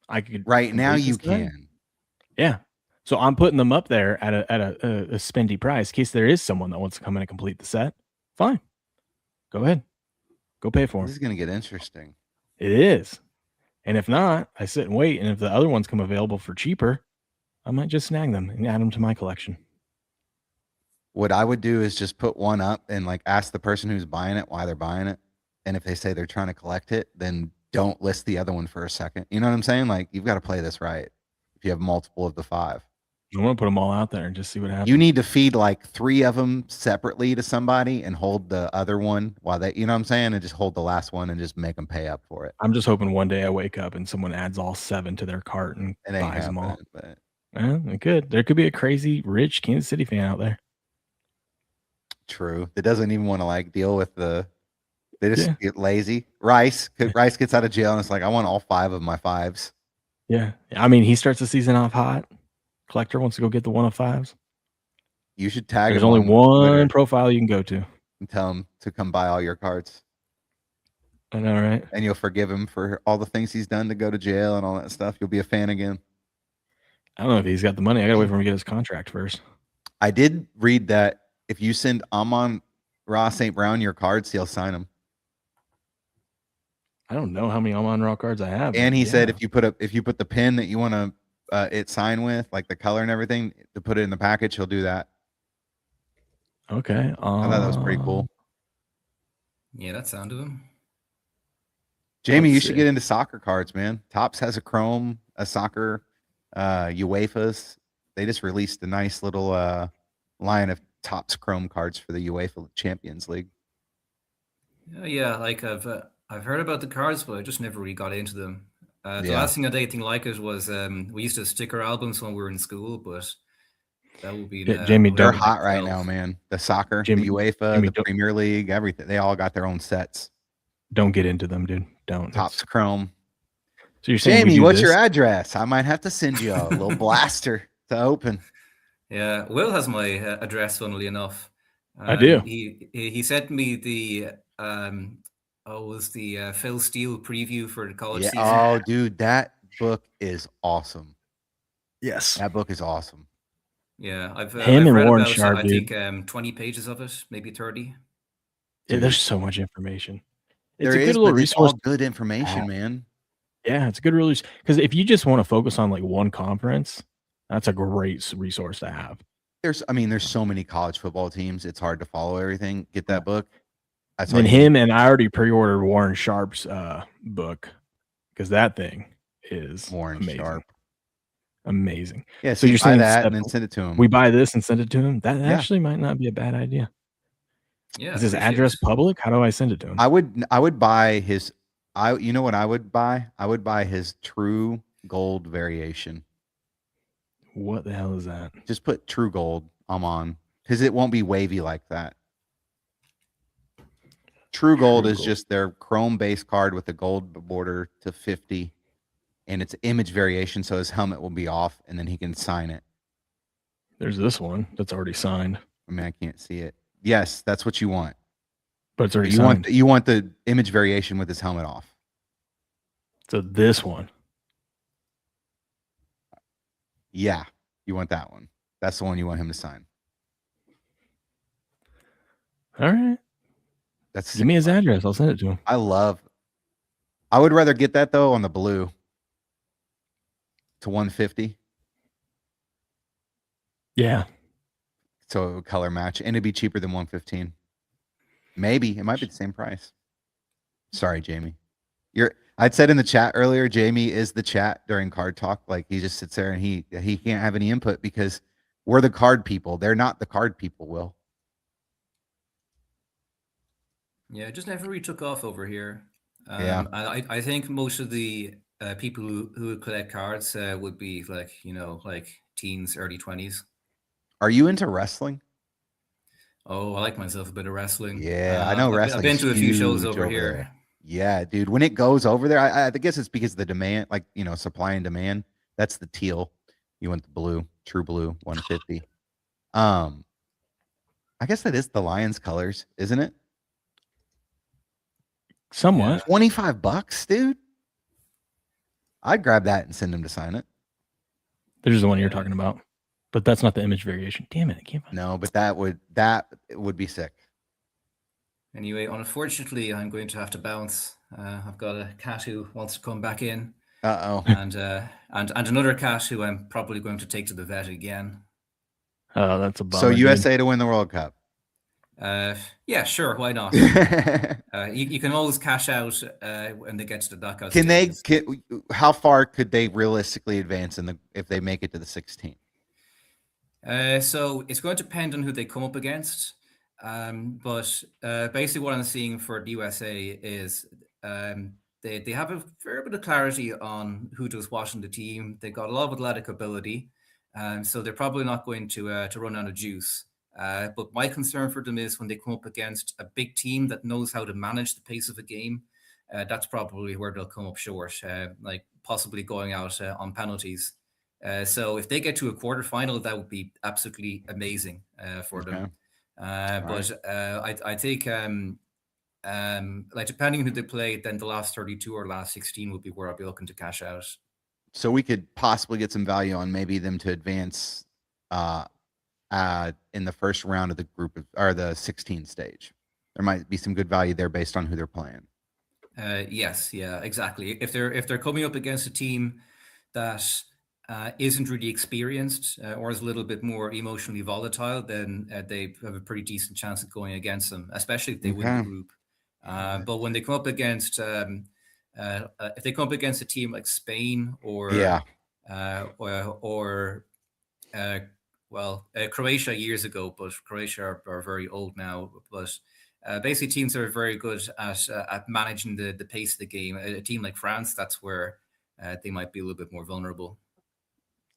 I could right now you can. Yeah. So I'm putting them up there at a spendy price in case there is someone that wants to come in and complete the set. Fine. Go ahead. Go pay for them. This is going to get interesting. It is. And if not, I sit and wait. And if the other ones come available for cheaper, I might just snag them and add them to my collection. What I would do is just put one up and ask the person who's buying it why they're buying it. And if they say they're trying to collect it, then don't list the other one for a second. You know what I'm saying? You've got to play this right if you have multiple of the 5. I want to put them all out there and just see what happens. You need to feed like 3 of them separately to somebody and hold the other one while they, you know what I'm saying? And just hold the last one and just make them pay up for it. I'm just hoping one day I wake up and someone adds all 7 to their cart and It ain't buys them all. happening, but It could. There could be a crazy rich Kansas City fan out there. true. That doesn't even want to like deal with the. They just Yeah. get lazy. Rice gets out of jail and it's like, I want all 5 of my 5s. Yeah. I mean, he starts the season off hot. Collector wants to go get the 1 of 5s. You should tag There's him only on one Twitter profile you can go to. and tell him to come buy all your cards. I know, right? And you'll forgive him for all the things he's done to go to jail and all that stuff. You'll be a fan again. I don't know if he's got the money. I gotta wait for him to get his contract first. I did read that if you send Amon-Ra St. Brown your cards, he'll sign them. I don't know how many Amon Ra cards I have. And but he said yeah. if you put the pin that you want to it sign with, like the color and everything, to put it in the package, he'll do that. Okay. I thought that was pretty cool. Yeah, that sounded him. Jamie, you Let's should see. get into soccer cards, man. Topps has a Chrome, a soccer, UEFA's. They just released a nice little line of Topps Chrome cards for the UEFA Champions League. Yeah, like I've heard about the cards, but I just never really got into them. The Yeah. last thing I did anything like it was we used to sticker albums when we were in school, but that would be Yeah, Jamie, They're don't- hot right now, man. The soccer, Jamie- the UEFA, Jamie, the don't- Premier League, everything. They all got their own sets. Don't get into them, dude. Don't. Topps Chrome. So you're saying we Jamie, do what's your this? address? I might have to send you a little blaster to open. Yeah, Will has my address, funnily enough. I do. He sent me the was the Phil Steele preview for the college Yeah. season. Oh, dude, that book is awesome. Yes. That book is awesome. Yeah, I've Him and read Warren about Sharp, I dude. think 20 pages of it, maybe 30. Yeah, there's so much information. It's There a good is, little but it's all resource. good information, man. Yeah, it's a good release because if you just want to focus on like one conference, that's a great resource to have. There's so many college football teams. It's hard to follow everything. Get that book. That's all And you need. him and I already pre-ordered Warren Sharp's book because that thing is Warren amazing. Sharp. Amazing. Yeah, So you're buy saying that step- and then send it to him. We buy this and send it to him. That Yeah. actually might not be a bad idea. Yeah, Is his appreciate address it. public? How do I send it to him? I would buy his. You know what I would buy? I would buy his True Gold variation. What the hell is that? Just put True Gold. I'm on because it won't be wavy like that. True Gold is Gold. just their Chrome base card with a gold border to 50, and it's image variation, so his helmet will be off, and then he can sign it. There's this one that's already signed, I mean, I can't see it. Yes, that's what you want. but it's already You signed. want the image variation with his helmet off. So this one. Yeah, you want that one. That's the one you want him to sign. All right. That's Give me his address. I'll send it to him. I would rather get that though on the blue to 150. Yeah. So it would color match and it'd be cheaper than 115. Maybe it might be the same price. Sorry, Jamie. I'd said in the chat earlier, Jamie is the chat during card talk. Like he just sits there and he can't have any input because we're the card people. They're not the card people, Will. Yeah, it just never really took off over here. Yeah. I think most of the people who would collect cards would be like, like teens, early 20s. Are you into wrestling? Oh, I like myself a bit of wrestling. Yeah, I know wrestling. I've been to a few shows over here. There. Yeah, dude. When it goes over there, I guess it's because of the demand, like, supply and demand. That's the teal. You want the blue, true blue, 150. I guess that is the Lions colors, isn't it? Somewhat. $25, dude. I'd grab that and send him to sign it. There's the one you're talking about. But that's not the image variation. Damn it, I can't find it. No, but that would be sick. Anyway, unfortunately, I'm going to have to bounce. I've got a cat who wants to come back in. Uh-oh. And another cat who I'm probably going to take to the vet again. Oh, that's a bummer. So dude. USA to win the World Cup. Yeah, sure. Why not? You can always cash out when they get to the knockout. How far could they realistically advance if they make it to the 16th? So it's going to depend on who they come up against. But basically, what I'm seeing for the USA is they have a fair bit of clarity on who does what in the team. They got a lot of athletic ability, so they're probably not going to run out of juice. But my concern for them is when they come up against a big team that knows how to manage the pace of a game. That's probably where they'll come up short, like possibly going out on penalties. So if they get to a quarterfinal, that would be absolutely amazing for them. But I think like depending on who they play, then the last 32 or last 16 would be where I'll be looking to cash out. So we could possibly get some value on maybe them to advance in the first round of the group or the 16 stage. There might be some good value there based on who they're playing. Yes, yeah, exactly. If they're coming up against a team that isn't really experienced or is a little bit more emotionally volatile, then they have a pretty decent chance of going against them, especially if they win the group. But when they come up against, if they come up against a team like Spain or Croatia years ago, but Croatia are very old now. But basically, teams that are very good at managing the pace of the game. A team like France, that's where they might be a little bit more vulnerable.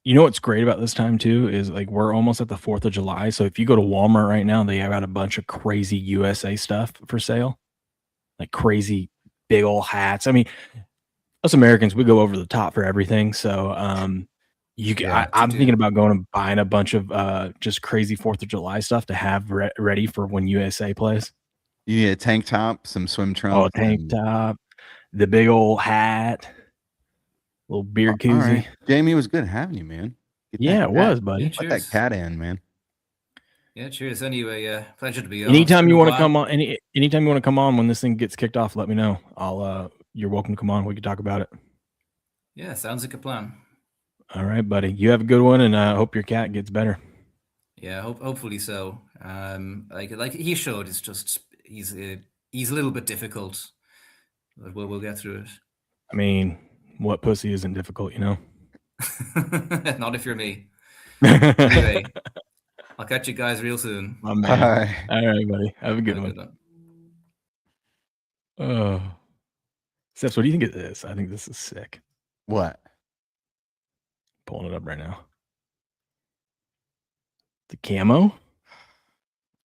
You know what's great about this time too is like we're almost at the 4th of July. So if you go to Walmart right now, they have got a bunch of crazy USA stuff for sale, like crazy big old hats. I mean, us Americans, we go over the top for everything. So I'm thinking about going and buying a bunch of just crazy 4th of July stuff to have ready for when USA plays. You need a tank top, some swim trunks. Oh, tank top, the big old hat. Little beard koozie. Right. Jamie, it was good having you, man. It was, buddy. Yeah, Put that cat in, man. Yeah, cheers. Anyway, pleasure to be on. Anytime you want to come on, anytime you want to come on when this thing gets kicked off, let me know. You're welcome to come on. We can talk about it. Yeah, sounds like a plan. All right, buddy. You have a good one, and I hope your cat gets better. Yeah, hopefully so. Like he showed, it's just he's a little bit difficult, but we'll get through it. I mean, what pussy isn't difficult, you know? Not if you're me. Anyway, I'll catch you guys real soon. All right, buddy. Have a good one. Oh, Steps, what do you think of this? I think this is sick. What? Pulling it up right now. The camo.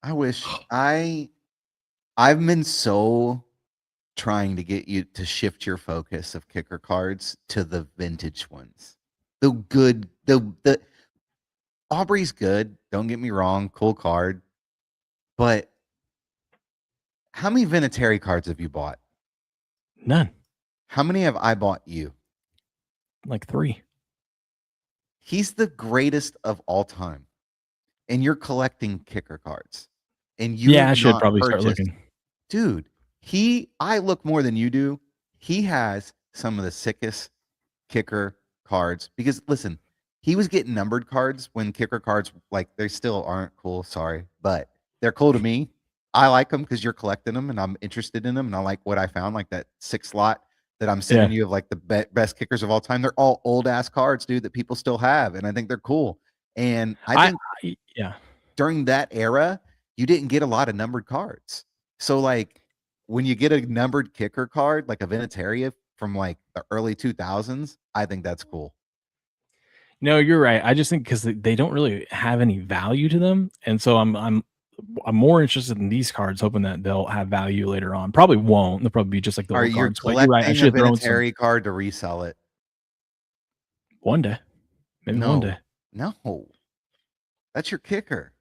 I wish I've been so trying to get you to shift your focus of kicker cards to the vintage ones. The Aubrey's good. Don't get me wrong. Cool card. But how many Vinatieri cards have you bought? None. How many have I bought you? Like 3. He's the greatest of all time. And you're collecting kicker cards. And you I should probably start looking. Dude, I look more than you do. He has some of the sickest kicker cards because listen, he was getting numbered cards when kicker cards, like, they still aren't cool, sorry, but they're cool to me. I like them because you're collecting them and I'm interested in them and I like what I found, like that 6 slot that I'm sending you of like the best kickers of all time. They're all old ass cards, dude, that people still have, and I think they're cool. And I think during that era, you didn't get a lot of numbered cards. So like when you get a numbered kicker card, like a Vinatieri from like the early 2000s, I think that's cool. No, you're right. I just think because they don't really have any value to them, and so I'm more interested in these cards, hoping that they'll have value later on. Probably won't. They'll probably be just like the old cards. But you're right. I should throw a Vinatieri card to resell it one day. Maybe one day. No, that's your kicker.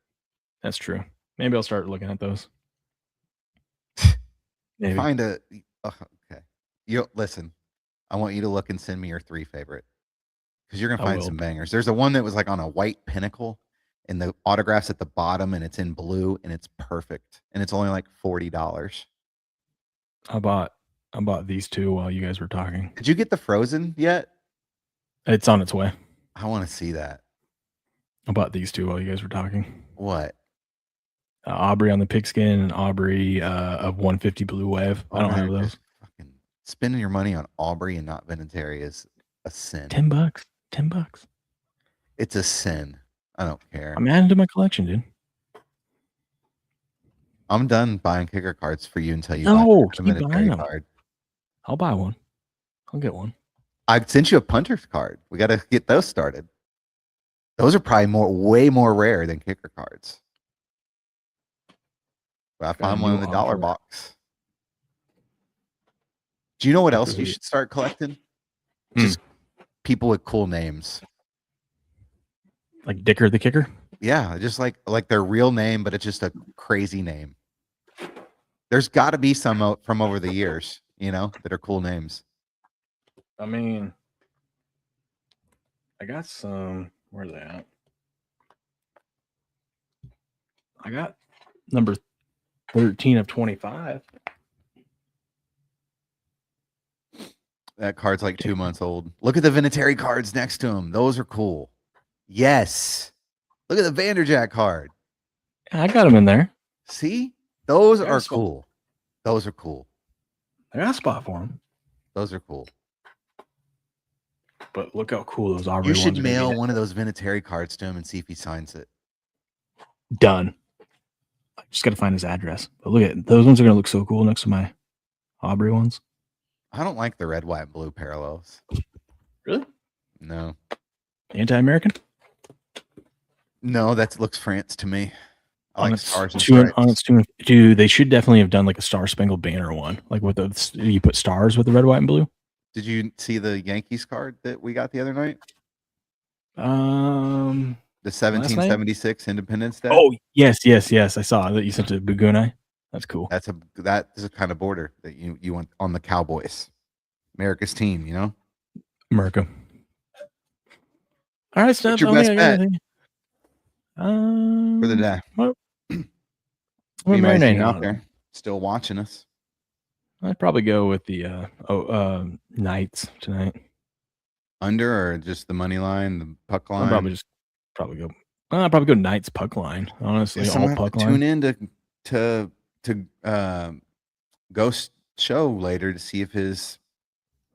That's true. Maybe I'll start looking at those. Maybe. Okay. You listen. I want you to look and send me your 3 favorite because you're gonna find some bangers. There's a one that was like on a white pinnacle, and the autograph's at the bottom, and it's in blue, and it's perfect, and it's only like $40. I bought these 2 while you guys were talking. Did you get the Frozen yet? It's on its way. I want to see that. I bought these 2 while you guys were talking. What? Aubrey on the pigskin and Aubrey of 150 Blue Wave. I don't have those. Fucking spending your money on Aubrey and not Vinatieri is a sin. $10. $10. It's a sin. I don't care. I'm adding to my collection, dude. I'm done buying kicker cards for you until you No, buy keep a buying them. card. I'll buy one. I'll get one. I sent you a punter's card. We got to get those started. Those are probably way more rare than kicker cards. But I found one in the dollar box. Do you know what else you should start collecting? Just people with cool names. Like Dicker the Kicker? Yeah, just like their real name, but it's just a crazy name. There's got to be some from over the years, that are cool names. I mean, I got some. Where's that at? I got number 13 of 25. That card's like 2 months old. Look at the Vinatieri cards next to him. Those are cool. Yes. Look at the Vanderjack card. I got them in there. See? Those are cool. Those are cool. I got a spot for them. Those are cool. But look how cool those Aubrey ones are. You should mail one of those Vinatieri cards to him and see if he signs it. Done. I just got to find his address. But look at those ones are going to look so cool next to my Aubrey ones. I don't like the red, white, and blue parallels. Really? No. Anti-American? No, that looks France to me. I like stars and stripes. Dude, they should definitely have done like a Star Spangled Banner one. Like with you put stars with the red, white, and blue. Did you see the Yankees card that we got the other night? The 1776 Independence Day. Oh, yes. I saw that you sent to Bugunai. That's cool. That is a kind of border that you want on the Cowboys. America's team, America. All right, Steph. What's your best bet for the day? We're marinating out there, still watching us. I'd probably go with the Knights tonight. Under or just the money line, the puck line? I'll probably go Knights puck line. Honestly, all puck line. Tune in to Ghost show later to see if his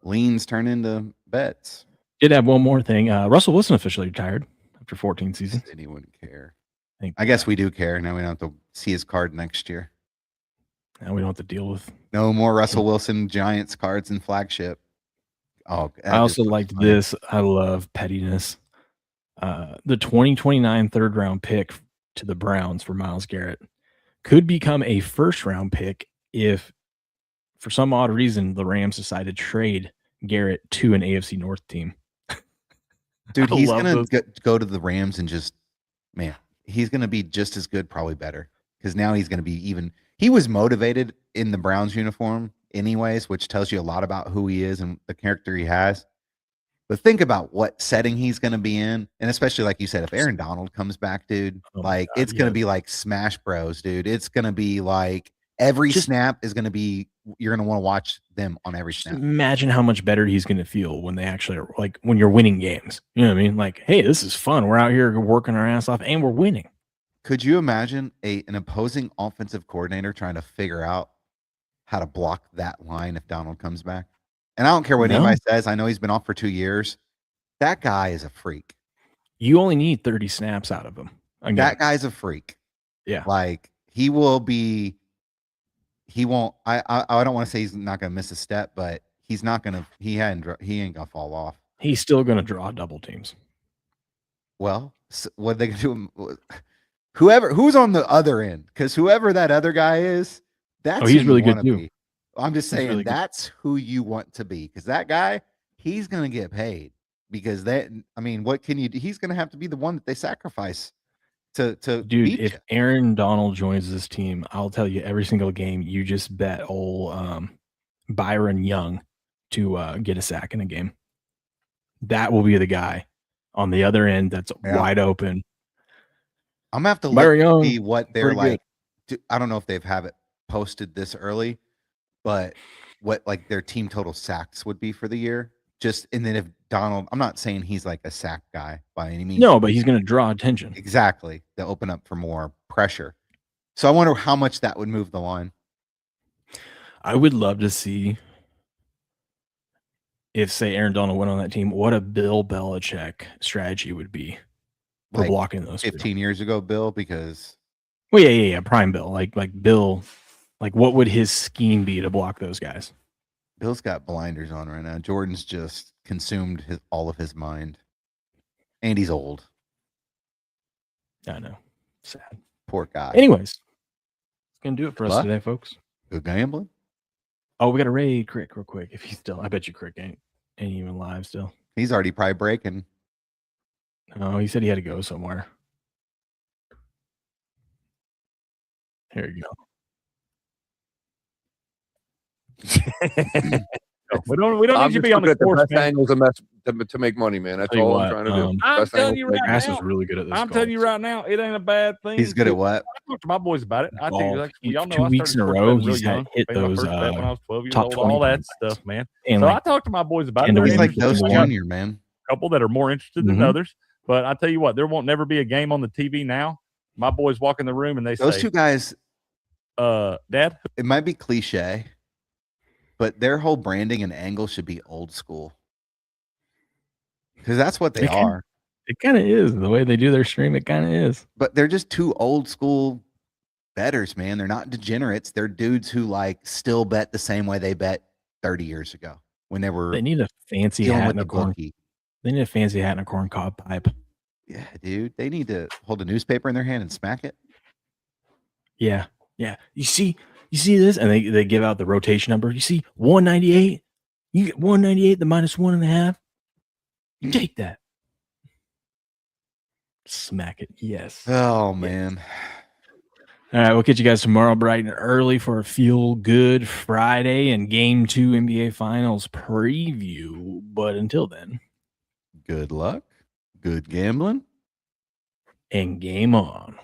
leans turn into bets. Did have one more thing. Russell Wilson officially retired after 14 seasons. Anyone care? I guess we do care. Now we don't have to see his card next year. Now we don't have to deal with no more Russell Wilson Giants cards in flagship. Oh, I also liked this. I love pettiness. The 2029 third round pick to the Browns for Myles Garrett could become a first round pick if, for some odd reason, the Rams decide to trade Garrett to an AFC North team. Dude, he's going to go to the Rams and he's going to be just as good, probably better. Because now he's going to be he was motivated in the Browns uniform anyways, which tells you a lot about who he is and the character he has. But think about what setting he's going to be in. And especially, like you said, if Aaron Donald comes back, dude, it's going to be like Smash Bros, dude. It's going to be like every snap is going to be, you're going to want to watch them on every snap. Imagine how much better he's going to feel when they actually are, like, when you're winning games. You know what I mean? Like, hey, this is fun. We're out here working our ass off and we're winning. Could you imagine an opposing offensive coordinator trying to figure out how to block that line if Donald comes back? And I don't care what anybody says. I know he's been off for 2 years. That guy is a freak. You only need 30 snaps out of him. That guy's a freak. Yeah. Like, he won't, I don't want to say he's not going to miss a step, but he's not going to, he ain't going to fall off. He's still going to draw double teams. Well, what are they going to do? Who's on the other end, because whoever that other guy is, that's he's really good too. I'm just saying really that's who you want to be, because that guy, he's going to get paid, because what can you do? He's going to have to be the one that they sacrifice to dude. If Aaron Donald joins this team, I'll tell you every single game you just bet old Byron Young to get a sack in a game. That will be the guy on the other end that's wide open. I'm gonna have to look to see what they're like. I don't know if they've it posted this early, but what like their team total sacks would be for the year. And then if Donald, I'm not saying he's like a sack guy by any means. No, but he's going to draw attention. Exactly. To open up for more pressure. So I wonder how much that would move the line. I would love to see if, say, Aaron Donald went on that team, what a Bill Belichick strategy would be. for blocking those 15 years ago, Bill, because well, yeah, prime Bill. Like Bill, like what would his scheme be to block those guys? Bill's got blinders on right now. Jordan's just consumed all of his mind. And he's old. I know. Sad. Poor guy. Anyways, it's gonna do it for us today, folks. Good gambling. Oh, we got to raid Crick real quick. If he's still, I bet you Crick ain't even live still. He's already probably breaking. No, he said he had to go somewhere. Here you go. We don't need you to be on the course, best angles to make money, man. That's all I'm trying to do. I'm telling you right Grass now, is really good at this. I'm telling you right now, it ain't a bad thing. He's good at what? I talked to my boys about it. I think like, y'all know 2 I weeks in a started row, real he's young. hit Made my those first bet when I was 12 years top old, 20 all that comebacks. stuff, man. And so like, I talked to my boys about it. and He's like those junior, man. A couple that are more interested than others. But I tell you what, there won't never be a game on the TV now. My boys walk in the room and they Those say, two guys, Dad, it might be cliche, but their whole branding and angle should be old school. Because that's what they are. It kind of is. The way they do their stream, it kind of is. But they're just two old school bettors, man. They're not degenerates. They're dudes who like still bet the same way they bet 30 years ago when they were. They need a fancy dealing hat with and a the corn. bookie. They need a fancy hat and a corn cob pipe. Yeah, dude. They need to hold a newspaper in their hand and smack it. Yeah. You see this? And they give out the rotation number. You see 198? You get 198, the -1.5. You take that. Smack it. Yes. Oh, man. All right, we'll catch you guys tomorrow bright and early for a Feel Good Friday and Game 2 NBA Finals preview. But until then, good luck, good gambling, and game on.